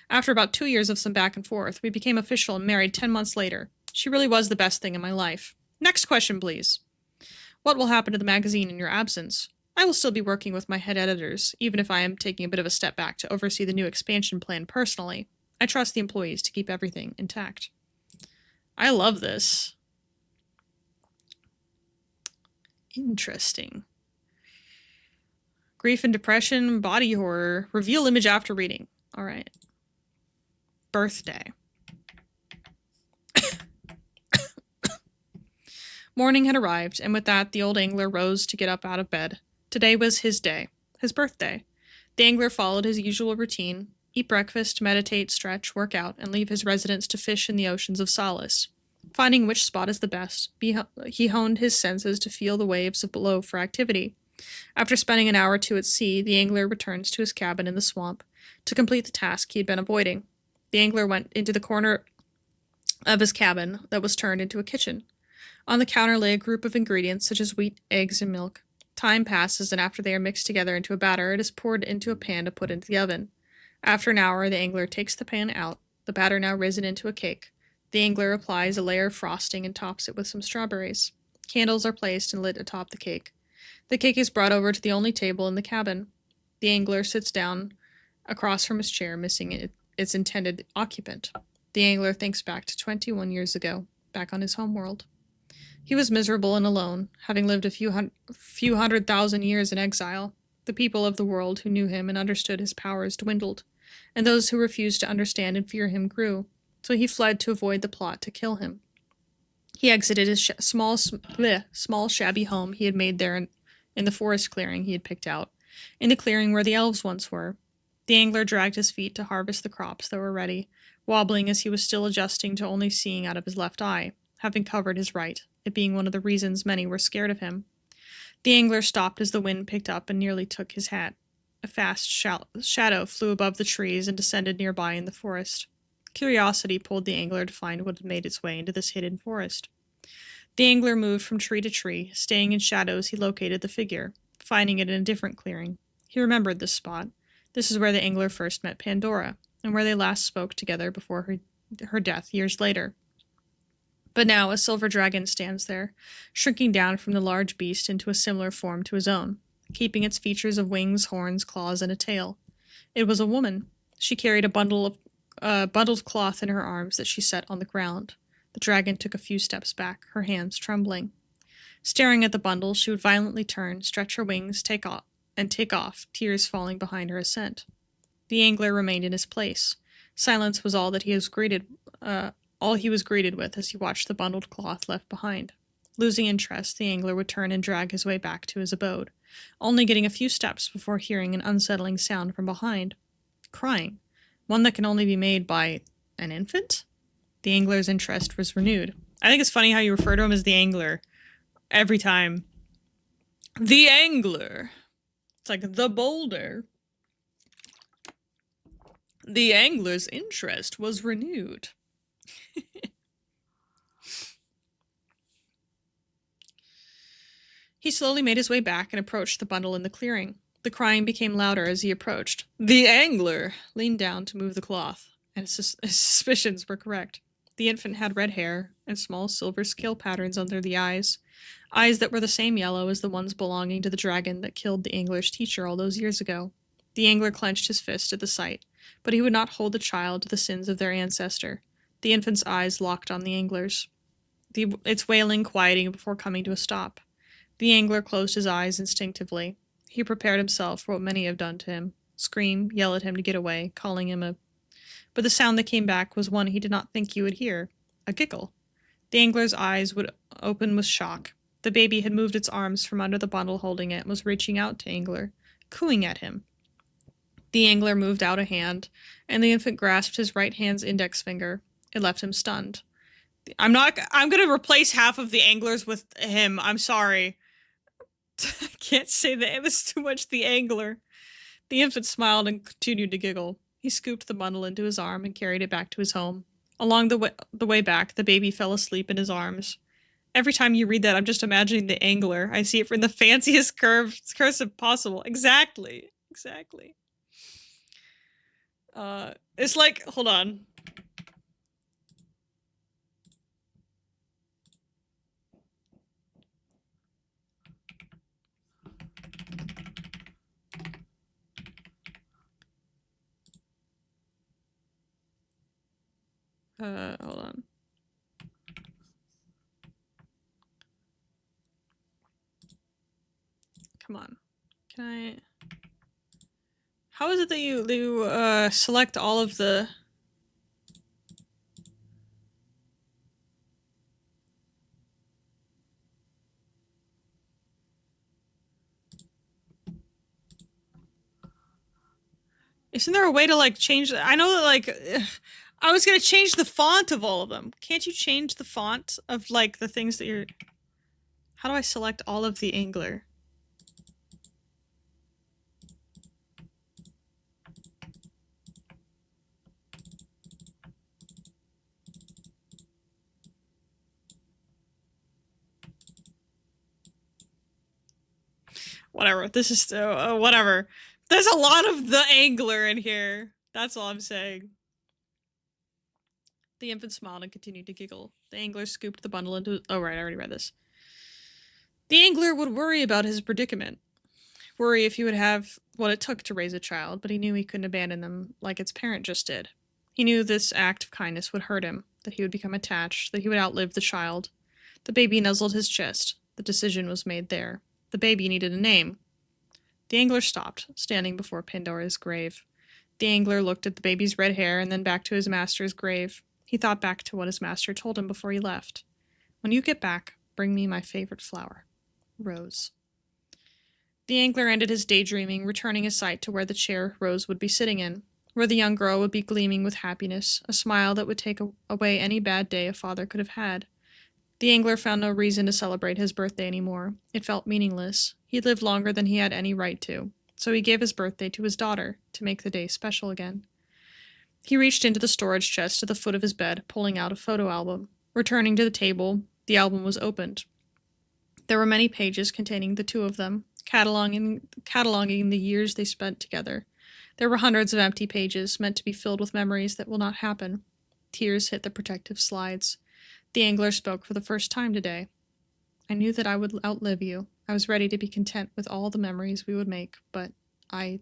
After about 2 years of some back and forth, we became official and married 10 months later. She really was the best thing in my life. Next question, please. What will happen to the magazine in your absence? I will still be working with my head editors, even if I am taking a bit of a step back to oversee the new expansion plan personally. I trust the employees to keep everything intact. I love this. Interesting. Grief and depression, body horror. Reveal image after reading. All right. Birthday. Morning had arrived, and with that, the old angler rose to get up out of bed. Today was his day. His birthday. The angler followed his usual routine. Eat breakfast, meditate, stretch, work out, and leave his residence to fish in the oceans of Solace. Finding which spot is the best, he honed his senses to feel the waves below for activity. After spending an hour or two at sea, the angler returns to his cabin in the swamp to complete the task he had been avoiding. The angler went into the corner of his cabin that was turned into a kitchen. On the counter lay a group of ingredients such as wheat, eggs, and milk. Time passes, and after they are mixed together into a batter, it is poured into a pan to put into the oven. After an hour, the angler takes the pan out, the batter now risen into a cake. The angler applies a layer of frosting and tops it with some strawberries. Candles are placed and lit atop the cake. The cake is brought over to the only table in the cabin. The angler sits down across from his chair, missing its intended occupant. The angler thinks back to 21 years ago, back on his homeworld. He was miserable and alone, having lived a few 100,000 years in exile. The people of the world who knew him and understood his powers dwindled, and those who refused to understand and fear him grew, so he fled to avoid the plot to kill him. He exited his small shabby home he had made there in the forest clearing he had picked out, in the clearing where the elves once were. The angler dragged his feet to harvest the crops that were ready, wobbling as he was still adjusting to only seeing out of his left eye, having covered his right, it being one of the reasons many were scared of him. The angler stopped as the wind picked up and nearly took his hat. A fast shadow flew above the trees and descended nearby in the forest. Curiosity pulled the angler to find what had made its way into this hidden forest. The angler moved from tree to tree, staying in shadows he located the figure, finding it in a different clearing. He remembered this spot. This is where the angler first met Pandora, and where they last spoke together before her death years later. But now a silver dragon stands there, shrinking down from the large beast into a similar form to his own, keeping its features of wings, horns, claws, and a tail. It was a woman. She carried a bundled cloth in her arms that she set on the ground. The dragon took a few steps back, her hands trembling. Staring at the bundle, she would violently turn, stretch her wings, take off, tears falling behind her ascent. The angler remained in his place. Silence was all he was greeted with as he watched the bundled cloth left behind. Losing interest, the angler would turn and drag his way back to his abode, only getting a few steps before hearing an unsettling sound from behind. Crying. One that can only be made by an infant? The angler's interest was renewed. I think it's funny how you refer to him as the angler every time. The angler. It's like the boulder. The angler's interest was renewed. He slowly made his way back and approached the bundle in the clearing. The crying became louder as he approached. The angler leaned down to move the cloth, and his suspicions were correct. The infant had red hair and small silver scale patterns under the eyes that were the same yellow as the ones belonging to the dragon that killed the angler's teacher all those years ago. The angler clenched his fist at the sight, but he would not hold the child to the sins of their ancestor. The infant's eyes locked on the angler's, its wailing quieting before coming to a stop. The angler closed his eyes instinctively. He prepared himself for what many have done to him. Scream, yell at him to get away, calling him a... But the sound that came back was one he did not think he would hear. A giggle. The angler's eyes would open with shock. The baby had moved its arms from under the bundle holding it and was reaching out to Angler, cooing at him. The angler moved out a hand, and the infant grasped his right hand's index finger. It left him stunned. I'm gonna replace half of the anglers with him. I'm sorry. I can't say that. It was too much the angler. The infant smiled and continued to giggle. He scooped the bundle into his arm and carried it back to his home. Along the way back, the baby fell asleep in his arms. Every time you read that, I'm just imagining the angler. I see it from the fanciest cursive possible. Exactly. It's like, hold on. Hold on. Come on. Can I... How is it that you select all of the... Isn't there a way to, like, change... I know that, like... I was gonna change the font of all of them. Can't you change the font of, like, the things that you're... How do I select all of the angler? Whatever. This is... whatever. There's a lot of the angler in here. That's all I'm saying. The infant smiled and continued to giggle. The angler scooped the bundle into... Oh, right, I already read this. The angler would worry about his predicament. Worry if he would have what it took to raise a child, but he knew he couldn't abandon them like its parent just did. He knew this act of kindness would hurt him, that he would become attached, that he would outlive the child. The baby nuzzled his chest. The decision was made there. The baby needed a name. The angler stopped, standing before Pandora's grave. The angler looked at the baby's red hair and then back to his master's grave. He thought back to what his master told him before he left. When you get back, bring me my favorite flower. Rose. The angler ended his daydreaming, returning his sight to where the chair Rose would be sitting in, where the young girl would be gleaming with happiness, a smile that would take away any bad day a father could have had. The angler found no reason to celebrate his birthday anymore. It felt meaningless. He lived longer than he had any right to, so he gave his birthday to his daughter, to make the day special again. He reached into the storage chest at the foot of his bed, pulling out a photo album. Returning to the table, the album was opened. There were many pages containing the two of them, cataloging the years they spent together. There were hundreds of empty pages, meant to be filled with memories that will not happen. Tears hit the protective slides. The angler spoke for the first time today. I knew that I would outlive you. I was ready to be content with all the memories we would make, but The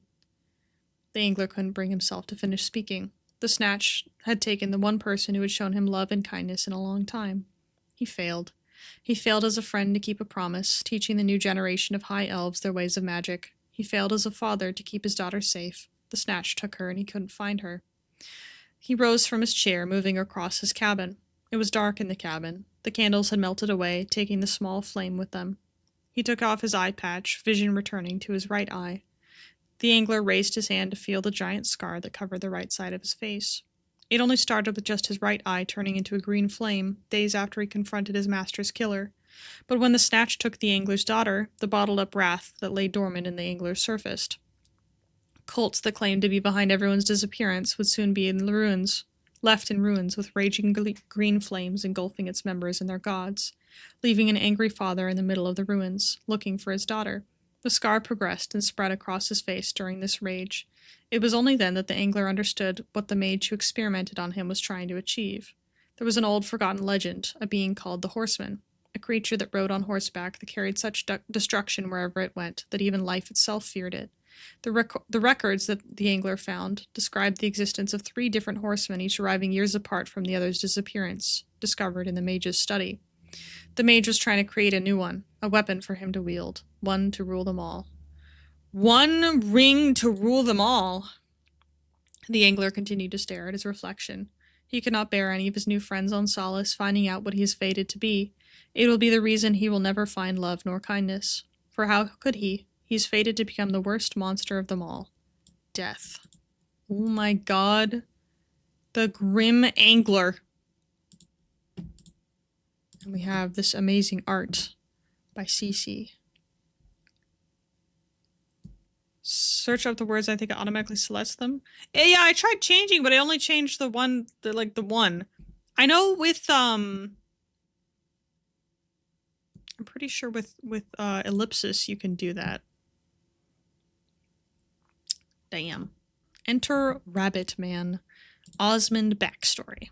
angler couldn't bring himself to finish speaking. The snatch had taken the one person who had shown him love and kindness in a long time. He failed. He failed as a friend to keep a promise, teaching the new generation of high elves their ways of magic. He failed as a father to keep his daughter safe. The snatch took her and he couldn't find her. He rose from his chair, moving across his cabin. It was dark in the cabin. The candles had melted away, taking the small flame with them. He took off his eye patch, vision returning to his right eye. The angler raised his hand to feel the giant scar that covered the right side of his face. It only started with just his right eye turning into a green flame, days after he confronted his master's killer. But when the snatch took the angler's daughter, the bottled-up wrath that lay dormant in the angler surfaced. Cults that claimed to be behind everyone's disappearance would soon be in the ruins, left in ruins with raging green flames engulfing its members and their gods, leaving an angry father in the middle of the ruins, looking for his daughter. The scar progressed and spread across his face during this rage. It was only then that the angler understood what the mage who experimented on him was trying to achieve. There was an old forgotten legend, a being called the Horseman, a creature that rode on horseback that carried such destruction wherever it went that even life itself feared it. The records that the angler found described the existence of 3 different horsemen, each arriving years apart from the other's disappearance, discovered in the mage's study. The mage was trying to create a new one, a weapon for him to wield, one to rule them all. One ring to rule them all! The angler continued to stare at his reflection. He could not bear any of his new friends' own solace finding out what he is fated to be. It will be the reason he will never find love nor kindness. For how could he? He's fated to become the worst monster of them all. Death. Oh my god. The Grim Angler. And we have this amazing art by CC. Search up the words, I think it automatically selects them. Yeah, I tried changing, but I only changed the one. I know with, I'm pretty sure with ellipsis you can do that. Damn. Enter Rabbit Man. Osmond backstory.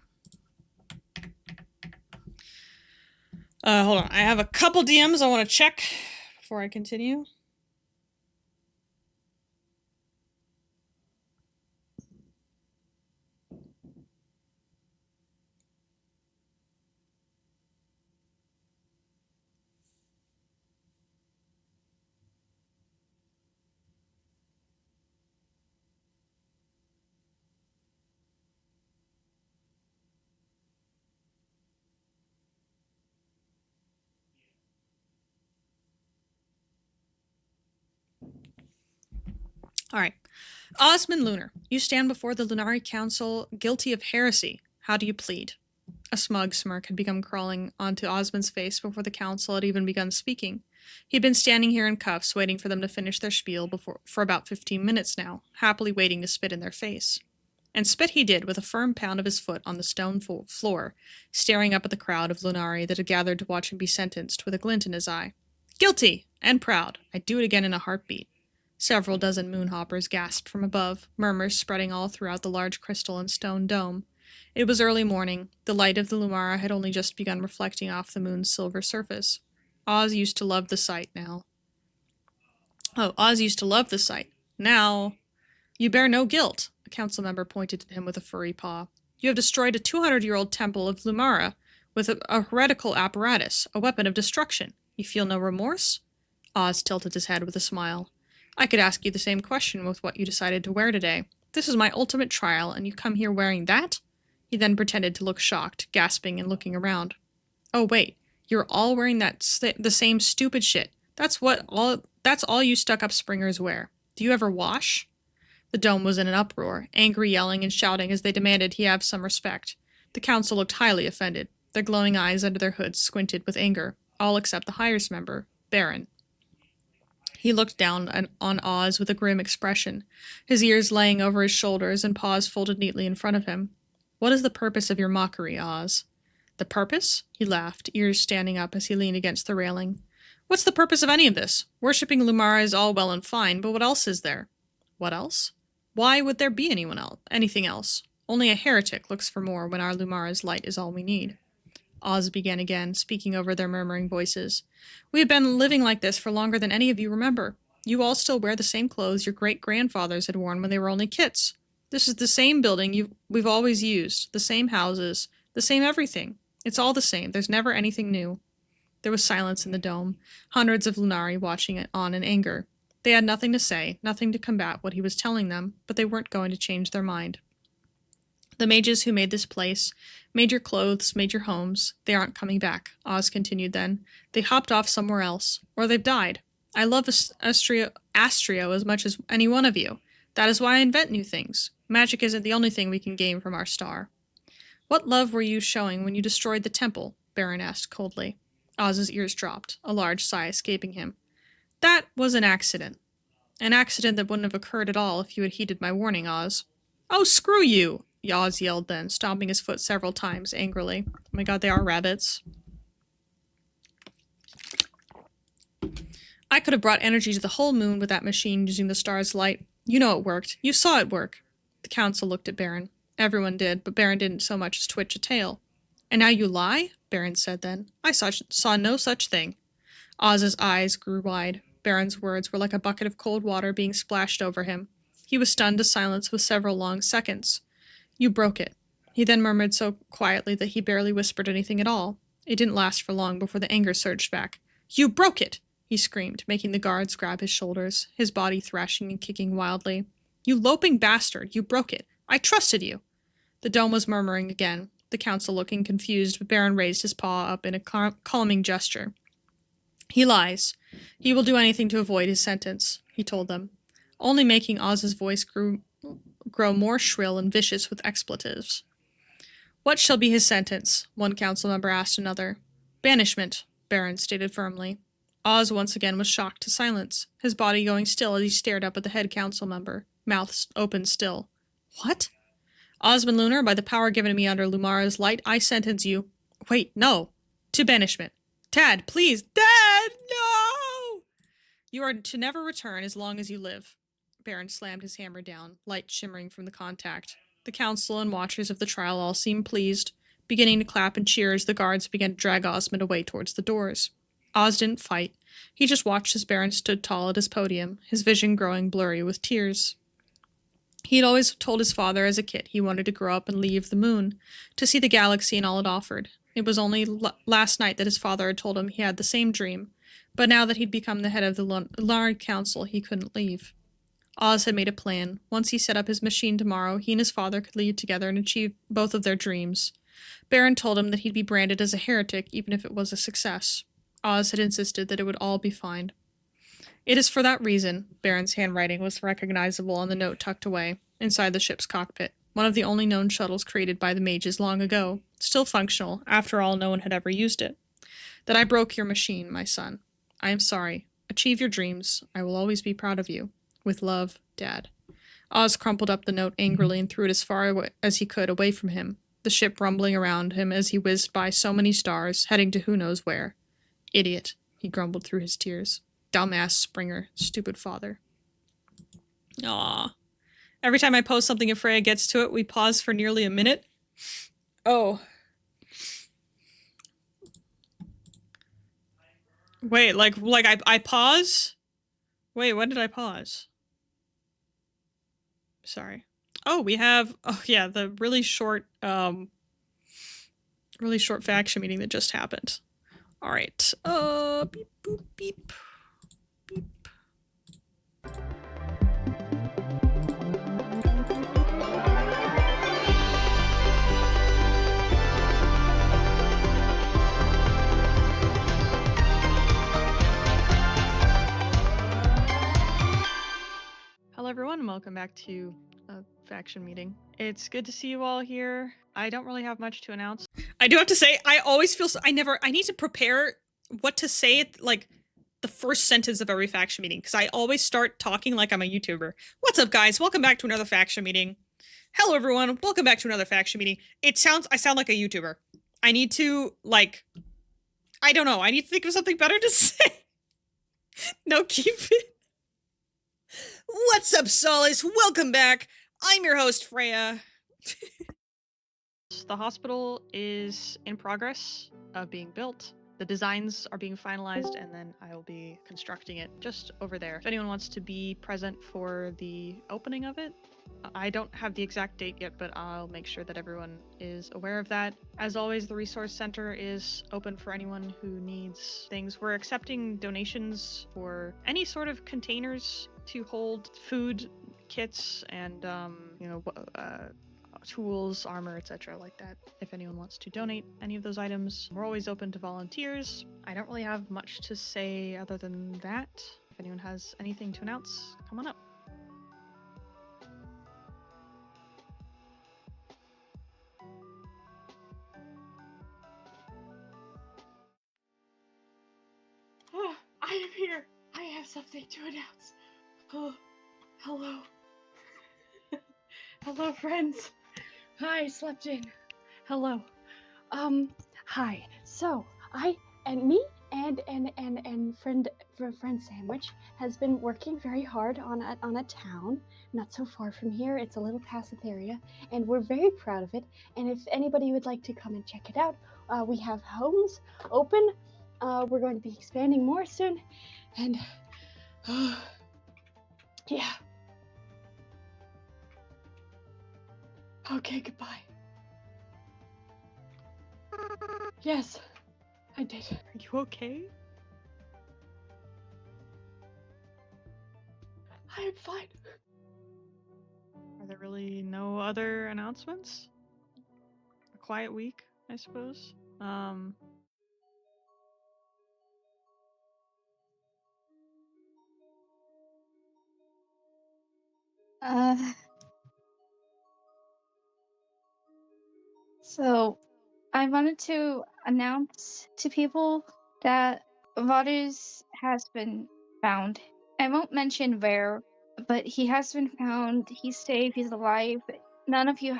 Hold on. I have a couple DMs I want to check before I continue. All right. Osmond Lunar, you stand before the Lunari Council guilty of heresy. How do you plead? A smug smirk had begun crawling onto Osmond's face before the council had even begun speaking. He had been standing here in cuffs, waiting for them to finish their spiel for about 15 minutes now, happily waiting to spit in their face. And spit he did with a firm pound of his foot on the stone floor, staring up at the crowd of Lunari that had gathered to watch him be sentenced with a glint in his eye. Guilty! And proud. I'd do it again in a heartbeat. Several dozen moonhoppers gasped from above, murmurs spreading all throughout the large crystal and stone dome. It was early morning. The light of the Lumara had only just begun reflecting off the moon's silver surface. Oz used to love the sight now. Oz used to love the sight. Now, you bear no guilt, a council member pointed at him with a furry paw. You have destroyed a 200-year-old temple of Lumara with a heretical apparatus, a weapon of destruction. You feel no remorse? Oz tilted his head with a smile. I could ask you the same question with what you decided to wear today. This is my ultimate trial, and you come here wearing that? He then pretended to look shocked, gasping and looking around. Oh, wait. You're all wearing the same stupid shit. That's all you stuck-up springers wear. Do you ever wash? The dome was in an uproar, angry yelling and shouting as they demanded he have some respect. The council looked highly offended. Their glowing eyes under their hoods squinted with anger, all except the highest member, Baron. He looked down on Oz with a grim expression, his ears laying over his shoulders and paws folded neatly in front of him. What is the purpose of your mockery, Oz? The purpose? He laughed, ears standing up as he leaned against the railing. What's the purpose of any of this? Worshipping Lumara is all well and fine, but what else is there? What else? Why would there be anything else? Only a heretic looks for more when our Lumara's light is all we need. Oz began again, speaking over their murmuring voices. We have been living like this for longer than any of you remember. You all still wear the same clothes your great-grandfathers had worn when they were only kits. This is the same building we've always used, the same houses, the same everything. It's all the same. There's never anything new. There was silence in the dome, hundreds of Lunari watching it on in anger. They had nothing to say, nothing to combat what he was telling them, but they weren't going to change their mind. The mages who made this place, made your clothes, made your homes, they aren't coming back, Oz continued then. They hopped off somewhere else, or they've died. I love Astrio as much as any one of you. That is why I invent new things. Magic isn't the only thing we can gain from our star. What love were you showing when you destroyed the temple? Baron asked coldly. Oz's ears dropped, a large sigh escaping him. That was an accident. An accident that wouldn't have occurred at all if you had heeded my warning, Oz. Oh, screw you! Oz yelled then, stomping his foot several times angrily. Oh my god, they are rabbits. I could have brought energy to the whole moon with that machine using the star's light. You know it worked. You saw it work. The council looked at Baron. Everyone did, but Baron didn't so much as twitch a tail. And now you lie? Baron said then. I saw no such thing. Oz's eyes grew wide. Baron's words were like a bucket of cold water being splashed over him. He was stunned to silence with several long seconds. You broke it. He then murmured so quietly that he barely whispered anything at all. It didn't last for long before the anger surged back. You broke it! He screamed, making the guards grab his shoulders, his body thrashing and kicking wildly. You loping bastard! You broke it! I trusted you! The dome was murmuring again, the council looking confused, but Baron raised his paw up in a calming gesture. He lies. He will do anything to avoid his sentence, he told them, only making Oz's voice grow more shrill and vicious with expletives. What shall be his sentence? One council member asked another. Banishment, Baron stated firmly. Oz once again was shocked to silence, his body going still as he stared up at the head council member, mouth open still. What? Osmond Lunar, by the power given to me under Lumara's light, I sentence you... Wait, no! To banishment. Tad, please! Dad, no! You are to never return as long as you live. Baron slammed his hammer down, light shimmering from the contact. The council and watchers of the trial all seemed pleased, beginning to clap and cheer as the guards began to drag Osmond away towards the doors. Oz didn't fight. He just watched as Baron stood tall at his podium, his vision growing blurry with tears. He had always told his father as a kid he wanted to grow up and leave the moon, to see the galaxy and all it offered. It was only last night that his father had told him he had the same dream, but now that he'd become the head of the Lunar Council, he couldn't leave. Oz had made a plan. Once he set up his machine tomorrow, he and his father could leave together and achieve both of their dreams. Baron told him that he'd be branded as a heretic even if it was a success. Oz had insisted that it would all be fine. It is for that reason, Baron's handwriting was recognizable on the note tucked away, inside the ship's cockpit, one of the only known shuttles created by the mages long ago, still functional, after all no one had ever used it. That I broke your machine, my son. I am sorry. Achieve your dreams. I will always be proud of you. With love, Dad. Oz crumpled up the note angrily and threw it as far away as he could away from him, the ship rumbling around him as he whizzed by so many stars, heading to who knows where. Idiot, he grumbled through his tears. Dumbass Springer, stupid father. Aww. Every time I post something and Freya gets to it, we pause for nearly a minute. Oh. Wait, like I pause? Wait, when did I pause? Sorry. Oh, we have, oh yeah, the really short faction meeting that just happened. All right. Beep, boop, beep. Beep. Hello everyone and welcome back to a faction meeting. It's good to see you all here. I don't really have much to announce. I do have to say, I always feel I need to prepare what to say at like the first sentence of every faction meeting, because I always start talking like I'm a YouTuber. What's up guys? Welcome back to another faction meeting. Hello everyone, welcome back to another faction meeting. I sound like a YouTuber. I need to I don't know, I need to think of something better to say. No, keep it. What's up, Solace? Welcome back. I'm your host, Freya. The hospital is in progress of being built. The designs are being finalized, and then I will be constructing it just over there. If anyone wants to be present for the opening of it, I don't have the exact date yet, but I'll make sure that everyone is aware of that. As always, the Resource Center is open for anyone who needs things. We're accepting donations for any sort of containers to hold food, kits, and tools, armor, etc. like that. If anyone wants to donate any of those items, we're always open to volunteers. I don't really have much to say other than that. If anyone has anything to announce, come on up. Oh, I am here. I have something to announce. Oh, hello. Hello, friends. Hi, slept in. Hello. Hi. So, me and friend Sandwich has been working very hard on a town not so far from here. It's a little Pasitharia, and we're very proud of it. And if anybody would like to come and check it out, we have homes open. We're going to be expanding more soon, and yeah. Okay, goodbye. Yes, I did. Are you okay? I am fine. Are there really no other announcements? A quiet week, I suppose. So I wanted to announce to people that Varus has been found. I won't mention where, but he has been found. He's safe, he's alive. None of you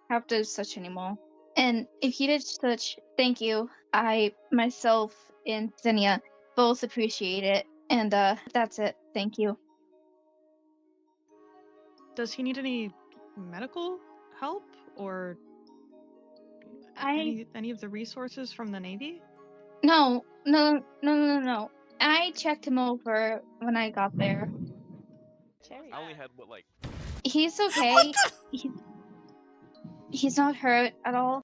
have to such anymore. And if you did such, thank you. I, myself, and Zinnia both appreciate it. And that's it. Thank you. Does he need any medical help or I any of the resources from the Navy? No. I checked him over when I got there. I only had what, like. He's okay. He's not hurt at all.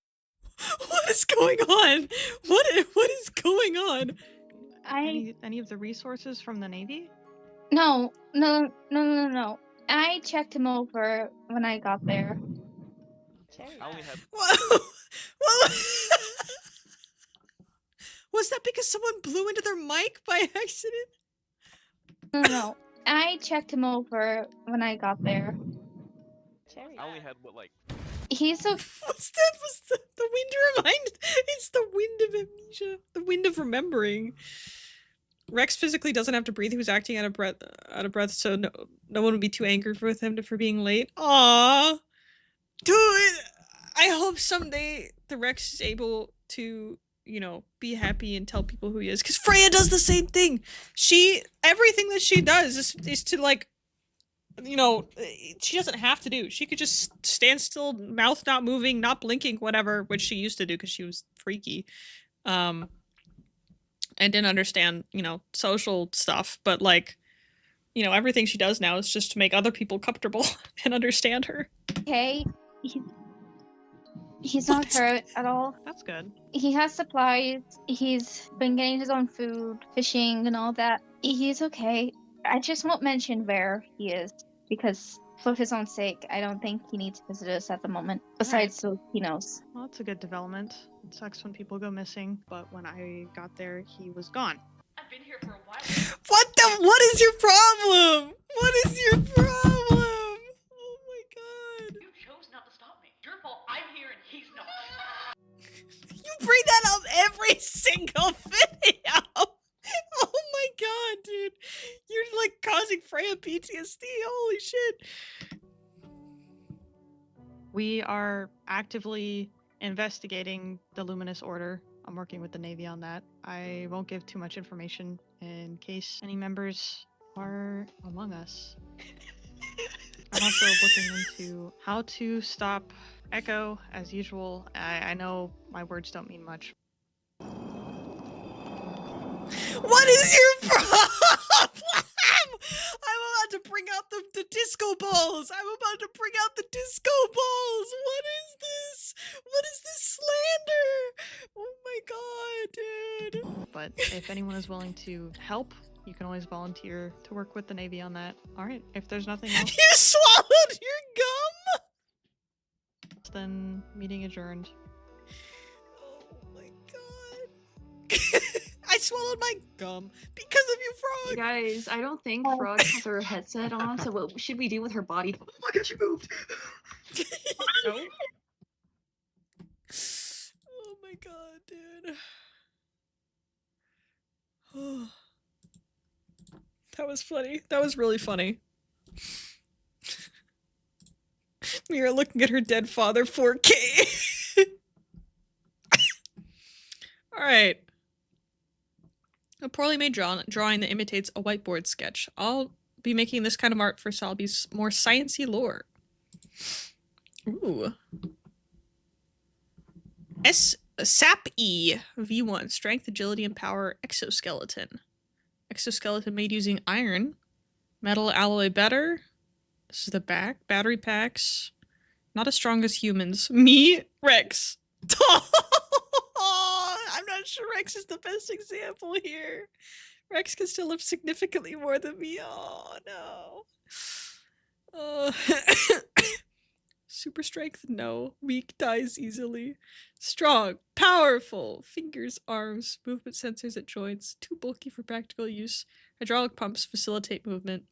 What is going on? What is going on? I Any of the resources from the Navy? No. I checked him over when I got there. I only had. Well, was that because someone blew into their mic by accident? No. I checked him over when I got there. I only had what, like. He's okay. What's that? Was the wind to remind? It's the wind of amnesia. The wind of remembering. Rex physically doesn't have to breathe. He was acting out of breath, so no one would be too angry with him for being late. Aww. Dude, I hope someday the Rex is able to, be happy and tell people who he is. Because Freya does the same thing. Everything that she does is to, like, she doesn't have to do. She could just stand still, mouth not moving, not blinking, whatever, which she used to do because she was freaky. And didn't understand, social stuff. But, like, everything she does now is just to make other people comfortable and understand her. Okay. He's not hurt at all. That's good. He has supplies. He's been getting his own food, fishing, and all that. He's okay. I just won't mention where he is because, for his own sake, I don't think he needs to visit us at the moment. Besides, so he knows. Well, that's a good development. It sucks when people go missing, but when I got there, he was gone. I've been here for a while. What is your problem? What is your problem? Oh my god. You chose not to stop me. Your fault. I'm here and he's not. You bring that up every single video. Oh my god, dude. You're like causing Freya PTSD. Holy shit. We are actively investigating the Luminous Order. I'm working with the Navy on that. I won't give too much information in case any members are among us. I'm also looking into how to stop Echo, as usual. I know my words don't mean much. What is your problem? I'm about to bring out the disco balls. I'm about to bring out the disco balls. What is this? What is this slander? Oh my god, dude. But if anyone is willing to help, you can always volunteer to work with the Navy on that. All right, if there's nothing else. You swallowed your gum? something. Meeting adjourned. Oh my god. I swallowed my gum because of you, Frog. Guys, I don't think Frog has her headset on, so what should we do with her body? Oh my god, she moved! No. Oh my god, dude. That was funny. That was really funny. Mira looking at her dead father 4K. Alright. A poorly made drawing that imitates a whiteboard sketch. I'll be making this kind of art for Salby's more sciencey lore. Ooh. SAP-E V1. Strength, agility, and power exoskeleton. Exoskeleton made using iron. Metal alloy better. This is the back. Battery packs. Not as strong as humans. Me, Rex. I'm not sure Rex is the best example here. Rex can still lift significantly more than me. Oh, no. Super strength? No. Weak, dies easily. Strong, powerful. Fingers, arms, movement sensors at joints. Too bulky for practical use. Hydraulic pumps facilitate movement.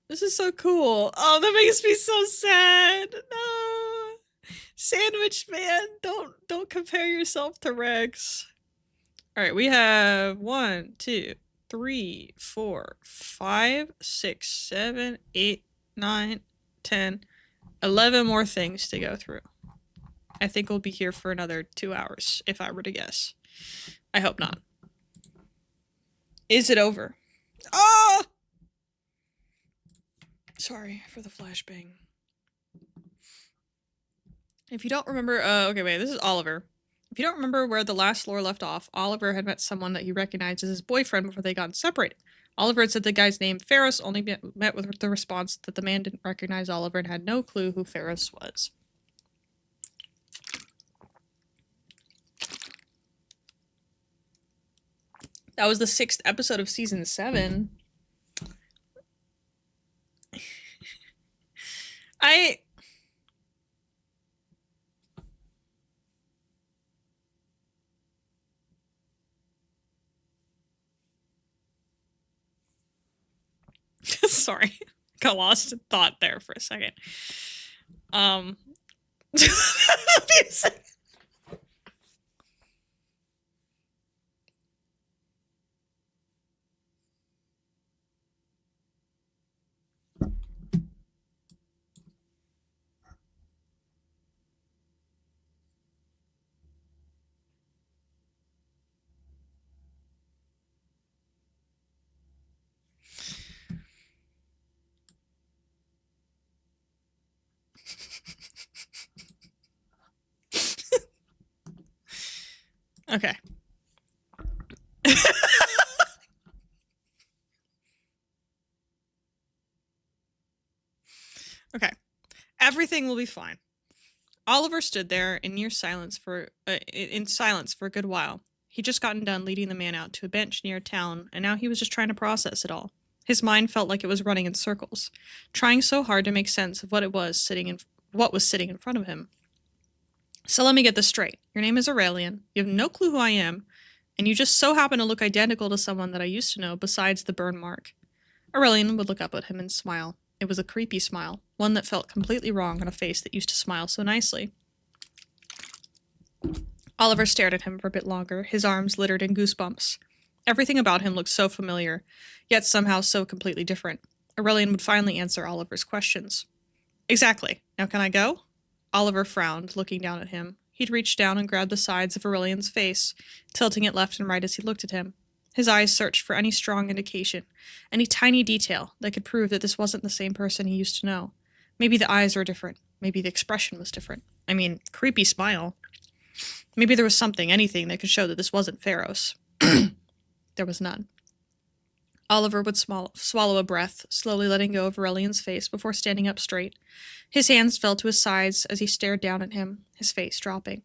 This is so cool. Oh, that makes me so sad. No. Sandwich man, don't compare yourself to Rex. Alright, we have 1, 2, 3, 4, 5, 6, 7, 8, 9, 10, 11 more things to go through. I think we'll be here for another 2 hours, if I were to guess. I hope not. Is it over? Oh! Sorry for the flashbang. If you don't remember, okay, wait, this is Oliver. If you don't remember where the last lore left off, Oliver had met someone that he recognized as his boyfriend before they got separated. Oliver had said the guy's name, Ferris, only met with the response that the man didn't recognize Oliver and had no clue who Ferris was. That was the 6th episode of season 7. Sorry. Got lost in thought there for a second. Okay. Okay. Everything will be fine. Oliver stood there in silence for a good while. He'd just gotten done leading the man out to a bench near town, and now he was just trying to process it all. His mind felt like it was running in circles, trying so hard to make sense of what was sitting in front of him. So let me get this straight. Your name is Aurelian. You have no clue who I am, and you just so happen to look identical to someone that I used to know besides the burn mark. Aurelian would look up at him and smile. It was a creepy smile, one that felt completely wrong on a face that used to smile so nicely. Oliver stared at him for a bit longer, his arms littered in goosebumps. Everything about him looked so familiar, yet somehow so completely different. Aurelian would finally answer Oliver's questions. Exactly. Now can I go? Oliver frowned, looking down at him. He'd reached down and grabbed the sides of Aurelian's face, tilting it left and right as he looked at him. His eyes searched for any strong indication, any tiny detail that could prove that this wasn't the same person he used to know. Maybe the eyes were different. Maybe the expression was different. I mean, creepy smile. Maybe there was something, anything, that could show that this wasn't Pharos. There was none. Oliver would swallow a breath, slowly letting go of Aurelian's face before standing up straight. His hands fell to his sides as he stared down at him, his face dropping.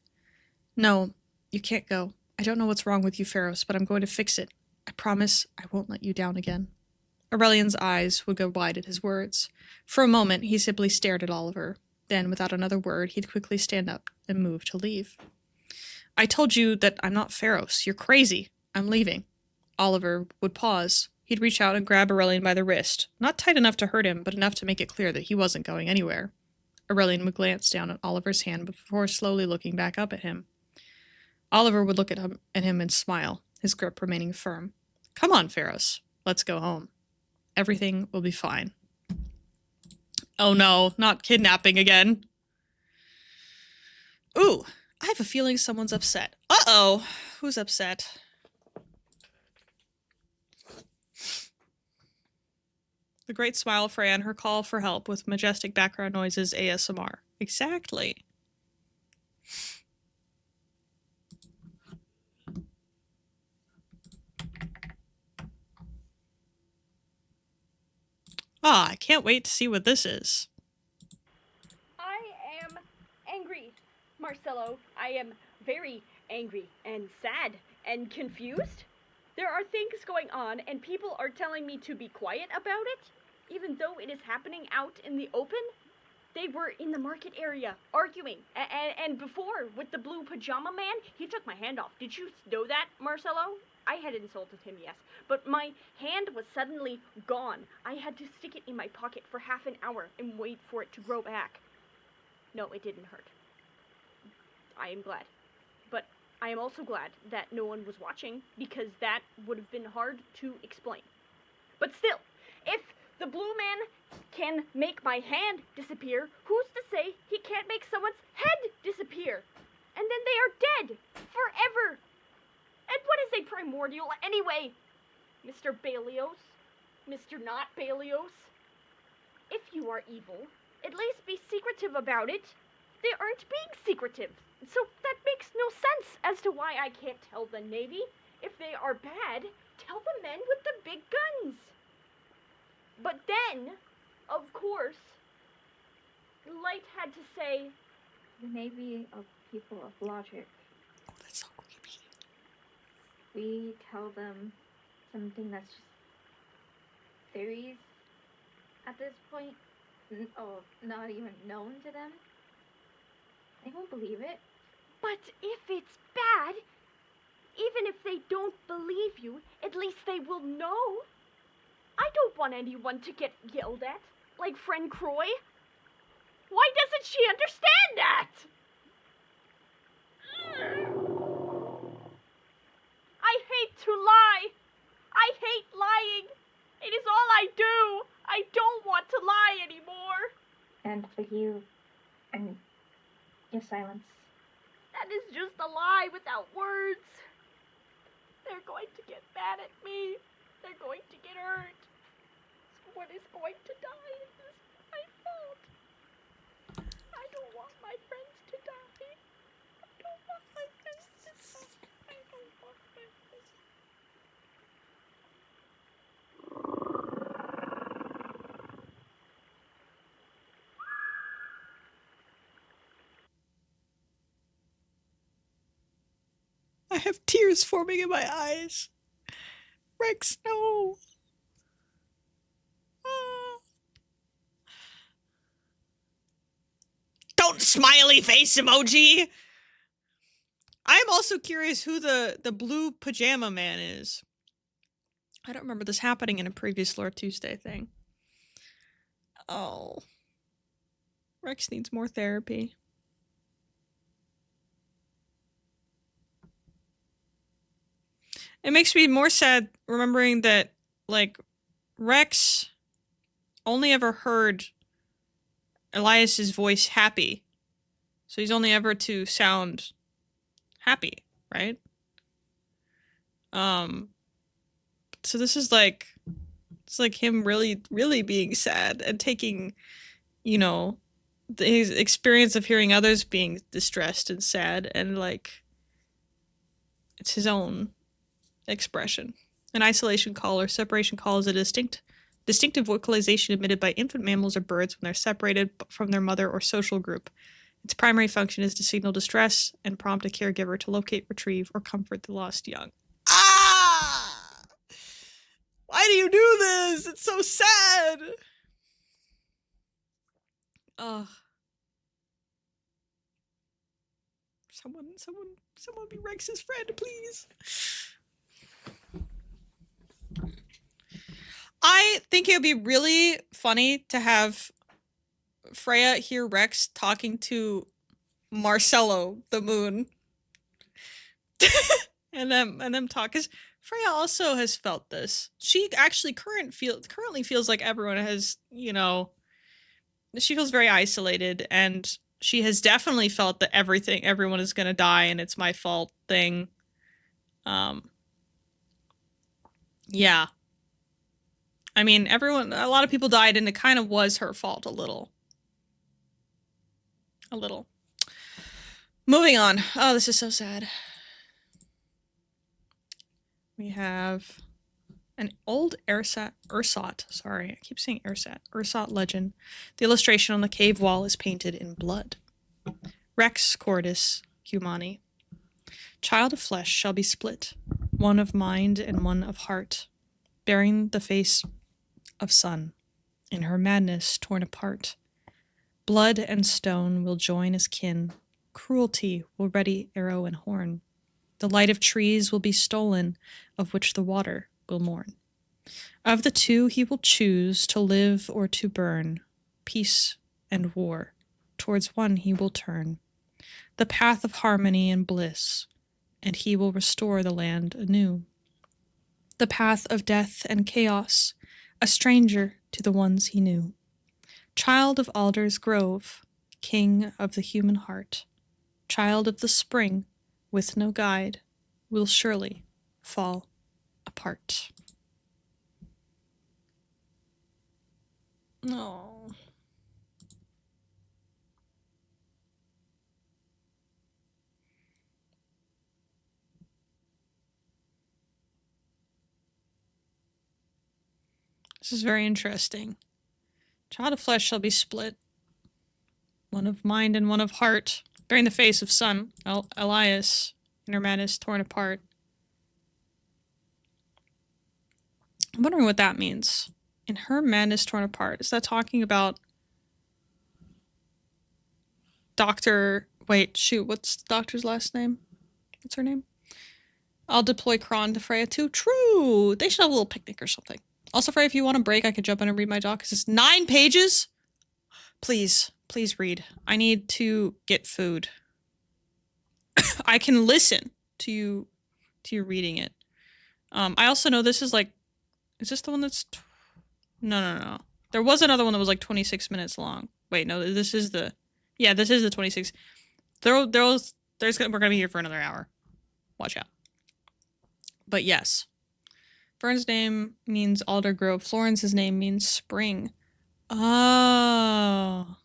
No, you can't go. I don't know what's wrong with you, Pharos, but I'm going to fix it. I promise I won't let you down again. Aurelian's eyes would go wide at his words. For a moment, he simply stared at Oliver. Then, without another word, he'd quickly stand up and move to leave. I told you that I'm not Pharos. You're crazy. I'm leaving. Oliver would pause. He'd reach out and grab Aurelian by the wrist, not tight enough to hurt him, but enough to make it clear that he wasn't going anywhere. Aurelian would glance down at Oliver's hand before slowly looking back up at him. Oliver would look at him and smile, his grip remaining firm. Come on, Pharos. Let's go home. Everything will be fine. Oh no, not kidnapping again. Ooh, I have a feeling someone's upset. Uh-oh. Who's upset? The great smile Fran, her call for help with majestic background noises ASMR. Exactly. Ah, I can't wait to see what this is. I am angry, Marcelo. I am very angry and sad and confused. There are things going on, and people are telling me to be quiet about it, even though it is happening out in the open. They were in the market area arguing, and before, with the blue pajama man, he took my hand off. Did you know that, Marcelo? I had insulted him, yes, but my hand was suddenly gone. I had to stick it in my pocket for half an hour and wait for it to grow back. No, it didn't hurt. I am glad. But I am also glad that no one was watching, because that would have been hard to explain. But still, if the blue man can make my hand disappear, who's to say he can't make someone's head disappear? And then they are dead forever. And what is a primordial anyway? Mr. Balios? Mr. Not Balios? If you are evil, at least be secretive about it. They aren't being secretive, so that makes no sense as to why I can't tell the Navy. If they are bad, tell the men with the big guns. But then, of course, Light had to say, The Navy of people of logic. Oh, that's so creepy. We tell them something that's just theories at this point. Not even known to them. They won't believe it. but if it's bad, even if they don't believe you, at least they will know. I don't want anyone to get yelled at, like Friend Croy. Why doesn't she understand that? I hate to lie. I hate lying. It is all I do. I don't want to lie anymore. And for you, and your silence. That is just a lie without words. They're going to get mad at me. They're going to get hurt. Someone is going to die. It is my fault. I don't want my friends to die. I don't want my friends to die. I don't want my friends. I have tears forming in my eyes. Rex, no. Ah. Don't smiley face emoji. I'm also curious who the blue pajama man is. I don't remember this happening in a previous Lore Tuesday thing. Oh. Rex needs more therapy. It makes me more sad remembering that, like, Rex only ever heard Elias's voice happy. So he's only ever to sound happy, right? So this is like, it's like him really, really being sad and taking, you know, his experience of hearing others being distressed and sad, and like, it's his own expression. An isolation call or separation call is a distinctive vocalization emitted by infant mammals or birds when they're separated from their mother or social group. Its primary function is to signal distress and prompt a caregiver to locate, retrieve, or comfort the lost young. Ah! Why do you do this? It's so sad. Ugh. Someone be Rex's friend, please. I think it would be really funny to have Freya hear Rex talking to Marcello the moon. and them talk, because Freya also has felt this. She actually currently feels like everyone has, she feels very isolated, and she has definitely felt that everyone is gonna die and it's my fault thing. Yeah. I mean, a lot of people died, and it kind of was her fault a little. Moving on. Oh, this is so sad. We have an old Ursat, sorry, I keep saying Ursat legend. The illustration on the cave wall is painted in blood. Rex Cordis Humani. Child of flesh shall be split, one of mind and one of heart, bearing the face of sun, in her madness torn apart. Blood and stone will join as kin, cruelty will ready arrow and horn. The light of trees will be stolen, of which the water will mourn. Of the two he will choose to live or to burn, peace and war, towards one he will turn. The path of harmony and bliss, and he will restore the land anew. The path of death and chaos, a stranger to the ones he knew. Child of Alder's grove, king of the human heart, child of the spring, with no guide, will surely fall apart. No. This is very interesting. Child of flesh shall be split, one of mind and one of heart, bearing the face of sun, Elias, in her madness torn apart. I'm wondering what that means. In her madness torn apart. Is that talking about Dr. Wait, shoot, what's the doctor's last name? What's her name? I'll deploy Kron to Freya too. True! They should have a little picnic or something. Also, Freya, if you want a break, I could jump in and read my doc, because it's 9 pages! Please read. I need to get food. I can listen to you reading it. I also know this is like... Is this the one that's... No. There was another one that was like 26 minutes long. Wait, no, this is the... Yeah, this is the 26. We're gonna be here for another hour. Watch out. But yes. Fern's name means Alder Grove. Florence's name means spring. Oh.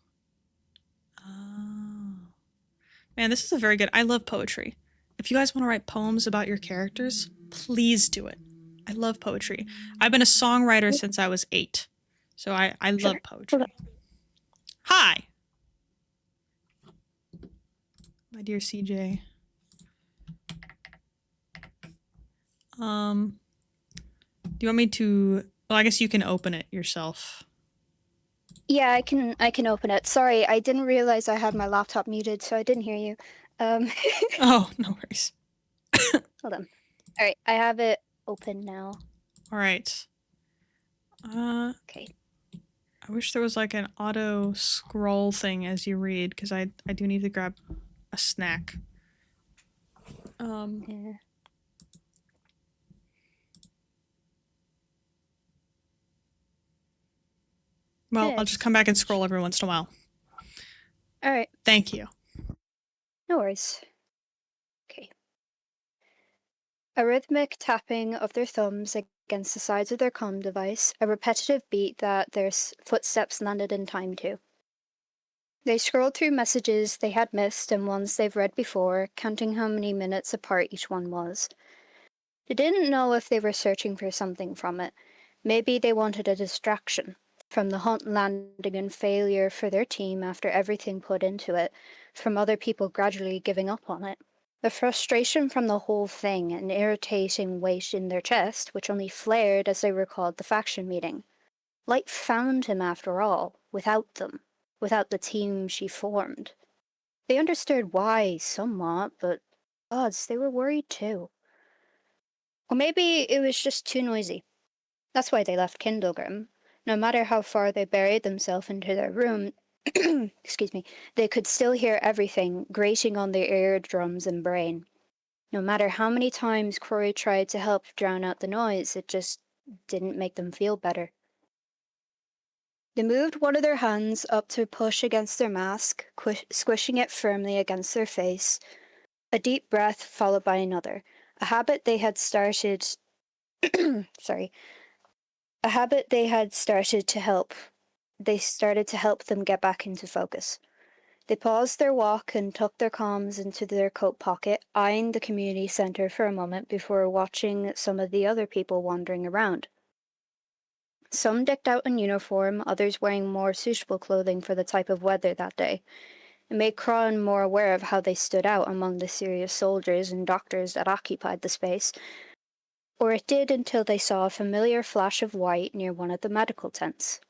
Man, this is a very good... I love poetry. If you guys want to write poems about your characters, please do it. I love poetry. I've been a songwriter since I was 8. So I love poetry. Hi! My dear CJ. Do you want me to... Well, I guess you can open it yourself. Yeah, I can open it. Sorry, I didn't realize I had my laptop muted, so I didn't hear you. Oh, no worries. Hold on. All right, I have it open now. All right. Okay. I wish there was like an auto scroll thing as you read, because I do need to grab a snack. Yeah. Well, Yeah, I'll just come back and scroll every once in a while. All right, Thank you. no worries. Okay. A rhythmic tapping of their thumbs against the sides of their comm device, a repetitive beat that their footsteps landed in time to. They scrolled through messages they had missed and ones they've read before, counting how many minutes apart each one was. They didn't know if they were searching for something from it. Maybe they wanted a distraction from the hunt landing and failure for their team after everything put into it, from other people gradually giving up on it. The frustration from the whole thing, an irritating weight in their chest, which only flared as they recalled the faction meeting. Light found him after all, without them, without the team she formed. They understood why somewhat, but odds, they were worried too. Or maybe it was just too noisy. That's why they left Kindlegrim. No matter how far they buried themselves into their room, excuse me, they could still hear everything grating on their eardrums and brain. No matter how many times Corey tried to help drown out the noise, it just didn't make them feel better. They moved one of their hands up to push against their mask, squishing it firmly against their face. A deep breath followed by another, a habit they had started sorry, a habit they had started to help. They started to help them get back into focus. They paused their walk and tucked their comms into their coat pocket, eyeing the community centre for a moment before watching some of the other people wandering around. Some decked out in uniform, others wearing more suitable clothing for the type of weather that day. It made Cron more aware of how they stood out among the serious soldiers and doctors that occupied the space, or it did until they saw a familiar flash of white near one of the medical tents.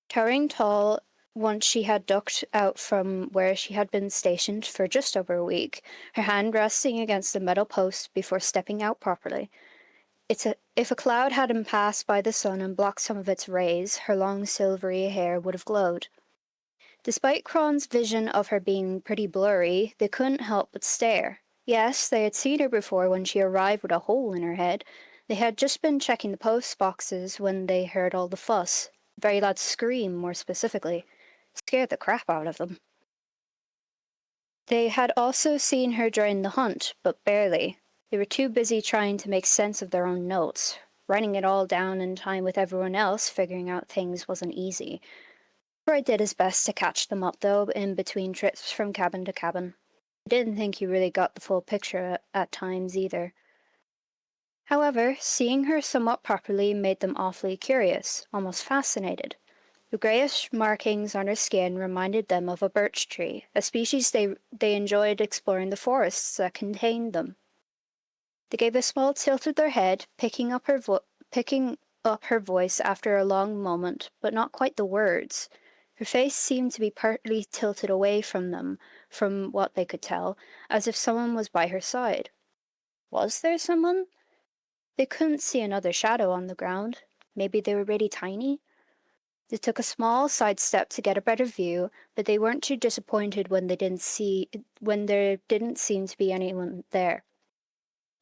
Towering tall, once she had ducked out from where she had been stationed for just over a week, her hand resting against the metal post before stepping out properly. If a cloud hadn't passed by the sun and blocked some of its rays, her long silvery hair would have glowed. Despite Cron's vision of her being pretty blurry, they couldn't help but stare. Yes, they had seen her before when she arrived with a hole in her head. They had just been checking the post boxes when they heard all the fuss. Very loud scream, more specifically. Scared the crap out of them. They had also seen her during the hunt, but barely. They were too busy trying to make sense of their own notes. Writing it all down in time with everyone else, figuring out things wasn't easy. Roy did his best to catch them up, though, in between trips from cabin to cabin. I didn't think he really got the full picture at times either. However, seeing her somewhat properly made them awfully curious, almost fascinated. The greyish markings on her skin reminded them of a birch tree, a species they enjoyed exploring the forests that contained them. They gave a small tilt of their head, picking up her voice after a long moment, but not quite the words. Her face seemed to be partly tilted away from them, from what they could tell, as if someone was by her side. Was there someone? They couldn't see another shadow on the ground. Maybe they were really tiny? They took a small side step to get a better view, but they weren't too disappointed when there didn't seem to be anyone there.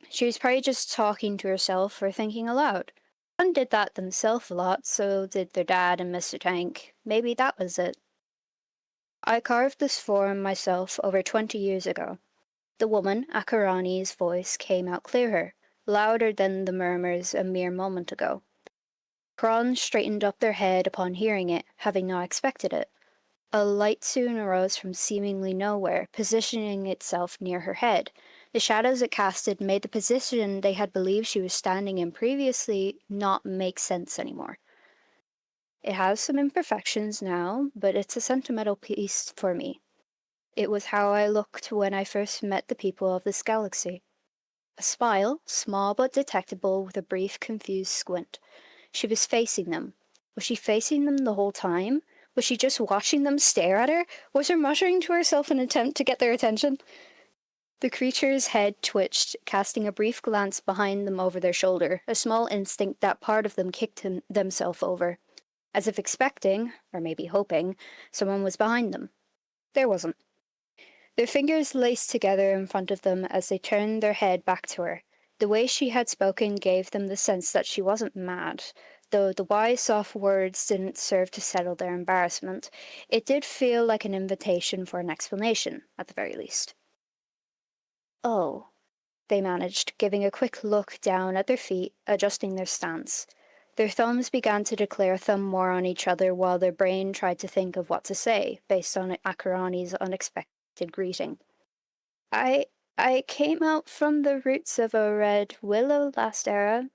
She was probably just talking to herself or thinking aloud. One did that themselves a lot, so did their dad and Mr. Tank. Maybe that was it. I carved this form myself over 20 years ago. The woman, Akarani's voice came out clearer, louder than the murmurs a mere moment ago. Cron straightened up their head upon hearing it, having not expected it. A light soon arose from seemingly nowhere, positioning itself near her head. The shadows it casted made the position they had believed she was standing in previously not make sense anymore. It has some imperfections now, but it's a sentimental piece for me. It was how I looked when I first met the people of this galaxy. A smile, small but detectable with a brief, confused squint. She was facing them. Was she facing them the whole time? Was she just watching them stare at her? Was her muttering to herself in an attempt to get their attention? The creature's head twitched, casting a brief glance behind them over their shoulder, a small instinct that part of them kicked themselves over, as if expecting, or maybe hoping, someone was behind them. There wasn't. Their fingers laced together in front of them as they turned their head back to her. The way she had spoken gave them the sense that she wasn't mad. Though the wise, soft words didn't serve to settle their embarrassment, it did feel like an invitation for an explanation, at the very least. Oh, they managed, giving a quick look down at their feet, adjusting their stance. Their thumbs began to declare thumb war on each other while their brain tried to think of what to say, based on Akarani's unexpected greeting. I came out from the roots of a red willow last era.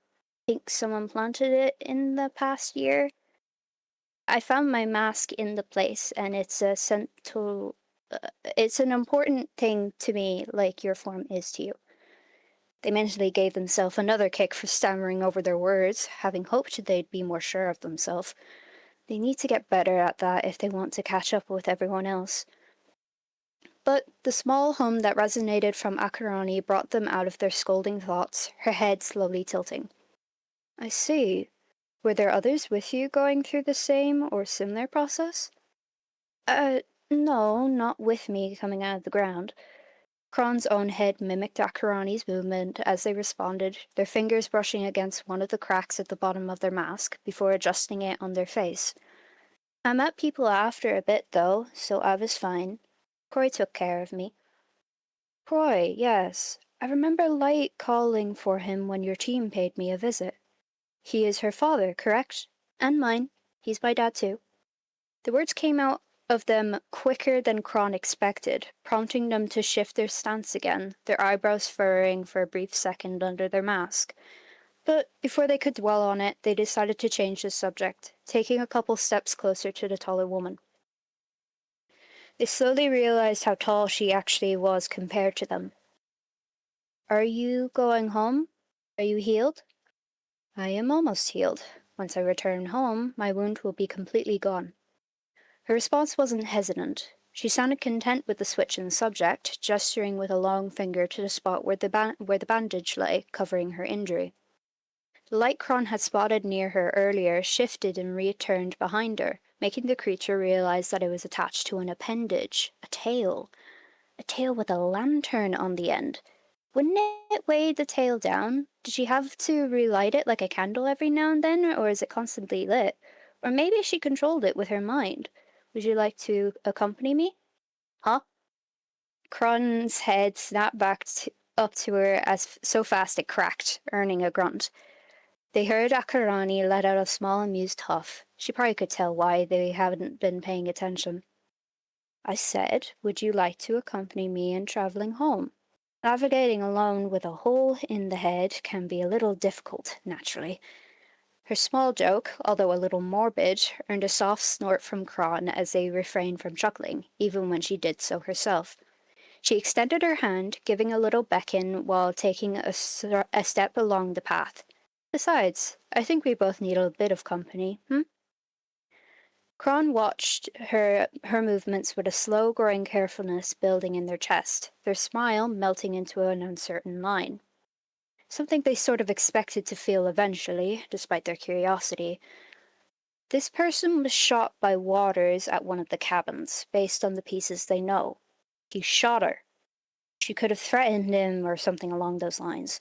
Think someone planted it in the past year. I found my mask in the place, and it's it's an important thing to me, like your form is to you. They mentally gave themselves another kick for stammering over their words, having hoped they'd be more sure of themselves. They need to get better at that if they want to catch up with everyone else. But the small hum that resonated from Akarani brought them out of their scolding thoughts, her head slowly tilting. I see. Were there others with you going through the same or similar process? No, not with me coming out of the ground. Kron's own head mimicked Akarani's movement as they responded, their fingers brushing against one of the cracks at the bottom of their mask before adjusting it on their face. I met people after a bit, though, so I was fine. Croy took care of me. Croy, yes. I remember Light calling for him when your team paid me a visit. He is her father, correct? And mine. He's my dad, too. The words came out of them quicker than Kron expected, prompting them to shift their stance again, their eyebrows furrowing for a brief second under their mask. But before they could dwell on it, they decided to change the subject, taking a couple steps closer to the taller woman. They slowly realized how tall she actually was compared to them. Are you going home? Are you healed? I am almost healed. Once I return home, my wound will be completely gone. Her response wasn't hesitant. She sounded content with the switch in the subject, gesturing with a long finger to the spot where the bandage lay, covering her injury. The light Kron had spotted near her earlier shifted and returned behind her, making the creature realize that it was attached to an appendage, a tail with a lantern on the end. Wouldn't it weigh the tail down? Did she have to relight it like a candle every now and then, or is it constantly lit? Or maybe she controlled it with her mind. Would you like to accompany me? Huh? Kron's head snapped back up to her as so fast it cracked, earning a grunt. They heard Akarani let out a small amused huff. She probably could tell why they hadn't been paying attention. I said, would you like to accompany me in traveling home? Navigating alone with a hole in the head can be a little difficult, naturally. Her small joke, although a little morbid, earned a soft snort from Kron as they refrained from chuckling, even when she did so herself. She extended her hand, giving a little beckon while taking a step along the path. Besides, I think we both need a bit of company, Kron watched her movements with a slow growing carefulness building in their chest, their smile melting into an uncertain line. Something they sort of expected to feel eventually, despite their curiosity. This person was shot by Waters at one of the cabins, based on the pieces they know. He shot her. She could have threatened him or something along those lines.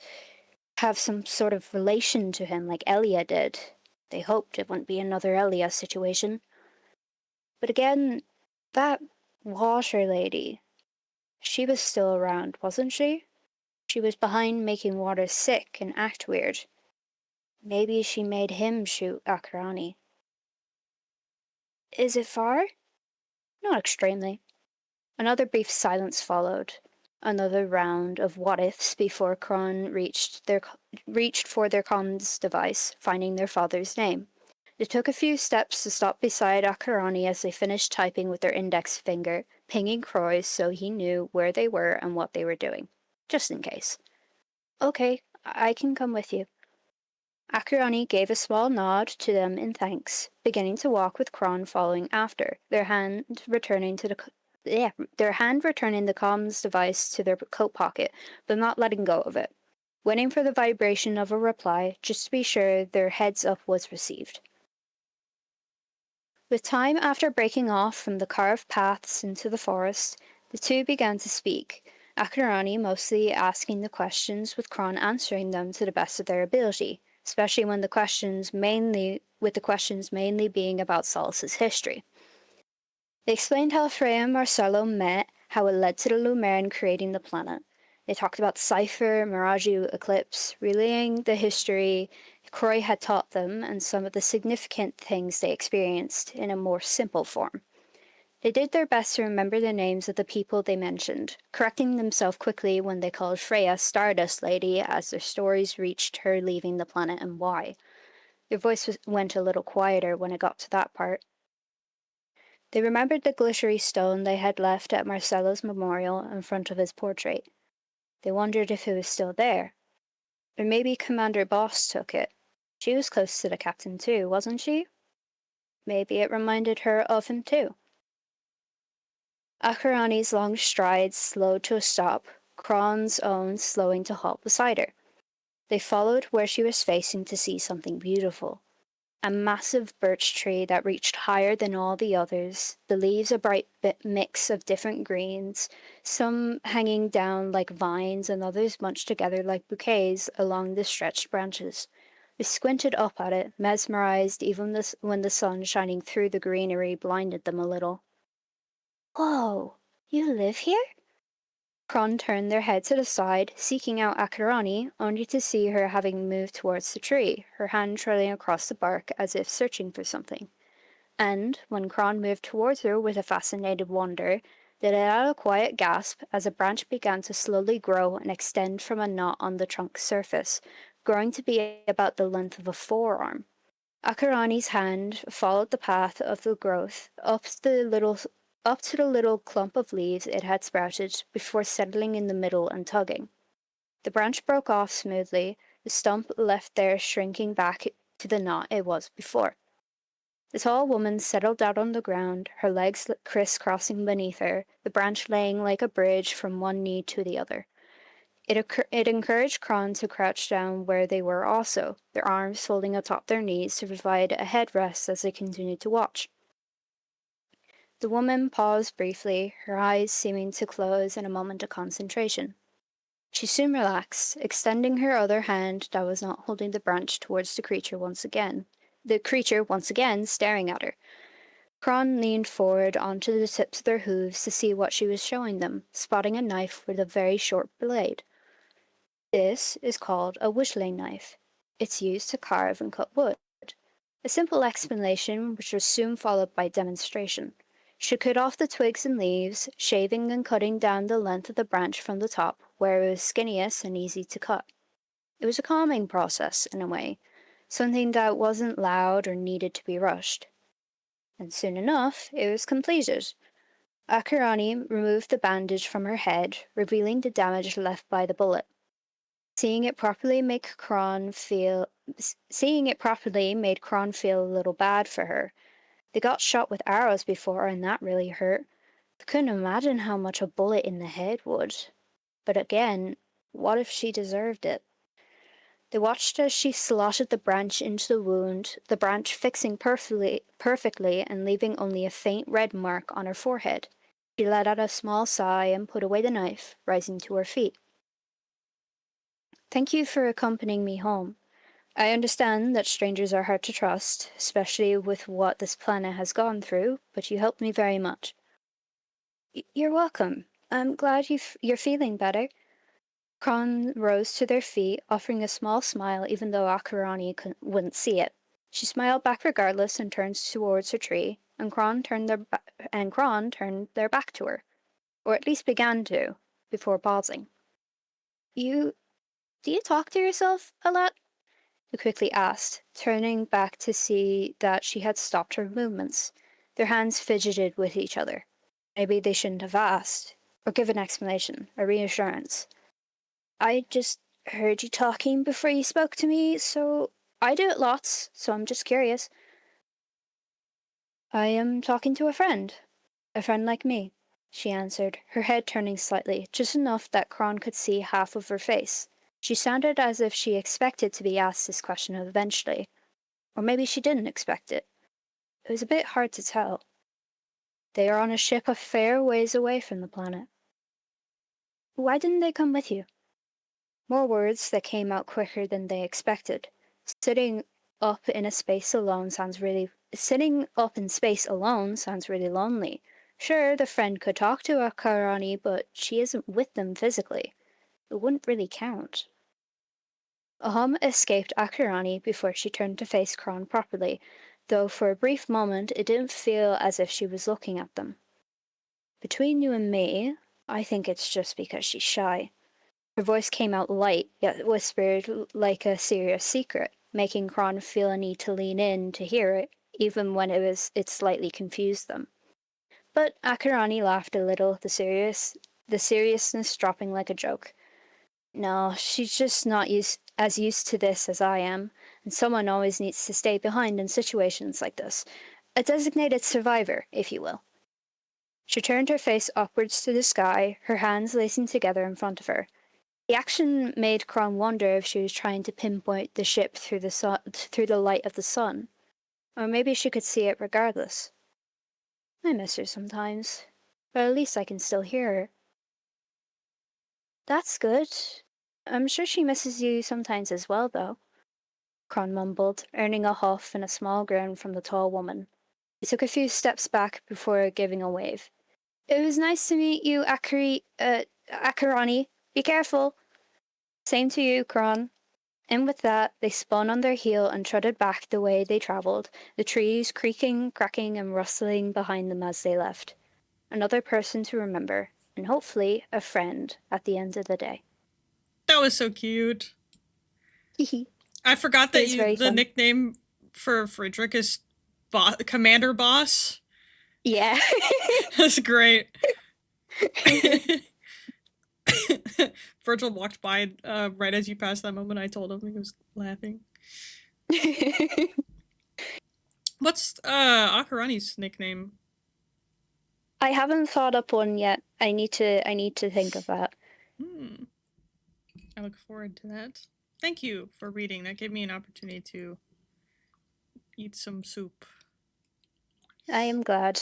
Have some sort of relation to him like Elia did. They hoped it wouldn't be another Elia situation. But again, that water lady, she was still around, wasn't she? She was behind making Water sick and act weird. Maybe she made him shoot Akarani. Is it far? Not extremely. Another brief silence followed. Another round of what-ifs before Kron reached for their comms device, finding their father's name. They took a few steps to stop beside Akarani as they finished typing with their index finger, pinging Croy so he knew where they were and what they were doing, just in case. Okay, I can come with you. Akarani gave a small nod to them in thanks, beginning to walk with Kron following after, their hand returning the comms device to their coat pocket, but not letting go of it, waiting for the vibration of a reply just to be sure their heads up was received. With time after breaking off from the carved paths into the forest, the two began to speak, Akarani mostly asking the questions with Kron answering them to the best of their ability, especially when the questions mainly being about Solus's history. They explained how Freya and Marcello met, how it led to the Lumeren creating the planet. They talked about Cypher, Miraju, Eclipse, relaying the history Croy had taught them and some of the significant things they experienced in a more simple form. They did their best to remember the names of the people they mentioned, correcting themselves quickly when they called Freya Stardust Lady as their stories reached her leaving the planet and why. Their voice went a little quieter when it got to that part. They remembered the glittery stone they had left at Marcello's memorial in front of his portrait. They wondered if it was still there. Or maybe Commander Boss took it. She was close to the captain too, wasn't she? Maybe it reminded her of him too. Akarani's long strides slowed to a stop, Kron's own slowing to halt beside her. They followed where she was facing to see something beautiful. A massive birch tree that reached higher than all the others, the leaves a bright mix of different greens, some hanging down like vines and others bunched together like bouquets along the stretched branches. We squinted up at it, mesmerized even when the sun shining through the greenery blinded them a little. Whoa, you live here? Kron turned their head to the side, seeking out Akarani, only to see her having moved towards the tree, her hand trailing across the bark as if searching for something. And, when Kron moved towards her with a fascinated wonder, they let out a quiet gasp as a branch began to slowly grow and extend from a knot on the trunk's surface, growing to be about the length of a forearm. Akarani's hand followed the path of the growth up to the little clump of leaves it had sprouted before settling in the middle and tugging. The branch broke off smoothly, the stump left there shrinking back to the knot it was before. The tall woman settled out on the ground, her legs crisscrossing beneath her, the branch laying like a bridge from one knee to the other. It encouraged Kron to crouch down where they were also, their arms folding atop their knees to provide a headrest as they continued to watch. The woman paused briefly, her eyes seeming to close in a moment of concentration. She soon relaxed, extending her other hand that was not holding the branch towards the creature once again staring at her. Kron leaned forward onto the tips of their hooves to see what she was showing them, spotting a knife with a very short blade. This is called a whittling knife. It's used to carve and cut wood. A simple explanation which was soon followed by demonstration. She cut off the twigs and leaves, shaving and cutting down the length of the branch from the top, where it was skinniest and easy to cut. It was a calming process, in a way, something that wasn't loud or needed to be rushed. And soon enough, it was completed. Akarani removed the bandage from her head, revealing the damage left by the bullet. Seeing it properly made Kron feel a little bad for her. They got shot with arrows before, and that really hurt. They couldn't imagine how much a bullet in the head would. But again, what if she deserved it? They watched as she slotted the branch into the wound, the branch fixing perfectly and leaving only a faint red mark on her forehead. She let out a small sigh and put away the knife, rising to her feet. Thank you for accompanying me home. I understand that strangers are hard to trust, especially with what this planet has gone through, but you helped me very much. You're welcome. I'm glad you're feeling better. Kron rose to their feet, offering a small smile even though Akarani wouldn't see it. She smiled back regardless and turned towards her tree, and Kron turned their back to her, or at least began to, before pausing. Do you talk to yourself a lot? He quickly asked, turning back to see that she had stopped her movements. Their hands fidgeted with each other. Maybe they shouldn't have asked, or given explanation, or reassurance. I just heard you talking before you spoke to me, so I do it lots, so I'm just curious. I am talking to a friend like me, she answered, her head turning slightly, just enough that Kron could see half of her face. She sounded as if she expected to be asked this question eventually. Or maybe she didn't expect it. It was a bit hard to tell. They are on a ship a fair ways away from the planet. Why didn't they come with you? More words that came out quicker than they expected. Sitting up in space alone sounds really lonely. Sure, the friend could talk to Akarani, but she isn't with them physically. It wouldn't really count. A hum escaped Akarani before she turned to face Kron properly, though for a brief moment it didn't feel as if she was looking at them. Between you and me, I think it's just because she's shy. Her voice came out light, yet whispered like a serious secret, making Kron feel a need to lean in to hear it, even when it slightly confused them. But Akarani laughed a little, the seriousness dropping like a joke. No, she's just not as used to this as I am, and someone always needs to stay behind in situations like this. A designated survivor, if you will. She turned her face upwards to the sky, her hands lacing together in front of her. The action made Kron wonder if she was trying to pinpoint the ship through the light of the sun, or maybe she could see it regardless. I miss her sometimes, but at least I can still hear her. That's good. I'm sure she misses you sometimes as well, though, Kron mumbled, earning a huff and a small grin from the tall woman. He took a few steps back before giving a wave. It was nice to meet you, Akarani. Be careful. Same to you, Kron. And with that, they spun on their heel and trotted back the way they travelled, the trees creaking, cracking, and rustling behind them as they left. Another person to remember, and hopefully a friend at the end of the day. That was so cute. Hehe. I forgot that It was very the fun. nickname for Friedrich is Commander Boss. Yeah. That's great. Virgil walked by right as you passed that moment. I told him, he was laughing. What's Akarani's nickname? I haven't thought up one yet. I need to think of that. I look forward to that. Thank you for reading. That gave me an opportunity to eat some soup. I am glad.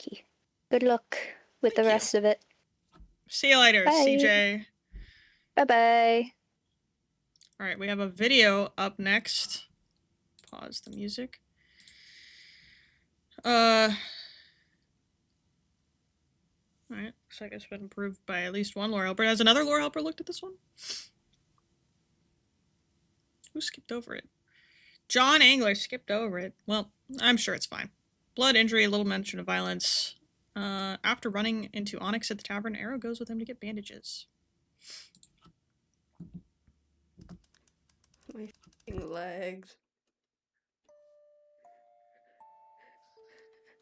Okay. Good luck with Thank the you. rest of it. See you later, Bye. CJ. Bye-bye. All right, we have a video up next. Pause the music. All right, looks like it's been approved by at least one lore helper. Has another lore helper looked at this one? Who skipped over it? John Angler skipped over it. Well, I'm sure it's fine. Blood, injury, a little mention of violence. After running into Onyx at the tavern, Arrow goes with him to get bandages. My f***ing legs.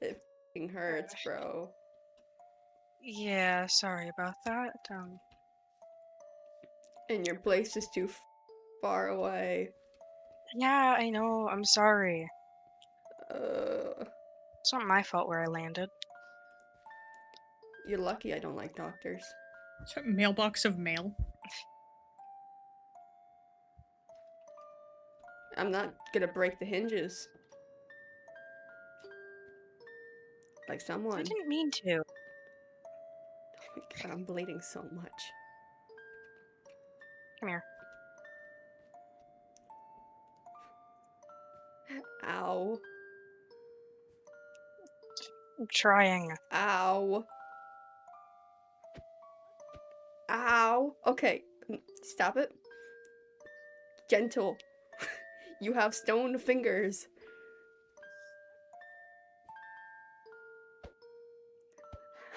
It f***ing hurts, bro. Yeah, sorry about that. And your place is too far away. Yeah, I know. I'm sorry. Uh, It's not my fault where I landed. you're lucky I don't like doctors. Is that mailbox of mail? I'm not gonna break the hinges. Like someone. I didn't mean to. Oh my god, I'm bleeding so much. Come here. Ow. I'm trying. Ow. Ow. Okay, stop it. Gentle. You have stone fingers.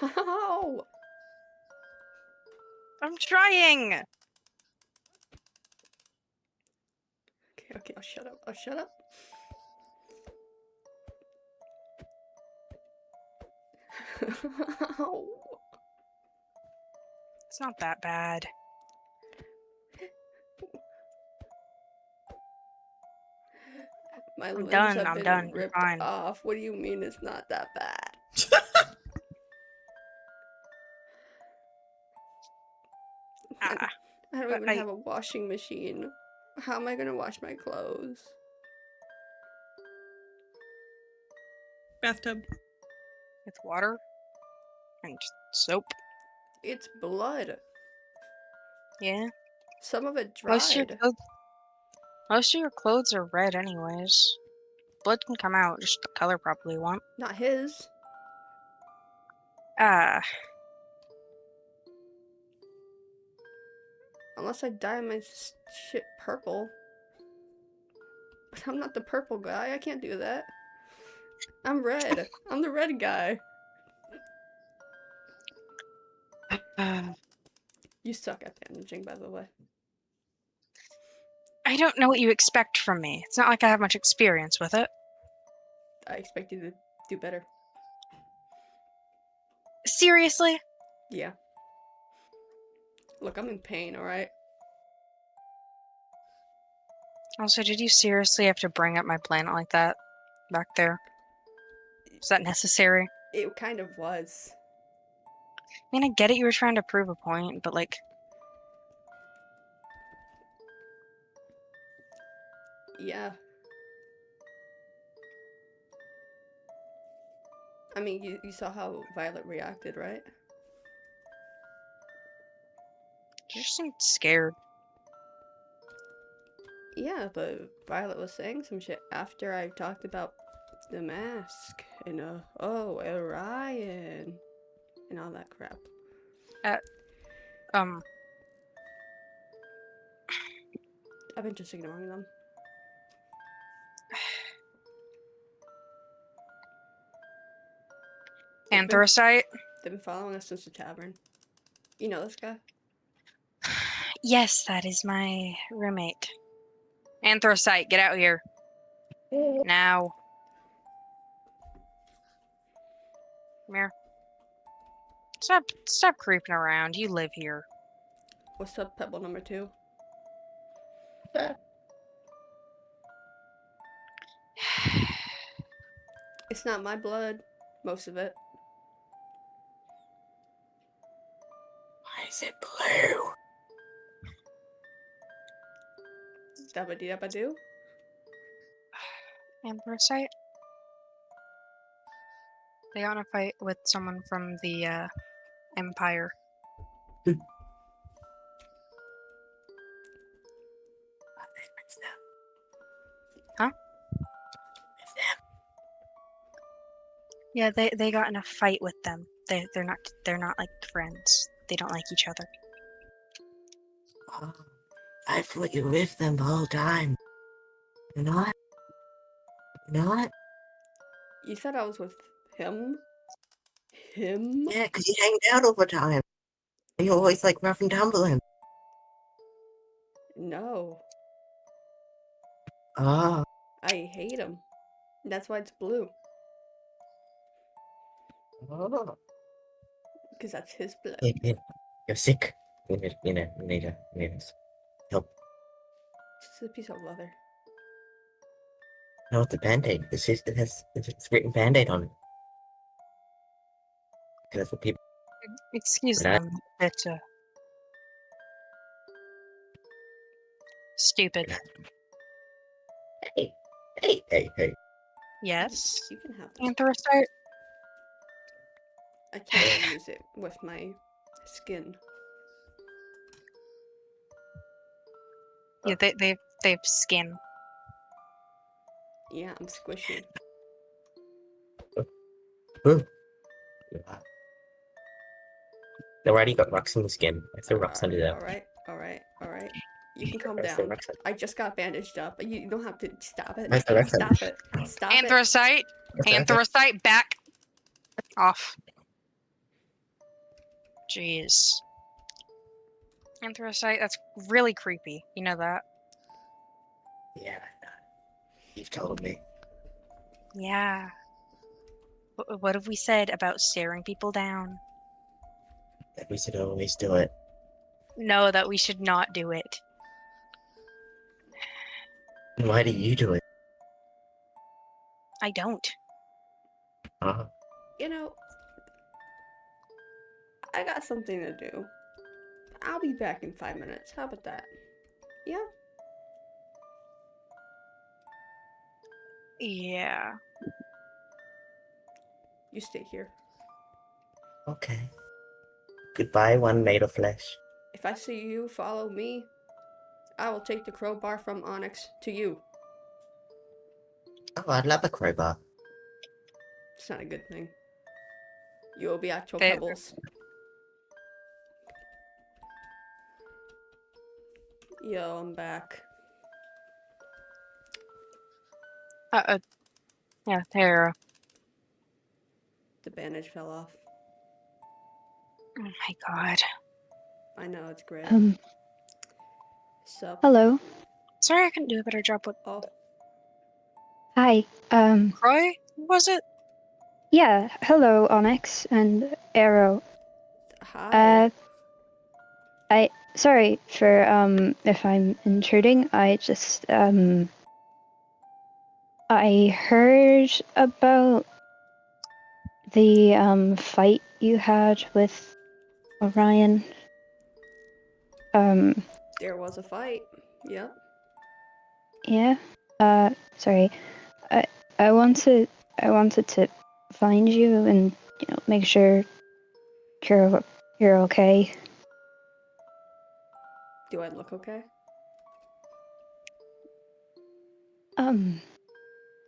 Ow. I'm trying! Okay, I'll shut up. I'll shut up. Ow. It's not that bad. My I'm limbs done, have I'm been done, you're ripped fine. off. What do you mean it's not that bad? Ah, I don't but even have a washing machine. How am I gonna wash my clothes? Bathtub. with water and soap. It's blood. Yeah. Some of it Most dried. of your clothes are red anyways. Blood can come out, just the color probably won't. Not his. Ah, Unless I dye my shit purple. But I'm not the purple guy. I can't do that. I'm red. I'm the red guy. You suck at bandaging, by the way. I don't know what you expect from me. It's not like I have much experience with it. I expect you to do better. Seriously? Yeah. Look, I'm in pain, alright? Also, did you seriously have to bring up my planet like that? Back there? Is that necessary? It kind of was. I mean, I get it. You were trying to prove a point, but like, Yeah. I mean, you saw how Violet reacted, right? you just seemed scared. Yeah, but Violet was saying some shit after I talked about the mask and oh, Orion and all that crap. Um, I've been just ignoring them. Anthracite? They've been following us since the tavern. You know this guy? Yes, that is my roommate. Anthracite, get out here. Now. Come here. Stop creeping around. You live here. What's up, Pebble number 2? It's not my blood, most of it. Why is it blue? Dabba-dee-dabba-doo? Anthracite? They got in a fight with someone from the, Empire. Huh? Yeah, they got in a fight with them. They're not like friends. They don't like each other. Oh, I thought you were with them the whole time. You're not? You're not? You said I was with him? Him? Yeah, because you hang out all the time. And you're always like rough and tumbling. No. Oh. I hate him. That's why it's blue. Oh. Because that's his blood. You're sick. You need help. It's a piece of leather. No, it's a band-aid. It's written band-aid on it. That's what people... Excuse Right. them, but stupid. Hey. Yes. You can have this. Anthracite? I can't use it with my skin. Yeah, they've skin. Yeah, I'm squishy. Ooh. They already got rocks in the skin. I threw rocks under there. Alright. You can calm I threw down. rocks under- I just got bandaged up. You don't have to stop it. I threw rocks under- Stop it. Stop it. Anthracite? Anthracite, back off. Jeez. Anthracite, that's really creepy. You know that? Yeah, you've told me. Yeah. What have we said about staring people down? That we should always do it. No, that we should not do it. And why do you do it? I don't. You know, I got something to do. I'll be back in 5 minutes. How about that? Yeah? Yeah. You stay here. Okay. Goodbye, one made of flesh. If I see you follow me, I will take the crowbar from Onyx to you. Oh, I'd love a crowbar. It's not a good thing. You will be actual They- pebbles. Yo, I'm back. Yeah, there. The bandage fell off. Oh my god. I know, it's great. Sup? Hello. Sorry I couldn't do a better job with... Oh, Hi. Croy, was it? Yeah. Hello, Onyx and Arrow. hi. Sorry for if I'm intruding. I just I heard about the fight you had with Orion. There was a fight. Yep. Yeah. Sorry. I wanted to find you and make sure you're okay. Do I look okay?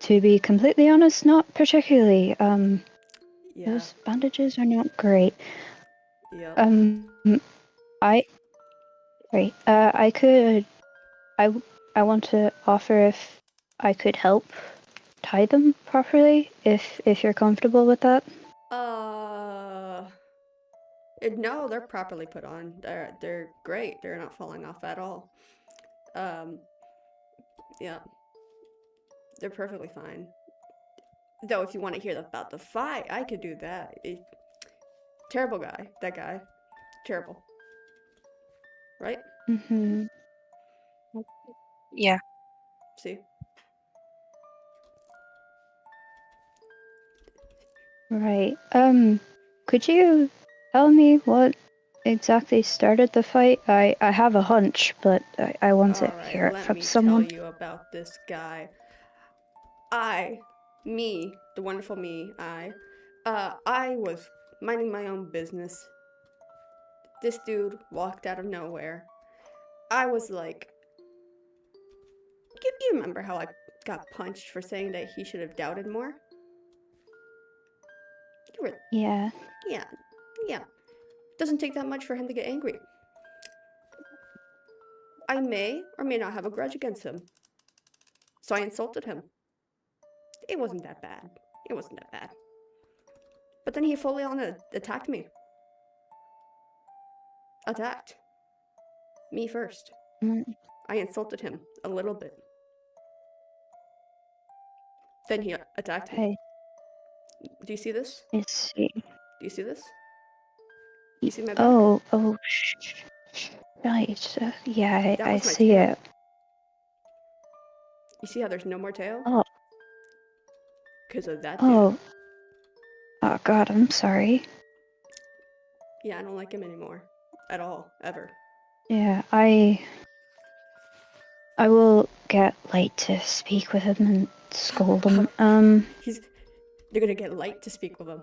To be completely honest, not particularly. Yeah. Those bandages are not great. Yep. I Right. I want to offer if I could help tie them properly, if you're comfortable with that. No, they're properly put on. They're great. They're not falling off at all. Yeah. They're perfectly fine. Though, if you want to hear about the fight, I could do that. Terrible guy. That guy. Terrible. Right? Mm-hmm. Yeah. See? Right. Could you tell me what exactly started the fight? I have a hunch, but I want to Alright, hear it let from me tell someone. you about this guy. Me, the wonderful me, I was minding my own business. This dude walked out of nowhere. I was like, do you remember how I got punched for saying that he should have doubted more? Yeah. Yeah. Doesn't take that much for him to get angry. I may or may not have a grudge against him. So I insulted him. It wasn't that bad. But then he fully on attacked me. Attacked. Me first. Mm, I insulted him a little bit. Then he attacked me. Hey, Do you see this? I see. Do you see this? You see my back? Right. Yeah, That I was my see tail. it. You see how there's no more tail? Oh, Because of that dude. oh God, I'm sorry. Yeah, I don't like him anymore. At all. Ever. Yeah, I will get Light to speak with him and scold him. You're gonna get Light to speak with him.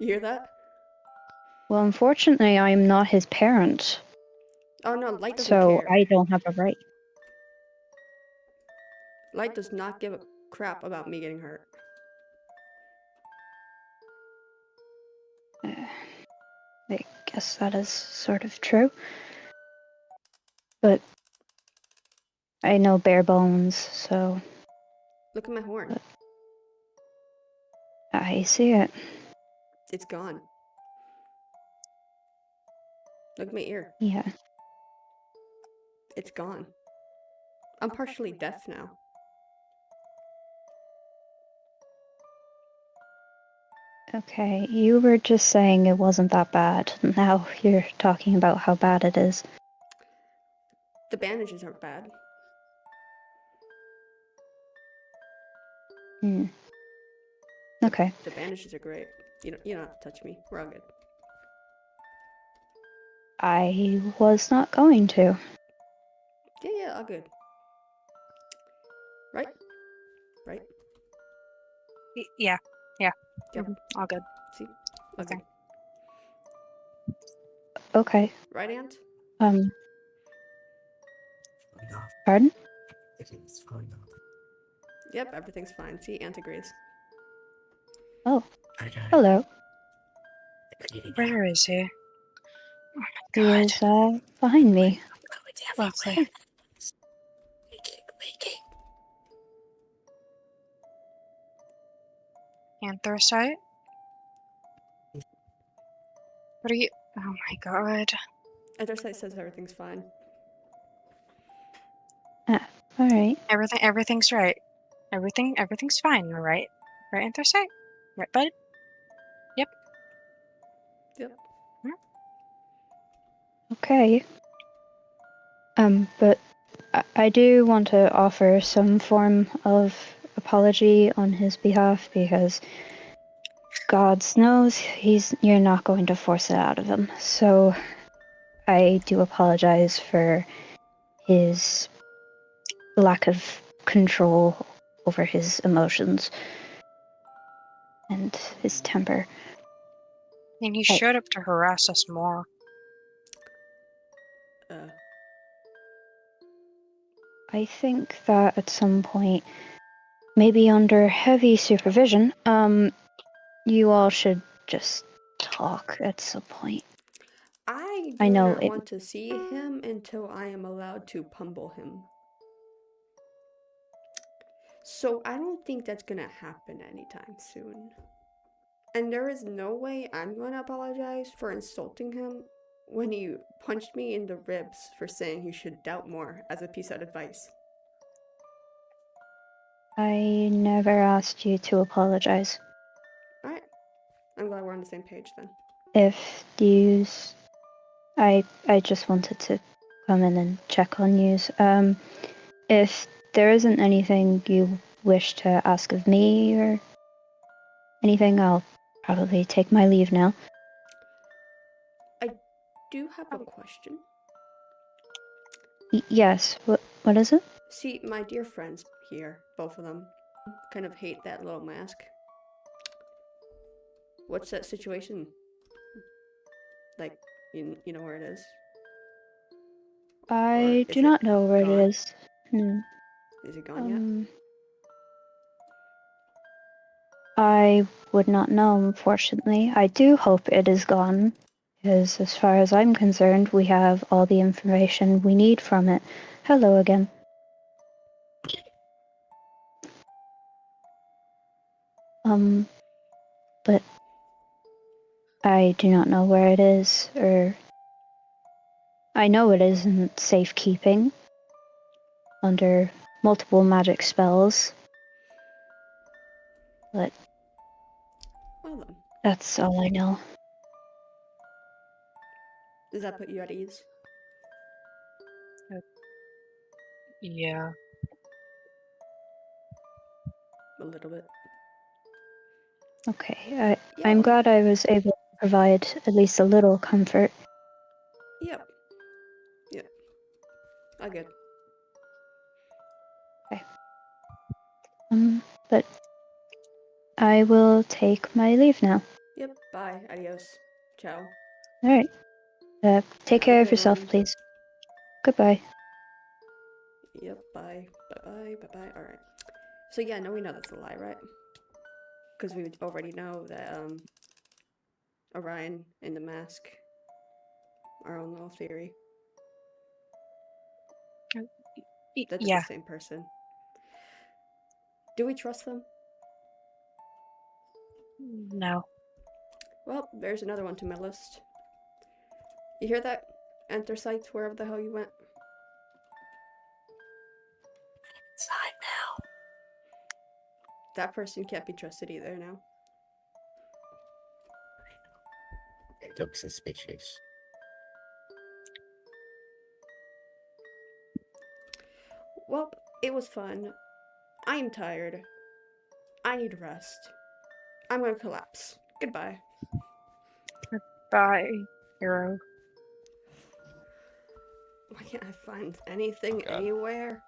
You hear that? Well, unfortunately, I am not his parent, Oh no, Light doesn't so care. I don't have a right. Light does not give a crap about me getting hurt. I guess that is sort of true. But I know bare bones, so Look at my horn. I see it. It's gone. Look at my ear. Yeah. It's gone. I'm partially deaf now. Okay, you were just saying it wasn't that bad. Now you're talking about how bad it is. The bandages aren't bad. Okay. The bandages are great. You don't have to touch me. We're all good. I was not going to. Yeah, all good. Right? Yeah. Yep. All good. See? Okay. Okay. Right, Aunt? Pardon? Everything's fine now. Yep, everything's fine. See, Aunt agrees. Oh. Hello. Where is he? Oh my He god. is behind me. Lovely. Anthracite? What are you? Oh my god. Anthracite says everything's fine. Alright. Everything's right. Everything's fine, right? Right, Anthracite? Right, bud? Yep. Okay. But I do want to offer some form of apology on his behalf because gods knows you're not going to force it out of him. So I do apologize for his lack of control over his emotions and his temper. And he showed up to harass us more. I think that at some point, maybe under heavy supervision, you all should just talk at some point. I do I know not it. want to see him until I am allowed to pummel him. So I don't think that's gonna happen anytime soon. And there is no way I'm gonna apologize for insulting him when he punched me in the ribs for saying he should doubt more as a piece of advice. I never asked you to apologize. Alright. I'm glad we're on the same page then. If you, I just wanted to come in and check on you. If there isn't anything you wish to ask of me or anything, I'll probably take my leave now. I do have a question. Yes. What is it? See, my dear friends here, both of them, kind of hate that little mask. What's that situation? Like, you know where it is? I do not know where it is. Is it gone yet? I would not know, unfortunately. I do hope it is gone, because as far as I'm concerned, we have all the information we need from it. Hello again. But I do not know where it is, or I know it isn't safekeeping under multiple magic spells, but Well then. that's all I know. Does that put you at ease? Yeah. A little bit. Okay, I'm glad I was able to provide at least a little comfort. Yep. Yep. I good. Okay. But I will take my leave now. Yep. Bye. Adios. Ciao. Alright. Take Have a care of good yourself, one. please. Goodbye. Yep. Bye. Bye. Bye. Bye. All right. So yeah, no, we know that's a lie, right? Because we already know that Orion in the mask. Our own little theory. That they're Yeah. the same person. Do we trust them? No. Well, there's another one to my list. You hear that? Anthracite, wherever the hell you went. Inside now. That person can't be trusted either now. They look suspicious. Well, it was fun. I'm tired. I need rest. I'm gonna collapse. Goodbye. Bye, hero. Why can't I find anything anywhere?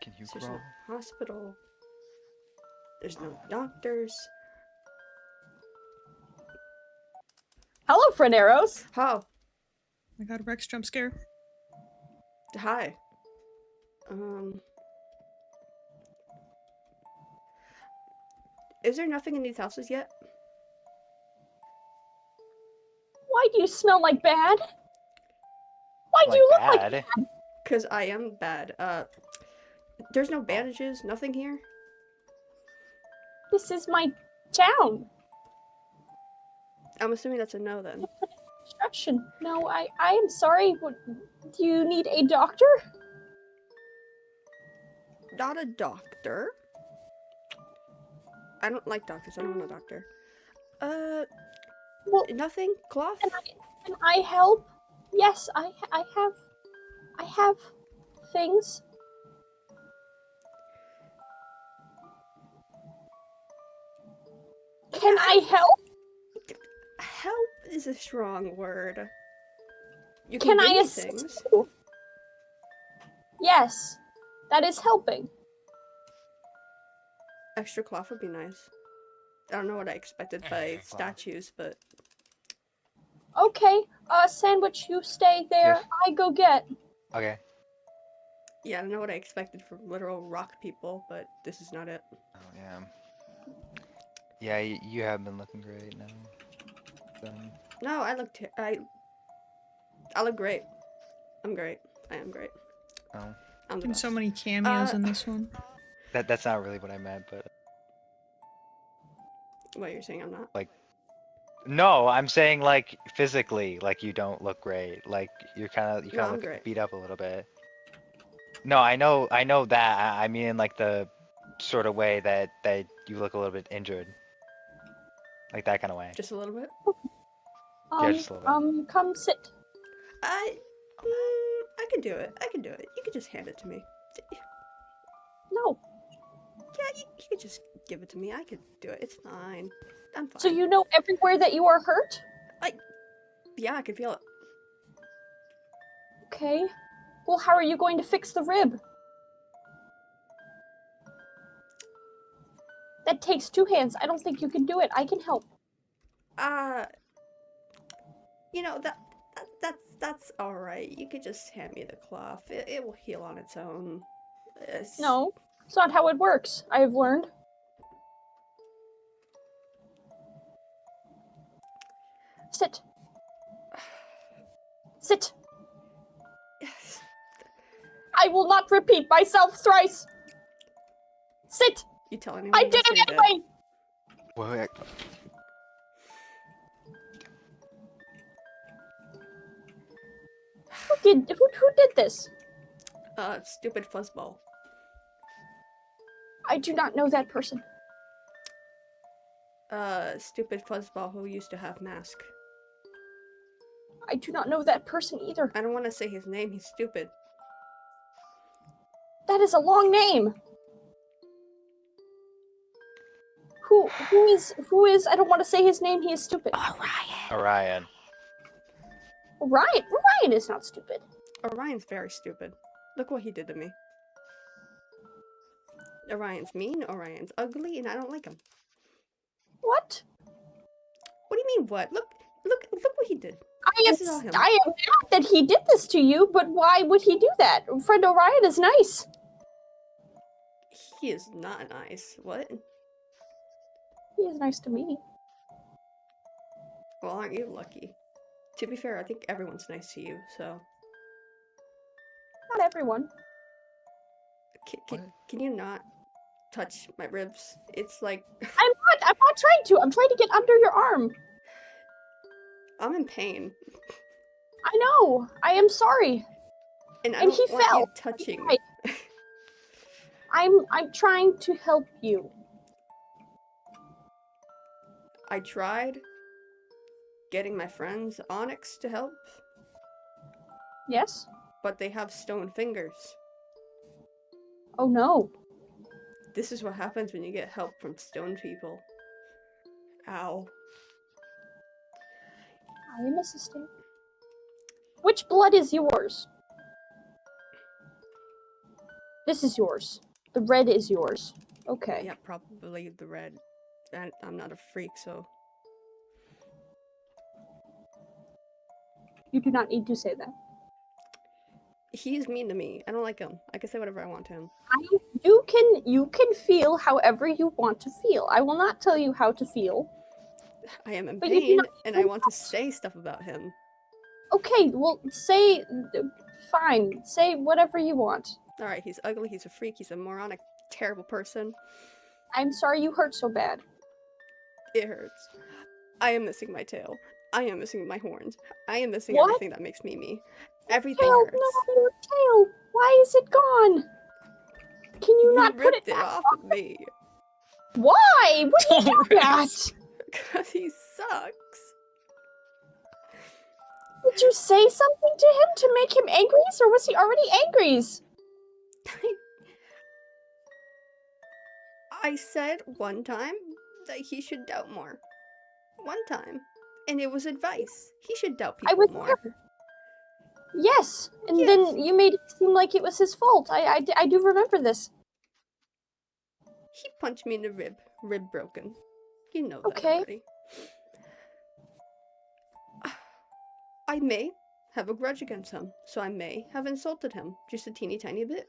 Can you There's crawl? no hospital. There's no doctors. Hello, friend Arrows. How? I got a Rex jump scare. Hi. Is there nothing in these houses yet? Why do you smell like bad? Why do you look like bad? Cause I am bad. There's no bandages, nothing here. This is my town. I'm assuming that's a no then. Construction. No, I am sorry. What, do you need a doctor? Not a doctor. I don't like doctors. I don't want a doctor. Well, nothing. Cloth. Can I help? Yes, I have things. Can I help? Help is a strong word. You Can give I me assist things. you? Yes, that is helping. Extra cloth would be nice. I don't know what I expected by statues, but Okay, Sandwich, you stay there. Yes. I go get. Okay. yeah, I don't know what I expected from literal rock people, but this is not it. Oh, yeah. Yeah, you have been looking great now. No, I look great. I'm great. I am great. Oh. I'm the And best. so many cameos in this one. That's not really what I meant, but What you're saying, I'm not. like, no, I'm saying like physically, like you don't look great. Like you kind No, of I'm look great. beat up a little bit. No, I know that. I mean in like the sort of way that you look a little bit injured, like that kind of way. Just a little bit. Yeah, just a little bit. Come sit. I can do it. I can do it. You can just hand it to me. No. Yeah, you could just give it to me. I could do it. It's fine. I'm fine. So you know everywhere that you are hurt? Yeah, I can feel it. Okay. Well, how are you going to fix the rib? That takes 2 hands. I don't think you can do it. I can help. You know that's all right. You could just hand me the cloth. It will heal on its own. No, it's not how it works. I have learned. Sit. Sit. Yes. I will not repeat myself thrice. Sit. You tell anyone? I did it anyway. What? Who did this? Stupid fuzzball. I do not know that person. Stupid fuzzball who used to have mask. I do not know that person either. I don't want to say his name. He's stupid. That is a long name. Who is I don't want to say his name. He is stupid. Orion. Orion is not stupid. Orion's very stupid. Look what he did to me. Orion's mean, Orion's ugly, and I don't like him. What? What do you mean what? Look what he did. I This is all him. am mad that he did this to you, but why would he do that? Friend Orion is nice. He is not nice. What? He is nice to me. Well, aren't you lucky? To be fair, I think everyone's nice to you, so... Not everyone. Can you not touch my ribs? It's like... I'm not trying to. I'm trying to get under your arm. I'm in pain. I know. I am sorry. And I And don't he want fell. you touching. Right. I'm trying to help you. I tried getting my friends Onyx to help, Yes? but they have stone fingers. Oh no. This is what happens when you get help from stone people. Ow. I am assisting. Which blood is yours? This is yours. The red is yours. Okay. Yeah, probably the red. And I'm not a freak, so... You do not need to say that. He's mean to me. I don't like him. I can say whatever I want to him. You can feel however you want to feel. I will not tell you how to feel. I am in But you do pain, not and I want to say stuff about him. Okay, well, say... Fine. Say whatever you want. Alright, he's ugly, he's a freak, he's a moronic, terrible person. I'm sorry you hurt so bad. It hurts. I am missing my tail. I am missing my horns. I am missing What? everything that makes me me. Everything Tail, hurts. no, your tail. Why is it gone? Can you not put ripped it it back off of me. Why? What did you do that? Because he sucks. Did you say something to him to make him angry, or was he already angry? I said one time that he should doubt more. One time. And it was advice. He should doubt people I was more. there. Yes, and Yes. then you made it seem like it was his fault. I do remember this. He punched me in the rib. Rib broken. You know that Okay. already. I may have a grudge against him, so I may have insulted him just a teeny tiny bit.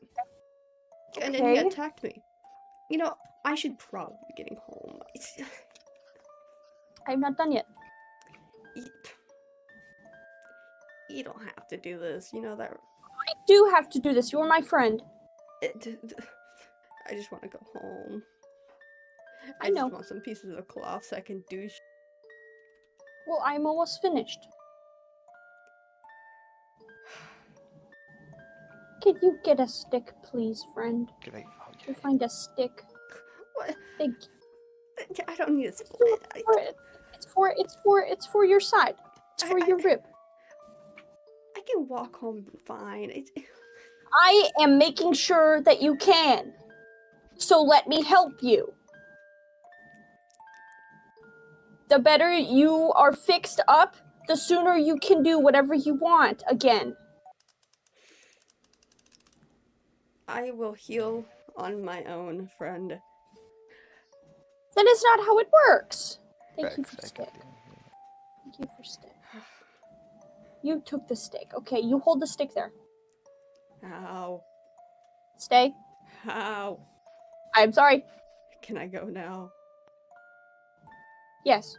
And then he Okay. attacked me. You know, I should probably be getting home. I'm not done yet. You don't have to do this. You know that. I do have to do this. You're my friend. I just want to go home. I know. just want some pieces of cloth so I can douche. Well, I'm almost finished. Could you get a stick, please, friend? Can I- oh, You find a stick. What? Thank I don't need a split. It's for your side. It's for your rib. I can walk home fine. I am making sure that you can. So let me help you. The better you are fixed up, the sooner you can do whatever you want again. I will heal on my own, friend. That is not how it works. Thank you for the stick. Thank you for stick. You took the stick. Okay, you hold the stick there. Ow. Stay. Ow. I'm sorry. Can I go now? Yes.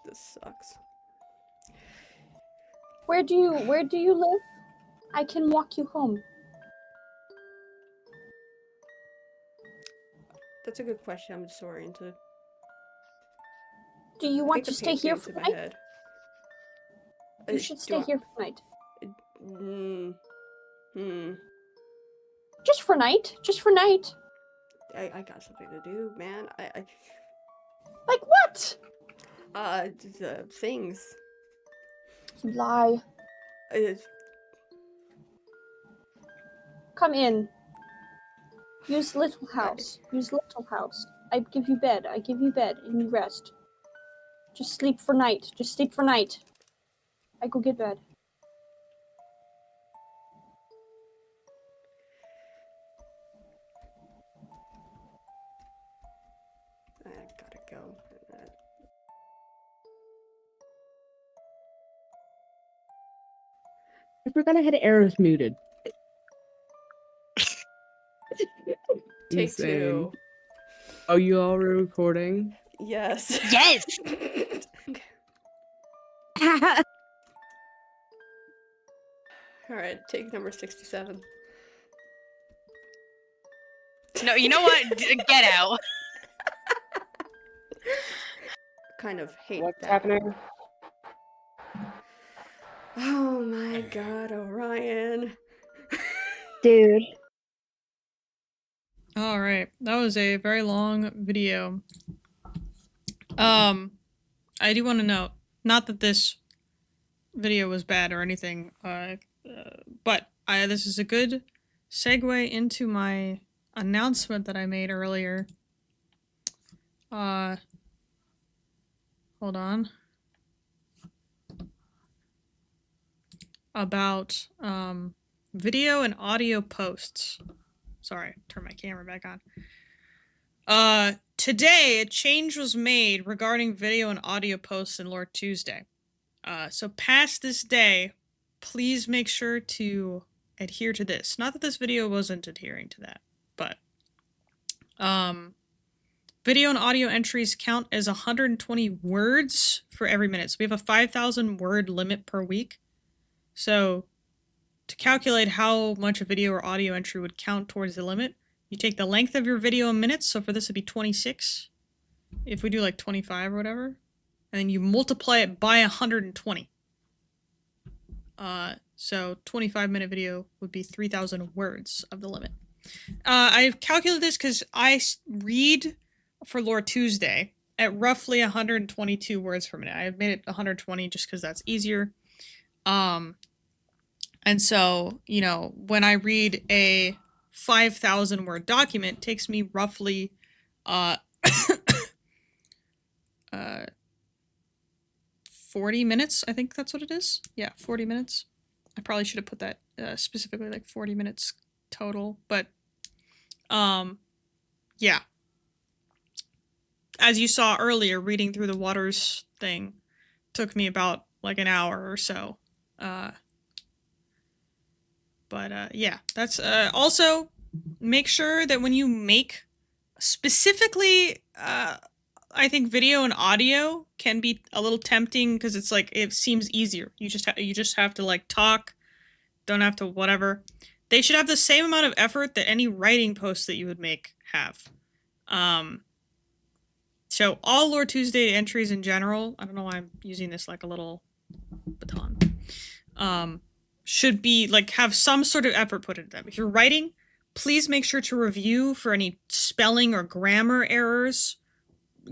This sucks. Where do you live? I can walk you home. That's a good question. I'm disoriented. Do you I want think to the stay paint's here getting for to the my night? head. You should stay here for night. Just for night. Just for night. I got something to do, man. Like what? The things. You lie. Come in. Use little house. Use little house. I give you bed. I give you bed and you rest. Just sleep for night. Just sleep for night. I go get bed. I gotta go. I forgot I had arrows muted. Take Insane. two. Oh, you all were recording? Yes. Yes! Alright, take number 67. No, you know what? Get out. Kind of hate What's that. happening? Oh my god, Orion. Dude. All right, that was a very long video. I do want to note, not that this video was bad or anything, but this is a good segue into my announcement that I made earlier. Hold on. About video and audio posts. Sorry, turn my camera back on. Today, a change was made regarding video and audio posts in Lore Tuesday. So past this day, please make sure to adhere to this. Not that this video wasn't adhering to that, but video and audio entries count as 120 words for every minute. So we have a 5,000 word limit per week. So to calculate how much a video or audio entry would count towards the limit, you take the length of your video in minutes, so for this it'd be 26, if we do like 25 or whatever, and then you multiply it by 120. So 25-minute video would be 3,000 words of the limit. I've calculated this because I read for Lore Tuesday, at roughly 122 words per minute. I've made it 120 just because that's easier. And so, you know, when I read a 5,000 word document, it takes me roughly 40 minutes. I think that's what it is. Yeah, 40 minutes. I probably should have put that specifically like 40 minutes total, but yeah. As you saw earlier, reading through the Waters thing took me about like an hour or so. But yeah, that's also make sure that when you make specifically, I think video and audio can be a little tempting because it's like it seems easier. You just have to like talk, don't have to whatever. They should have the same amount of effort that any writing posts that you would make have. So all Lore Tuesday entries in general, I don't know why I'm using this like a little baton, should be like have some sort of effort put into them. If you're writing, please make sure to review for any spelling or grammar errors.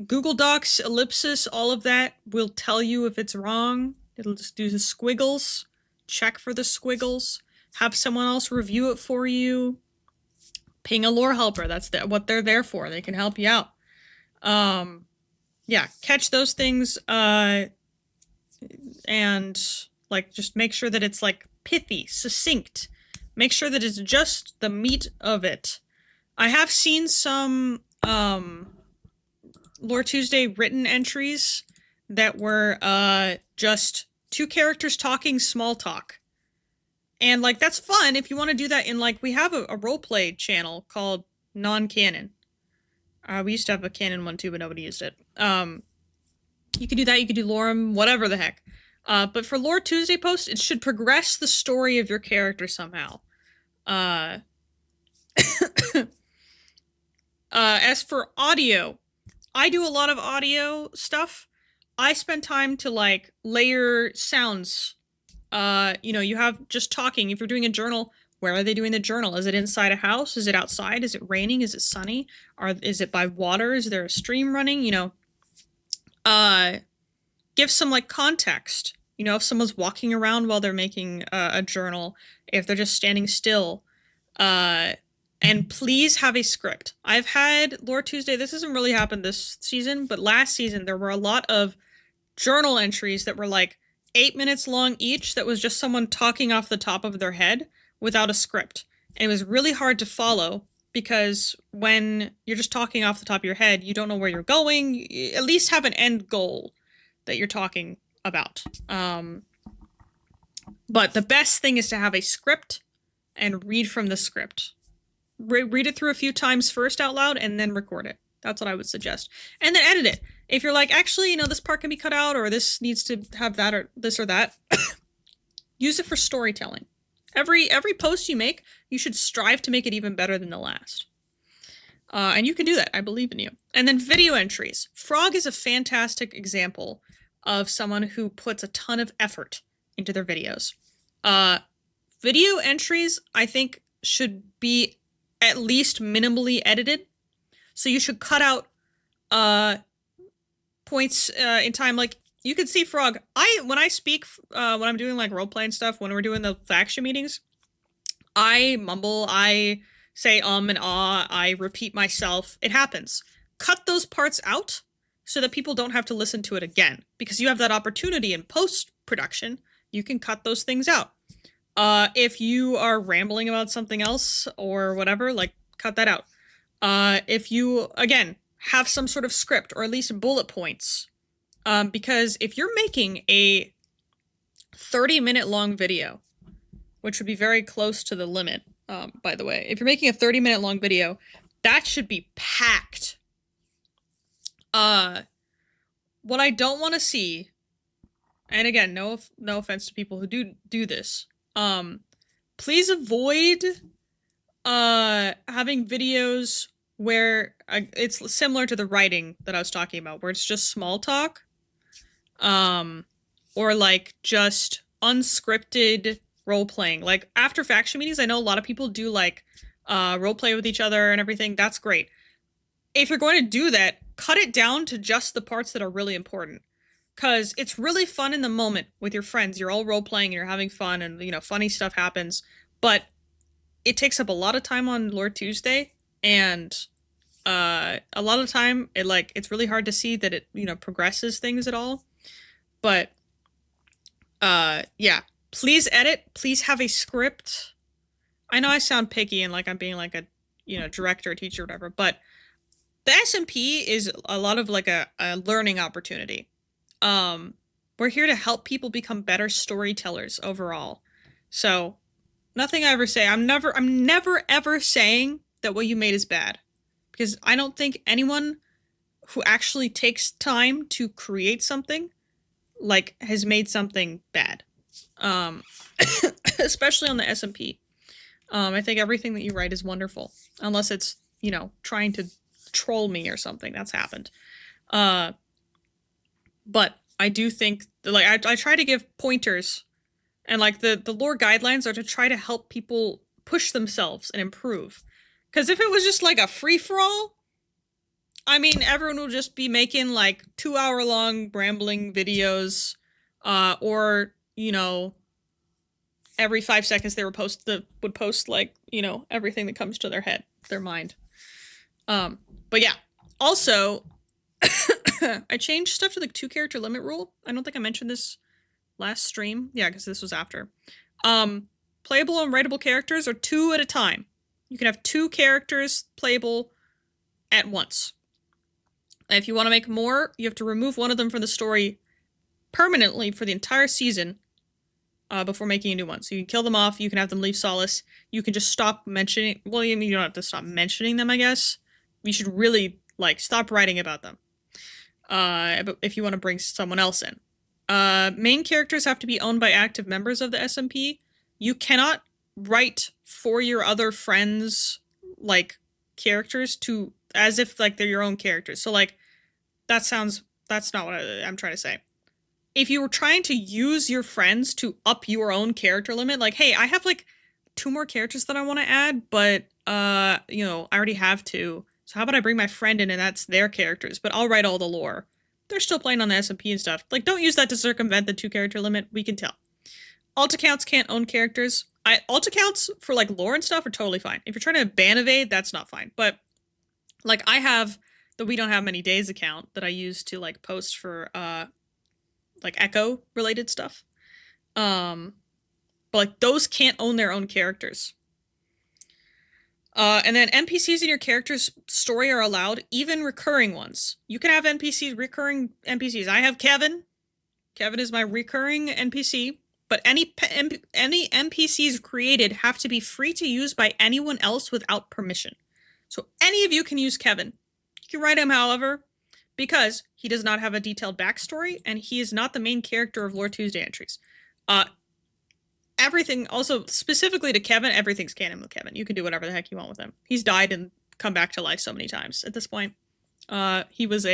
Google Docs, ellipsis, all of that will tell you if it's wrong. It'll just do the squiggles. Check for the squiggles. Have someone else review it for you. Ping a lore helper. That's what they're there for. They can help you out. Yeah, catch those things, and like just make sure that it's like pithy, succinct. Make sure that it's just the meat of it. I have seen some Lore Tuesday written entries that were just two characters talking small talk. And like that's fun if you want to do that in like we have a roleplay channel called Non-Canon. We used to have a canon one too, but nobody used it. You could do that, you could do Lorem, whatever the heck. But for Lore Tuesday posts, it should progress the story of your character somehow. As for audio, I do a lot of audio stuff. I spend time to like layer sounds. You know, you have just talking. If you're doing a journal, where are they doing the journal? Is it inside a house? Is it outside? Is it raining? Is it sunny? Is it by water? Is there a stream running? You know, give some like context. You know, if someone's walking around while they're making a journal, if they're just standing still, and please have a script. I've had Lore Tuesday. This hasn't really happened this season, but last season there were a lot of journal entries that were like 8 minutes long each. That was just someone talking off the top of their head without a script. And it was really hard to follow because when you're just talking off the top of your head, you don't know where you're going. You at least have an end goal that you're talking about. But the best thing is to have a script and read from the script. Read it through a few times first out loud and then record it. That's what I would suggest. And then edit it. If you're like, actually, you know, this part can be cut out or this needs to have that or this or that, use it for storytelling. Every post you make, you should strive to make it even better than the last. And you can do that. I believe in you. And then video entries. Frog is a fantastic example of someone who puts a ton of effort into their videos. Video entries, I think, should be at least minimally edited. So you should cut out points in time. Like, you can see Frog. When I speak, when I'm doing like roleplay and stuff, when we're doing the faction meetings, I mumble, I say and ah, I repeat myself. It happens. Cut those parts out so that people don't have to listen to it again. Because you have that opportunity in post-production, you can cut those things out. If you are rambling about something else or whatever, like, cut that out. If you, again, have some sort of script or at least bullet points. Because if you're making a 30-minute long video, which would be very close to the limit, by the way. If you're making a 30-minute long video, that should be packed. What I don't want to see, and again, no offense to people who do this, please avoid having videos where it's similar to the writing that I was talking about, where it's just small talk, or like just unscripted role playing. Like after faction meetings, I know a lot of people do like role play with each other and everything. That's great. if you're going to do that, cut it down to just the parts that are really important. Because it's really fun in the moment with your friends. You're all role playing and you're having fun, and funny stuff happens. But it takes up a lot of time on Lord Tuesday, and a lot of time it's really hard to see that it progresses things at all. But yeah, please edit. Please have a script. I know I sound picky and like I'm being like a director, teacher, whatever, but the SMP is a lot of like a learning opportunity. We're here to help people become better storytellers overall. So nothing I ever say, I'm never ever saying that what you made is bad, because I don't think anyone who actually takes time to create something has made something bad. Especially on the SMP. I think everything that you write is wonderful, unless it's trying to troll me or something. That's happened. But I do think that, I try to give pointers, and the lore guidelines are to try to help people push themselves and improve. Because if it was just like a free-for-all, I mean, everyone will just be making 2-hour-long rambling videos, or every 5 seconds they would post everything that comes to their mind. But yeah, also I changed stuff to the 2-character limit rule. I don't think I mentioned this last stream. Yeah, because this was after. Playable and writable characters are 2 at a time. You can have 2 characters playable at once. And if you want to make more, you have to remove one of them from the story permanently for the entire season before making a new one. So you can kill them off, you can have them leave Solace, you can just stop mentioning, well, you don't have to stop mentioning them, I guess. You should really, stop writing about them. If you want to bring someone else in. Main characters have to be owned by active members of the SMP. You cannot write for your other friends, characters as if, they're your own characters. So, that's not what I'm trying to say. If you were trying to use your friends to up your own character limit, hey, I have 2 more characters that I want to add, but I already have 2. So how about I bring my friend in and that's their characters, but I'll write all the lore. They're still playing on the SMP and stuff. Don't use that to circumvent the 2-character limit. We can tell. Alt accounts can't own characters. Alt accounts for lore and stuff are totally fine. If you're trying to ban evade, that's not fine. But I have the We Don't Have Many Days account that I use to post for Echo related stuff. But those can't own their own characters. And then NPCs in your character's story are allowed, even recurring ones. You can have recurring NPCs. I have Kevin. Kevin is my recurring NPC. But any NPCs created have to be free to use by anyone else without permission. So any of you can use Kevin. You can write him, however, because he does not have a detailed backstory, and he is not the main character of Lore Tuesday entries. Everything, also specifically to Kevin, everything's canon with Kevin. You can do whatever the heck you want with him. He's died and come back to life so many times at this point. He was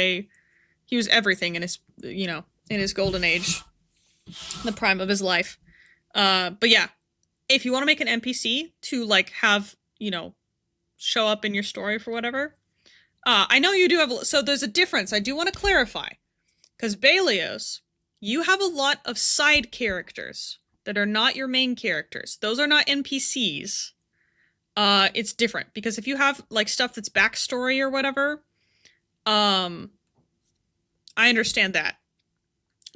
everything in his, in his golden age, the prime of his life. But yeah, if you want to make an NPC to have, show up in your story for whatever, I know you do have, so there's a difference. I do want to clarify, because Belios, you have a lot of side characters that are not your main characters. Those are not NPCs. It's different, because if you have stuff that's backstory or whatever, I understand that.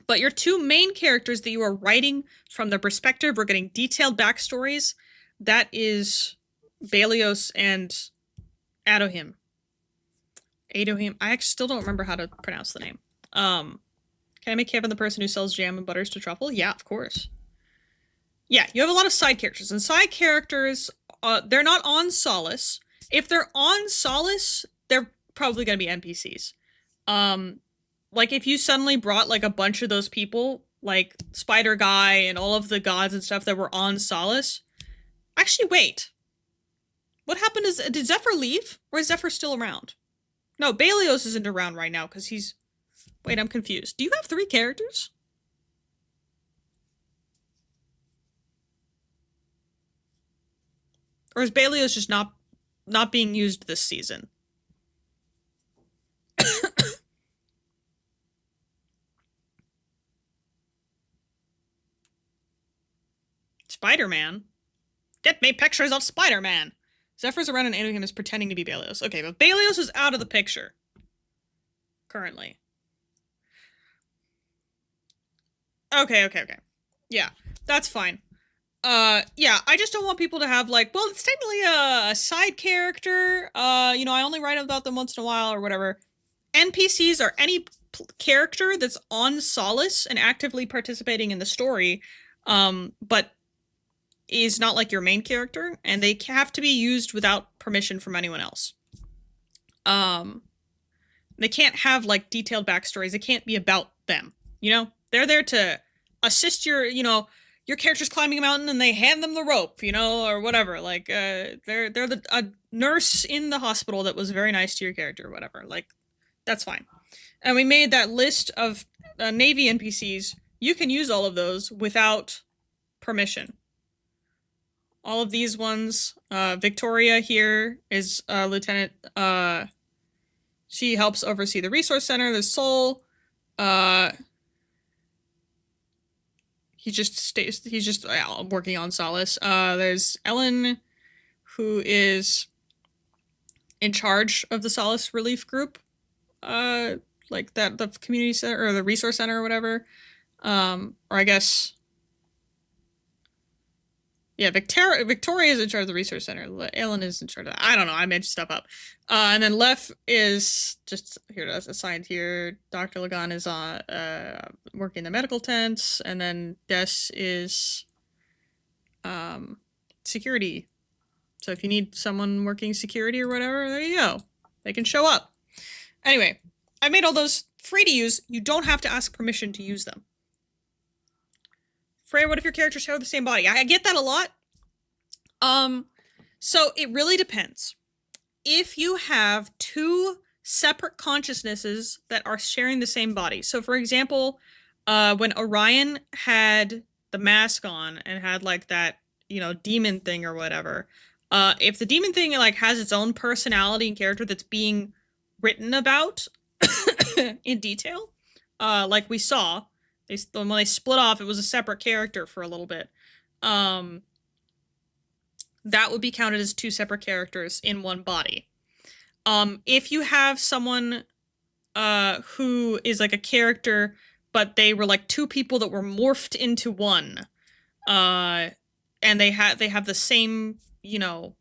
But your 2 main characters that you are writing from the perspective or getting detailed backstories, that is Belios and Adohim. Adohim. I actually still don't remember how to pronounce the name. Can I make Kevin the person who sells jam and butters to Truffle? Yeah, of course. Yeah, you have a lot of side characters. And side characters, they're not on Solace. If they're on Solace, they're probably going to be NPCs. If you suddenly brought a bunch of those people, Spider Guy and all of the gods and stuff that were on Solace. Actually, wait. What happened did Zephyr leave? Or is Zephyr still around? No, Belios isn't around right now because he's... Wait, I'm confused. Do you have 3 characters? Or is Belios just not being used this season? Spider-Man? Get me pictures of Spider-Man! Zephyr's around and Anakim is pretending to be Belios. Okay, but Belios is out of the picture. Currently. Okay. Yeah, that's fine. Yeah, I just don't want people to have, like, well, it's technically a side character. You know, I only write about them once in a while or whatever. NPCs are any character that's on Solace and actively participating in the story, but is not like your main character, and they have to be used without permission from anyone else. They can't have, like, detailed backstories. It can't be about them, you know? They're there to assist your, you know, your character's climbing a mountain and they hand them the rope, you know, or whatever. Like, they're a nurse in the hospital that was very nice to your character or whatever. Like, that's fine. And we made that list of Navy NPCs. You can use all of those without permission. All of these ones, Victoria here is Lieutenant, she helps oversee the resource center. There's Soul, he's just working on Solace. There's Ellen, who is in charge of the Solace Relief Group, like the community center or the resource center or whatever. Or I guess, yeah, Victoria is in charge of the resource center. Ellen is in charge of that. I don't know. I made stuff up. And then Lef is just here, assigned here. Dr. Lagan is on working the medical tents, and then Des is security. So if you need someone working security or whatever, there you go. They can show up. Anyway, I made all those free to use. You don't have to ask permission to use them. Freya, what if your characters share the same body? I get that a lot. So it really depends. If you have two separate consciousnesses that are sharing the same body. So for example, when Orion had the mask on and had like that, you know, demon thing or whatever, if the demon thing like has its own personality and character that's being written about in detail, like we saw, when they split off, it was a separate character for a little bit. That would be counted as two separate characters in one body. If you have someone who is like a character, but they were like two people that were morphed into one, and they have the same, you know,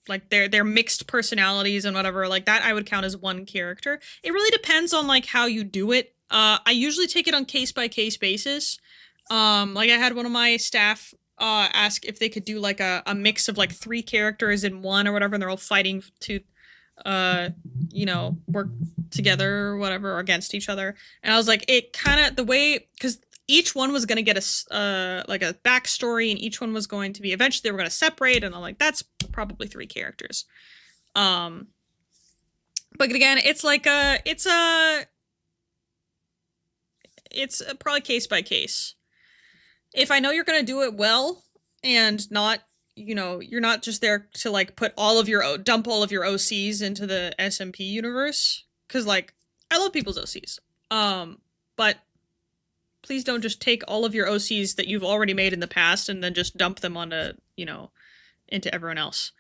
like they're mixed personalities and whatever, like that I would count as one character. It really depends on like how you do it. I usually take it on case-by-case basis. Like I had one of my staff ask if they could do like a mix of like 3 characters in one or whatever, and they're all fighting to, you know, work together or whatever, or against each other. And I was like, it kind of, the way, because each one was going to get like a backstory, and each one was going to be, eventually they were going to separate, and I'm like, that's probably 3 characters. But again, it's like it's probably case by case. If I know you're going to do it well and not, you know, you're not just there to like put all of your, dump all of your OCs into the SMP universe. Cause like, I love people's OCs. But please don't just take all of your OCs that you've already made in the past and then just dump them onto, you know, into everyone else.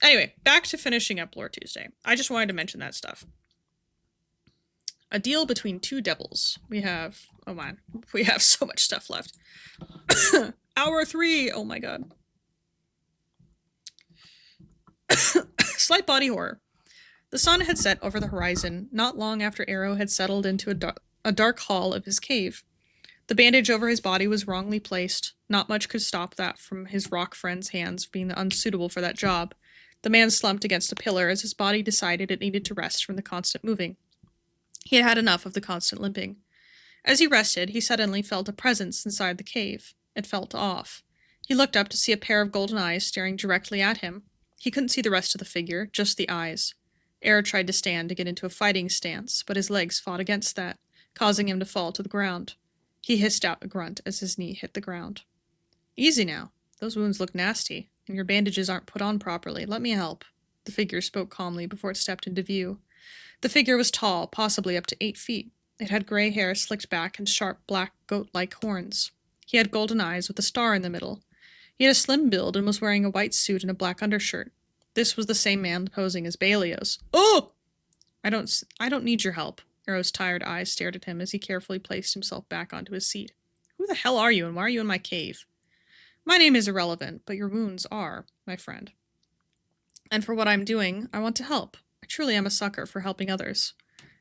Anyway, back to finishing up Lore Tuesday. I just wanted to mention that stuff. A deal between 2 devils. We have, oh man, we have so much stuff left. Hour 3, oh my god. Slight body horror. The sun had set over the horizon, not long after Arrow had settled into a dark hall of his cave. The bandage over his body was wrongly placed. Not much could stop that from his rock friend's hands being unsuitable for that job. The man slumped against a pillar as his body decided it needed to rest from the constant moving. He had had enough of the constant limping. As he rested, he suddenly felt a presence inside the cave. It felt off. He looked up to see a pair of golden eyes staring directly at him. He couldn't see the rest of the figure, just the eyes. Air tried to stand to get into a fighting stance, but his legs fought against that, causing him to fall to the ground. He hissed out a grunt as his knee hit the ground. Easy now. Those wounds look nasty, and your bandages aren't put on properly. Let me help. The figure spoke calmly before it stepped into view. The figure was tall, possibly up to 8 feet. It had gray hair slicked back and sharp black goat-like horns. He had golden eyes with a star in the middle. He had a slim build and was wearing a white suit and a black undershirt. This was the same man posing as Balios. Oh! I don't need your help. Arrow's tired eyes stared at him as he carefully placed himself back onto his seat. Who the hell are you, and why are you in my cave? My name is irrelevant, but your wounds are, my friend. And for what I'm doing, I want to help. I truly am a sucker for helping others.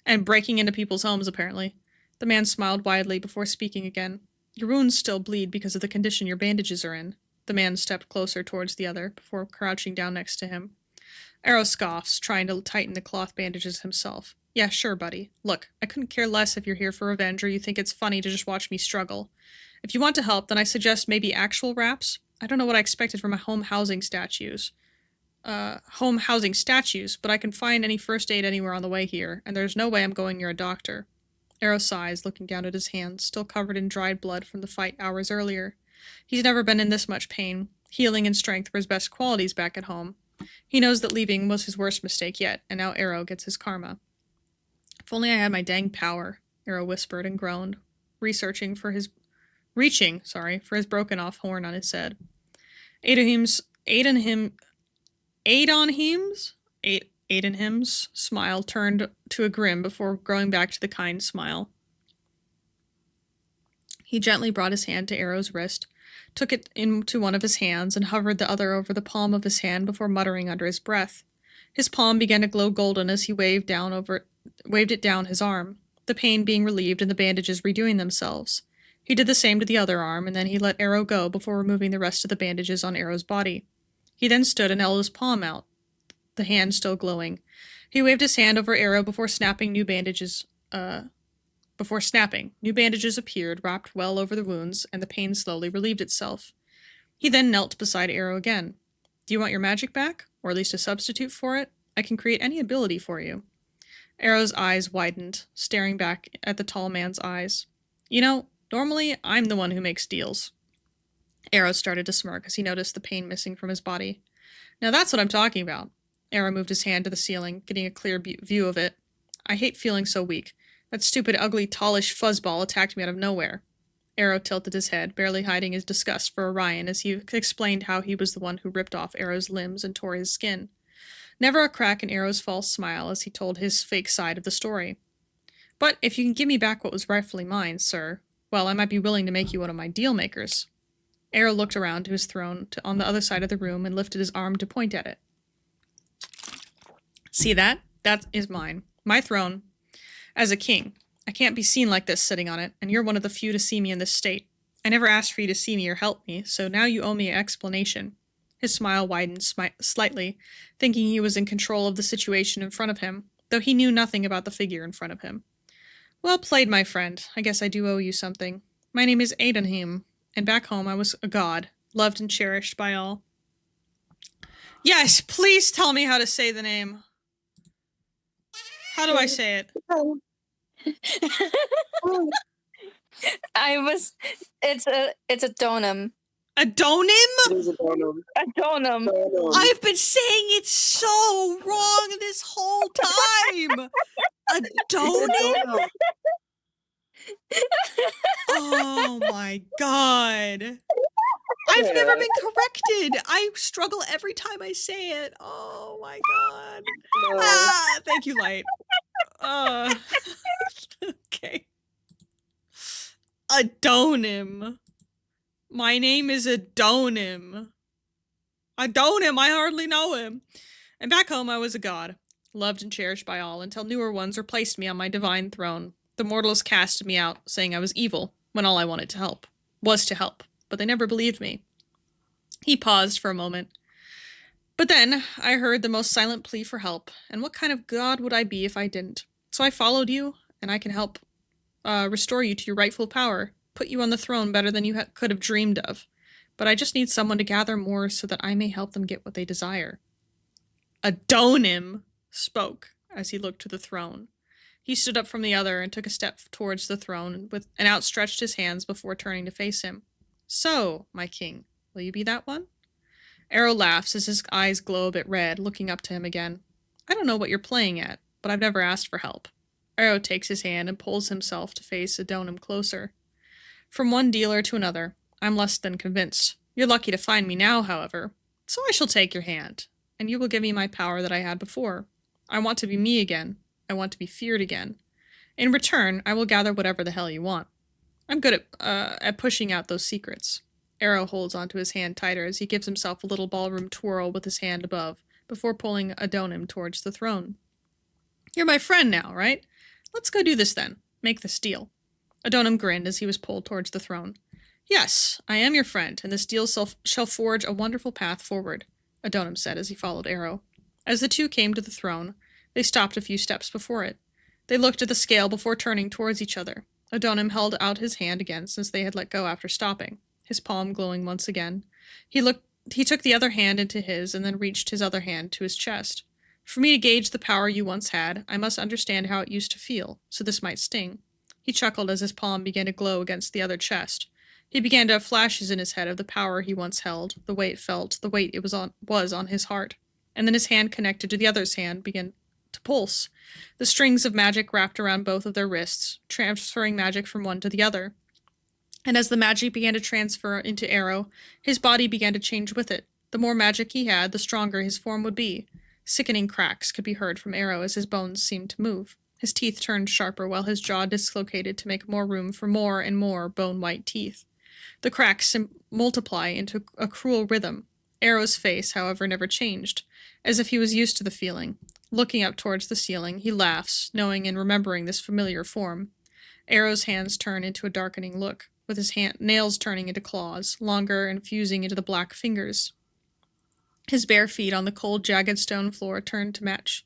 And breaking into people's homes, apparently. The man smiled widely before speaking again. Your wounds still bleed because of the condition your bandages are in. The man stepped closer towards the other, before crouching down next to him. Arrow scoffs, trying to tighten the cloth bandages himself. Yeah, sure, buddy. Look, I couldn't care less if you're here for revenge or you think it's funny to just watch me struggle. If you want to help, then I suggest maybe actual wraps. I don't know what I expected from my home housing statues, but I can find any first aid anywhere on the way here, and there's no way I'm going near a doctor. Arrow sighs, looking down at his hands, still covered in dried blood from the fight hours earlier. He's never been in this much pain. Healing and strength were his best qualities back at home. He knows that leaving was his worst mistake yet, and now Arrow gets his karma. If only I had my dang power, Arrow whispered and groaned, reaching for his broken-off horn on his head. Adonhim's smile turned to a grin before growing back to the kind smile. He gently brought his hand to Arrow's wrist, took it into one of his hands, and hovered the other over the palm of his hand before muttering under his breath. His palm began to glow golden as he waved it down his arm, the pain being relieved and the bandages redoing themselves. He did the same to the other arm, and then he let Arrow go before removing the rest of the bandages on Arrow's body. He then stood and held his palm out, the hand still glowing. He waved his hand over Arrow before snapping. New bandages appeared, wrapped well over the wounds, and the pain slowly relieved itself. He then knelt beside Arrow again. Do you want your magic back? Or at least a substitute for it? I can create any ability for you. Arrow's eyes widened, staring back at the tall man's eyes. You know, normally I'm the one who makes deals. Arrow started to smirk as he noticed the pain missing from his body. Now that's what I'm talking about. Arrow moved his hand to the ceiling, getting a clear view of it. I hate feeling so weak. That stupid, ugly, tallish fuzzball attacked me out of nowhere. Arrow tilted his head, barely hiding his disgust for Orion as he explained how he was the one who ripped off Arrow's limbs and tore his skin. Never a crack in Arrow's false smile as he told his fake side of the story. But if you can give me back what was rightfully mine, sir, well, I might be willing to make you one of my deal makers. Arrow looked around to his throne on the other side of the room and lifted his arm to point at it. See that? That is mine. My throne. As a king. I can't be seen like this sitting on it, and you're one of the few to see me in this state. I never asked for you to see me or help me, so now you owe me an explanation. His smile widened slightly, thinking he was in control of the situation in front of him, though he knew nothing about the figure in front of him. Well played, my friend. I guess I do owe you something. My name is Adonhim, and back home I was a god, loved and cherished by all. Yes, please tell me how to say the name. How do I say it? It's a donum. A donim? It is a donum. A donum. I've been saying it so wrong this whole time. A donum? Oh my god. I've never been corrected. I struggle every time I say it. Oh my god. No. Ah, thank you, Light. Okay. Adonim. My name is Adonim. Adonim, I hardly know him. And back home I was a god, loved and cherished by all, until newer ones replaced me on my divine throne. The mortals casted me out, saying I was evil, when all I wanted was to help, but they never believed me. He paused for a moment. But then I heard the most silent plea for help, and what kind of god would I be if I didn't? So I followed you, and I can help restore you to your rightful power, put you on the throne better than you could have dreamed of. But I just need someone to gather more so that I may help them get what they desire. Adonim spoke as he looked to the throne. He stood up from the other and took a step towards the throne and outstretched his hands before turning to face him. So, my king, will you be that one? Arrow laughs as his eyes glow a bit red, looking up to him again. I don't know what you're playing at, but I've never asked for help. Arrow takes his hand and pulls himself to face Adonim closer. From one dealer to another, I'm less than convinced. You're lucky to find me now, however. So I shall take your hand, and you will give me my power that I had before. I want to be me again. I want to be feared again. In return, I will gather whatever the hell you want. I'm good at pushing out those secrets. Arrow holds onto his hand tighter as he gives himself a little ballroom twirl with his hand above, before pulling Adonim towards the throne. You're my friend now, right? Let's go do this then. Make this deal. Adonim grinned as he was pulled towards the throne. Yes, I am your friend, and this deal shall forge a wonderful path forward, Adonim said as he followed Arrow. As the two came to the throne, they stopped a few steps before it. They looked at the scale before turning towards each other. Adonim held out his hand again since they had let go after stopping, his palm glowing once again. He took the other hand into his and then reached his other hand to his chest. For me to gauge the power you once had, I must understand how it used to feel, so this might sting. He chuckled as his palm began to glow against the other chest. He began to have flashes in his head of the power he once held, the way it felt, the weight it was on his heart. And then his hand connected to the other's hand began to pulse. The strings of magic wrapped around both of their wrists, transferring magic from one to the other. And as the magic began to transfer into Arrow, his body began to change with it. The more magic he had, the stronger his form would be. Sickening cracks could be heard from Arrow as his bones seemed to move. His teeth turned sharper while his jaw dislocated to make more room for more and more bone-white teeth. The cracks multiply into a cruel rhythm. Arrow's face, however, never changed, as if he was used to the feeling. Looking up towards the ceiling, he laughs, knowing and remembering this familiar form. Arrow's hands turn into a darkening look, with his nails turning into claws, longer and fusing into the black fingers. His bare feet on the cold, jagged stone floor turned to match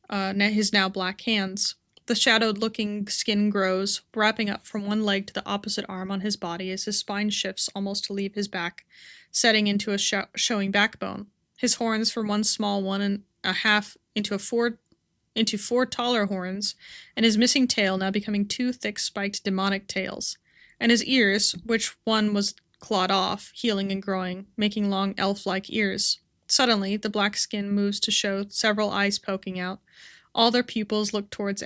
his now black hands. The shadowed-looking skin grows, wrapping up from one leg to the opposite arm on his body as his spine shifts almost to leave his back, setting into a showing backbone. His horns from one small 1.5 into four taller horns, and his missing tail now becoming two thick spiked demonic tails. And his ears, which one was clawed off, healing and growing, making long elf-like ears. Suddenly, the black skin moves to show several eyes poking out. All their pupils look towards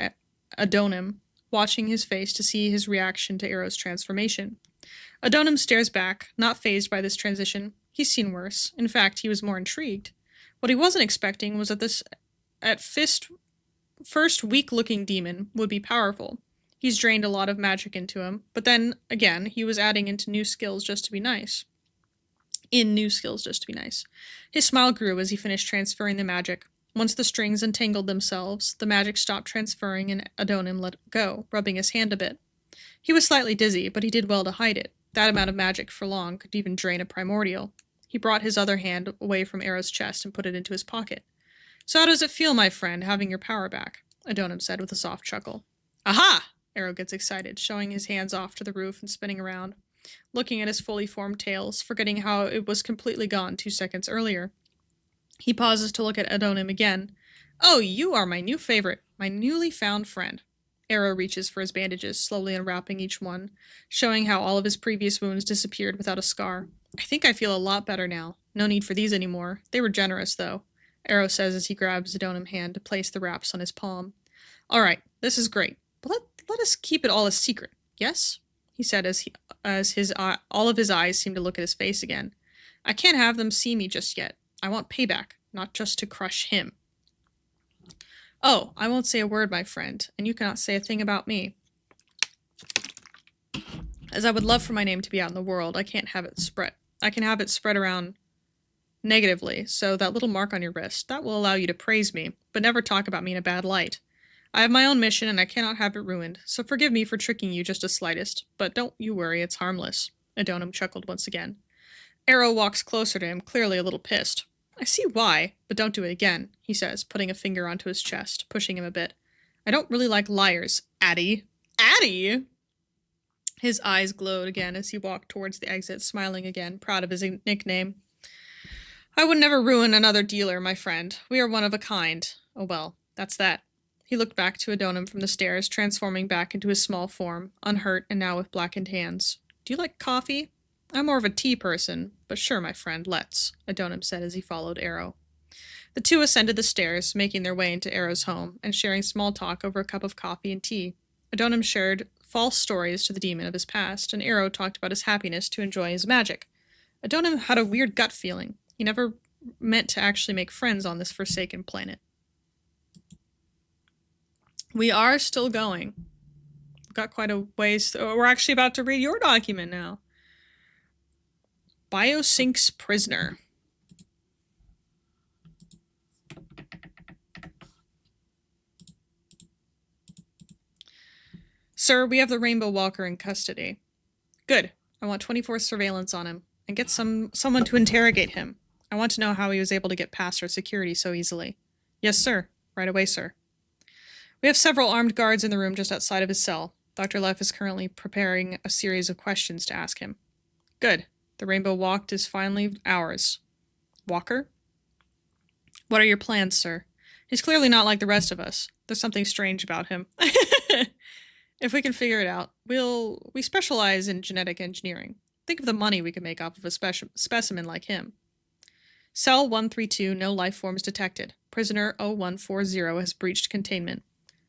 Adonim, watching his face to see his reaction to Arrow's transformation. Adonim stares back, not fazed by this transition. He's seen worse. In fact, he was more intrigued. What he wasn't expecting was that this first weak-looking demon would be powerful. He's drained a lot of magic into him, but then, again, he was adding new skills just to be nice. His smile grew as he finished transferring the magic. Once the strings entangled themselves, the magic stopped transferring and Adonim let go, rubbing his hand a bit. He was slightly dizzy, but he did well to hide it. That amount of magic for long could even drain a primordial. He brought his other hand away from Arrow's chest and put it into his pocket. So how does it feel, my friend, having your power back? Adonim said with a soft chuckle. Aha! Arrow gets excited, showing his hands off to the roof and spinning around, looking at his fully formed tails, forgetting how it was completely gone 2 seconds earlier. He pauses to look at Adonim again. Oh, you are my new favorite, my newly found friend. Arrow reaches for his bandages, slowly unwrapping each one, showing how all of his previous wounds disappeared without a scar. I think I feel a lot better now. No need for these anymore. They were generous, though, Arrow says as he grabs Adonim's hand to place the wraps on his palm. All right, this is great, but let us keep it all a secret, yes? He said as all of his eyes seemed to look at his face again. I can't have them see me just yet. I want payback, not just to crush him. Oh, I won't say a word, my friend, and you cannot say a thing about me. As I would love for my name to be out in the world, I can't have it spread. I can have it spread around negatively, so that little mark on your wrist, that will allow you to praise me, but never talk about me in a bad light. I have my own mission, and I cannot have it ruined, so forgive me for tricking you just the slightest, but don't you worry, it's harmless. Adonim chuckled once again. Arrow walks closer to him, clearly a little pissed. I see why, but don't do it again, he says, putting a finger onto his chest, pushing him a bit. I don't really like liars, Addie. Addie? His eyes glowed again as he walked towards the exit, smiling again, proud of his nickname. I would never ruin another dealer, my friend. We are one of a kind. Oh well, that's that. He looked back to Adonim from the stairs, transforming back into his small form, unhurt and now with blackened hands. Do you like coffee? I'm more of a tea person, but sure, my friend, let's, Adonim said as he followed Arrow. The two ascended the stairs, making their way into Arrow's home, and sharing small talk over a cup of coffee and tea. Adonim shared false stories to the demon of his past, and Arrow talked about his happiness to enjoy his magic. Adonam had a weird gut feeling. He never meant to actually make friends on this forsaken planet. We are still going. We've got quite a ways. We're actually about to read your document now. Biosync's prisoner. Sir, we have the Rainbow Walker in custody. Good. I want 24 surveillance on him, and get someone to interrogate him. I want to know how he was able to get past our security so easily. Yes, sir. Right away, sir. We have several armed guards in the room just outside of his cell. Dr. Leff is currently preparing a series of questions to ask him. Good. The Rainbow Walk is finally ours. Walker? What are your plans, sir? He's clearly not like the rest of us. There's something strange about him. If we can figure it out, we specialize in genetic engineering. Think of the money we could make off of a specimen like him. Cell 132, no life forms detected. Prisoner 0140 has breached containment.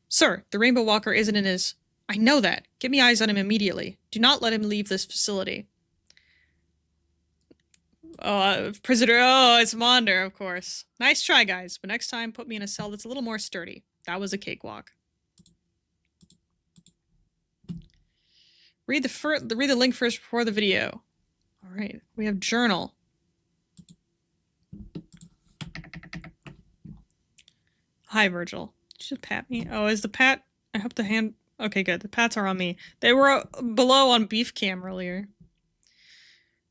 Sir, the Rainbow Walker isn't in his... I know that. Get me eyes on him immediately. Do not let him leave this facility. Prisoner... Oh, it's Maunder, of course. Nice try, guys, but next time put me in a cell that's a little more sturdy. That was a cakewalk. Read the link first before the video. All right, we have journal. Hi, Virgil. Did you just pat me? Oh, is the pat? I hope the hand. Okay, good. The pats are on me. They were below on Beef Cam earlier.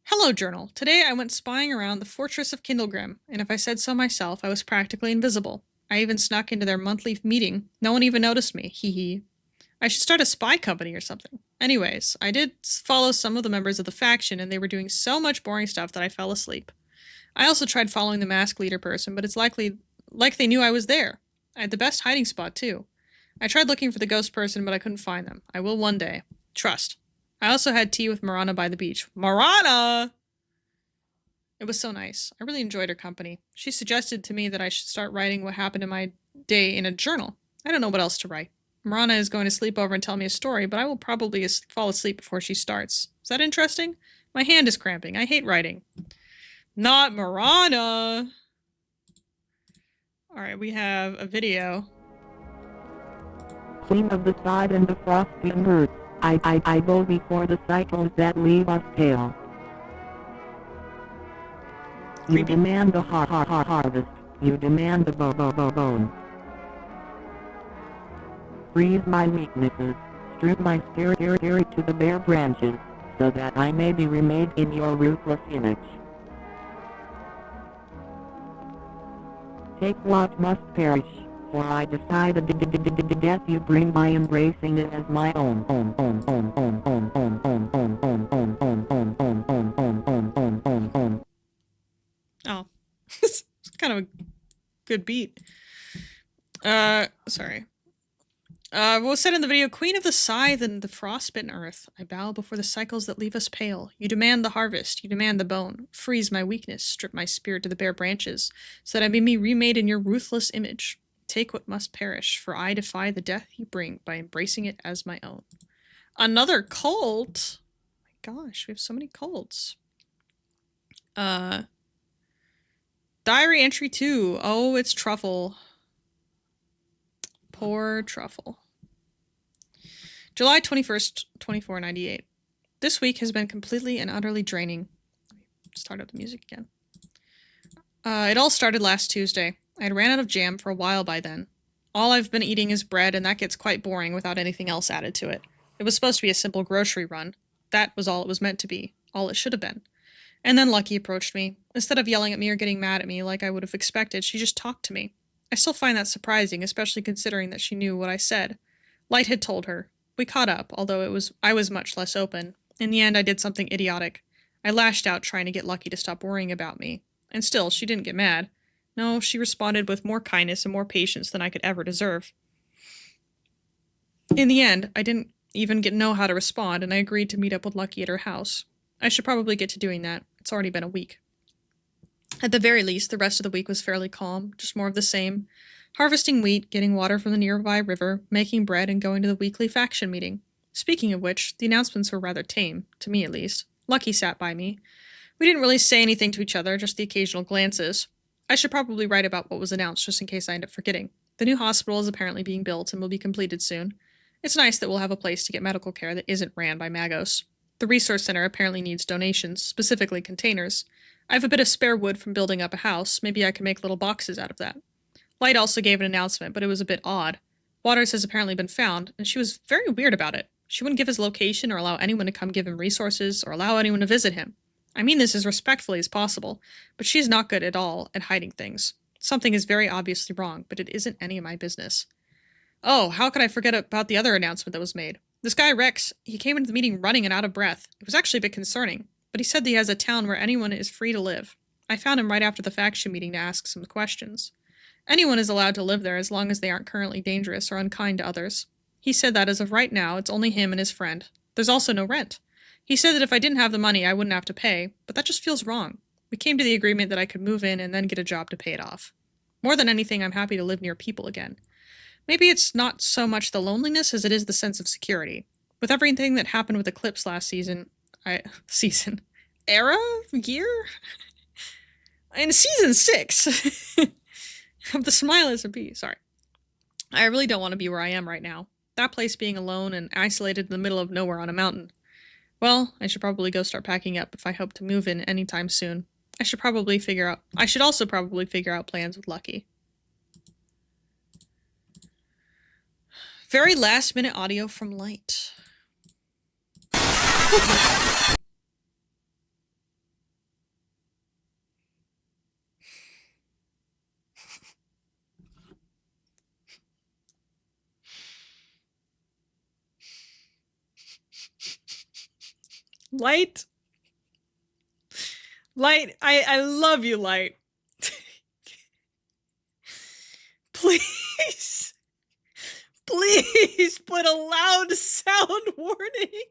Hello, journal. Today I went spying around the fortress of Kindlegrim, and if I said so myself, I was practically invisible. I even snuck into their monthly meeting. No one even noticed me. Hee hee. I should start a spy company or something. Anyways, I did follow some of the members of the faction, and they were doing so much boring stuff that I fell asleep. I also tried following the masked leader person, but it's like they knew I was there. I had the best hiding spot, too. I tried looking for the ghost person, but I couldn't find them. I will one day. Trust. I also had tea with Marana by the beach. Marana! It was so nice. I really enjoyed her company. She suggested to me that I should start writing what happened in my day in a journal. I don't know what else to write. Marana is going to sleep over and tell me a story, but I will probably fall asleep before she starts. Is that interesting? My hand is cramping. I hate writing. Not Marana! Alright, we have a video. Queen of the sod and the frosty and earth, I go before the cycles that leave us pale. You demand the harvest, you demand the bone. Freeze my weaknesses, strip my spirit to the bare branches, so that I may be remade in your ruthless image. Take what must perish, for I decide the death you bring by embracing it as my own. Oh, it's kind of a good beat. Sorry. What was said in the video, Queen of the Scythe and the Frostbitten Earth, I bow before the cycles that leave us pale. You demand the harvest, you demand the bone. Freeze my weakness, strip my spirit to the bare branches, so that I may be remade in your ruthless image. Take what must perish, for I defy the death you bring by embracing it as my own. Another cult? Oh my gosh, we have so many cults. Diary entry 2. Oh, it's Truffle. Poor Truffle. July 21st, 2498. This week has been completely and utterly draining. Start up the music again. It all started last Tuesday. I had ran out of jam for a while by then. All I've been eating is bread, and that gets quite boring without anything else added to it. It was supposed to be a simple grocery run. That was all it was meant to be. All it should have been. And then Lucky approached me. Instead of yelling at me or getting mad at me like I would have expected, she just talked to me. I still find that surprising, especially considering that she knew what I said. Light had told her. We caught up, although I was much less open. In the end, I did something idiotic. I lashed out trying to get Lucky to stop worrying about me. And still, she didn't get mad. No, she responded with more kindness and more patience than I could ever deserve. In the end, I didn't even know how to respond, and I agreed to meet up with Lucky at her house. I should probably get to doing that. It's already been a week. At the very least, the rest of the week was fairly calm, just more of the same. Harvesting wheat, getting water from the nearby river, making bread, and going to the weekly faction meeting. Speaking of which, the announcements were rather tame, to me at least. Lucky sat by me. We didn't really say anything to each other, just the occasional glances. I should probably write about what was announced just in case I end up forgetting. The new hospital is apparently being built and will be completed soon. It's nice that we'll have a place to get medical care that isn't ran by Magos. The resource center apparently needs donations, specifically containers. I have a bit of spare wood from building up a house. Maybe I can make little boxes out of that. Light also gave an announcement, but it was a bit odd. Waters has apparently been found, and she was very weird about it. She wouldn't give his location or allow anyone to come give him resources or allow anyone to visit him. I mean this as respectfully as possible, but she's not good at all at hiding things. Something is very obviously wrong, but it isn't any of my business. Oh, how could I forget about the other announcement that was made? This guy Rex, he came into the meeting running and out of breath. It was actually a bit concerning, but he said that he has a town where anyone is free to live. I found him right after the faction meeting to ask some questions. Anyone is allowed to live there as long as they aren't currently dangerous or unkind to others. He said that as of right now, it's only him and his friend. There's also no rent. He said that if I didn't have the money, I wouldn't have to pay, but that just feels wrong. We came to the agreement that I could move in and then get a job to pay it off. More than anything, I'm happy to live near people again. Maybe it's not so much the loneliness as it is the sense of security. With everything that happened with Eclipse last season... Era? Year? In season 6! Of the Smile SMP, sorry. I really don't want to be where I am right now. That place being alone and isolated in the middle of nowhere on a mountain. Well, I should probably go start packing up if I hope to move in anytime soon. I should also probably figure out plans with Lucky. Very last minute audio from Light. Light? Light, I love you, Light. Please. Please put a loud sound warning.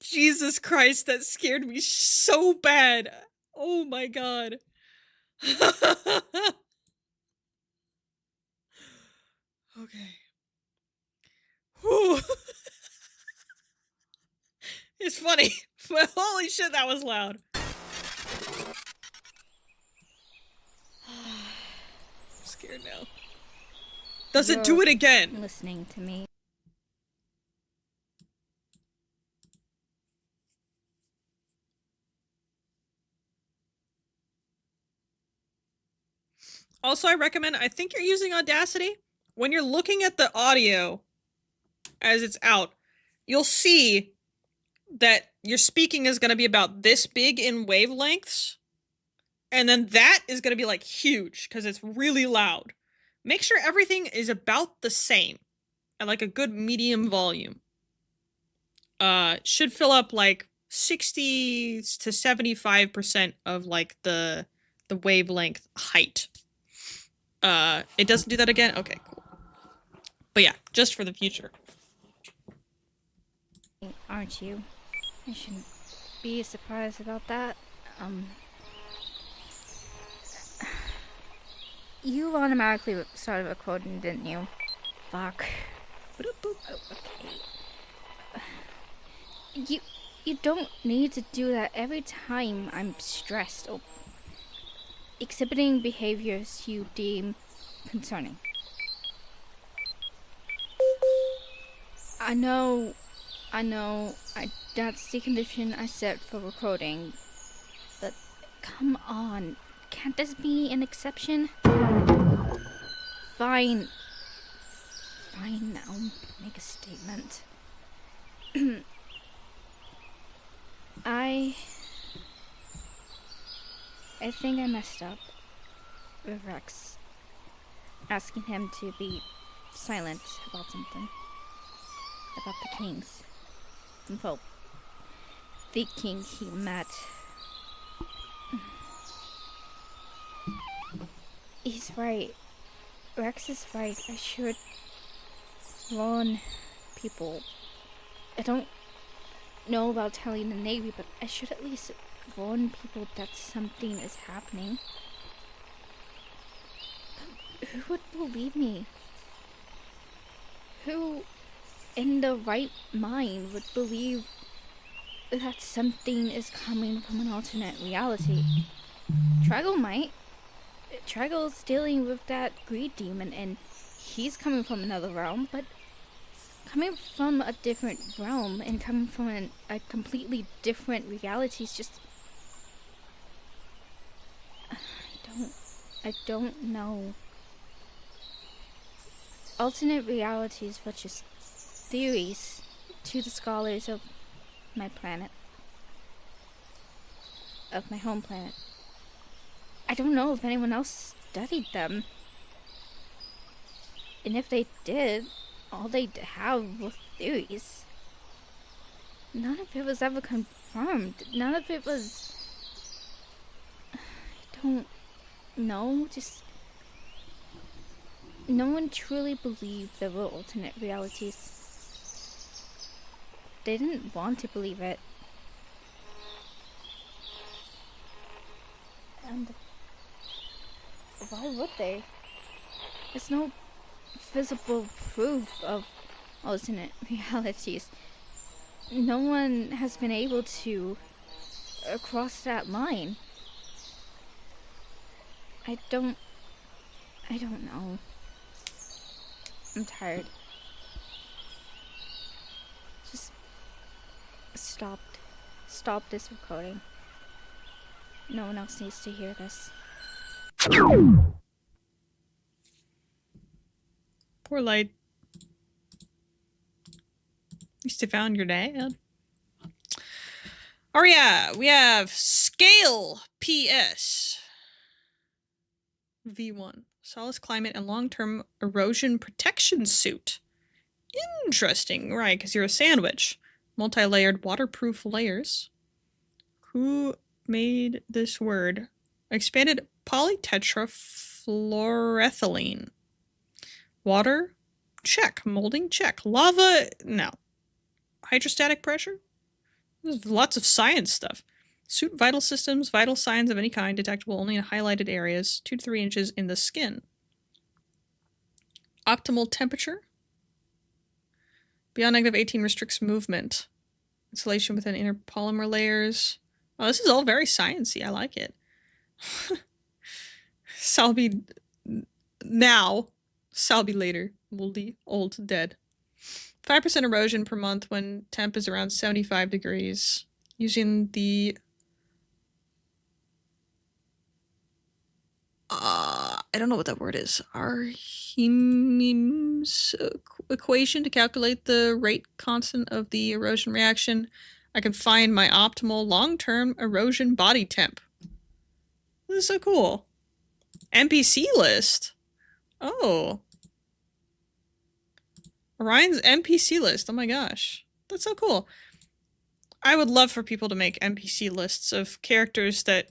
Jesus Christ, that scared me so bad. Oh my god. Okay. Whew. It's funny, but holy shit, that was loud. I'm scared now. Does it do it again? Listening to me. Also, I recommend, I think you're using Audacity. When you're looking at the audio as it's out, you'll see that your speaking is going to be about this big in wavelengths. And then that is going to be like huge because it's really loud. Make sure everything is about the same at like a good medium volume. Should fill up like 60 to 75% of like the wavelength height. It doesn't do that again? Okay, cool. But yeah, just for the future. Aren't you? I shouldn't be surprised about that. You automatically started recording, didn't you? Fuck. Okay. You don't need to do that every time I'm stressed or exhibiting behaviors you deem concerning. I know, that's the condition I set for recording, but come on, can't this be an exception? Fine, I'll make a statement. I think I messed up with Rex, asking him to be silent about something. About the kings. Well, the king he met. He's right. Rex is right. I should warn people. I don't know about telling the Navy, but I should at least warn people that something is happening. Who would believe me? who in the right mind would believe that something is coming from an alternate reality? Traggle might. Traggle's dealing with that greed demon, and he's coming from another realm, but coming from a different realm and coming from a completely different reality is just... I don't know. Alternate realities were just theories to the scholars of my planet. Of my home planet. I don't know if anyone else studied them. And if they did, all they have were theories. None of it was ever confirmed. None of it was... I don't know, just... No one truly believed there were alternate realities. They didn't want to believe it. And why would they? There's no visible proof of alternate realities. No one has been able to cross that line. I don't know. I'm tired. Just stop this recording. No one else needs to hear this. Poor Light. At least you found your dad. Oh yeah, we have Scale PS. V1. Solace climate and long-term erosion protection suit. Interesting, right, because you're a sandwich. Multi-layered waterproof layers. Who made this word? Expanded polytetrafluoroethylene. Water? Check. Molding? Check. Lava? No. Hydrostatic pressure? There's lots of science stuff. Suit vital systems, vital signs of any kind detectable only in highlighted areas, 2 to 3 inches in the skin. Optimal temperature. Beyond -18 restricts movement. Insulation within inner polymer layers. Oh, this is all very sciencey. I like it. Salby now. Salby later. Moldy. Old. Dead. 5% erosion per month when temp is around 75 degrees. Using the... I don't know what that word is. Archimedes equation to calculate the rate constant of the erosion reaction. I can find my optimal long-term erosion body temp. This is so cool. NPC list. Oh. Orion's NPC list. Oh my gosh. That's so cool. I would love for people to make NPC lists of characters that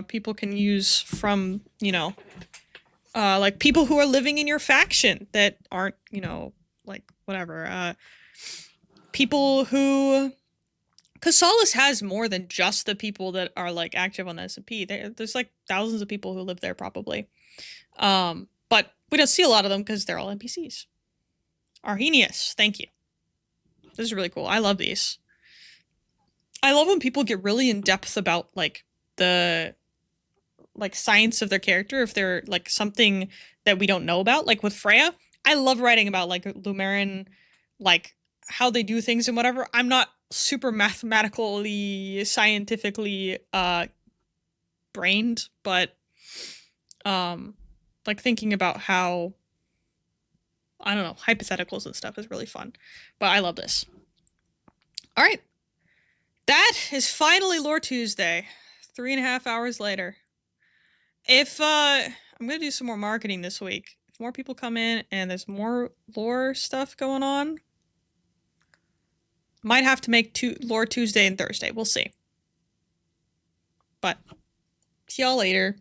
people can use from, you know, like people who are living in your faction that aren't, you know, like whatever. People who... Because Solace has more than just the people that are like active on the SMP. There's like thousands of people who live there probably. But we don't see a lot of them because they're all NPCs. Arrhenius, thank you. This is really cool. I love these. I love when people get really in depth about like the like science of their character if they're like something that we don't know about. Like with Freya, I love writing about like Lumeran, like how they do things and whatever. I'm not super mathematically, scientifically brained, but like thinking about how, I don't know, hypotheticals and stuff is really fun. But I love this. All right. That is finally Lore Tuesday. 3.5 hours later. If I'm gonna do some more marketing this week. If more people come in and there's more lore stuff going on, might have to make Lore Tuesday and Thursday. We'll see. But see y'all later.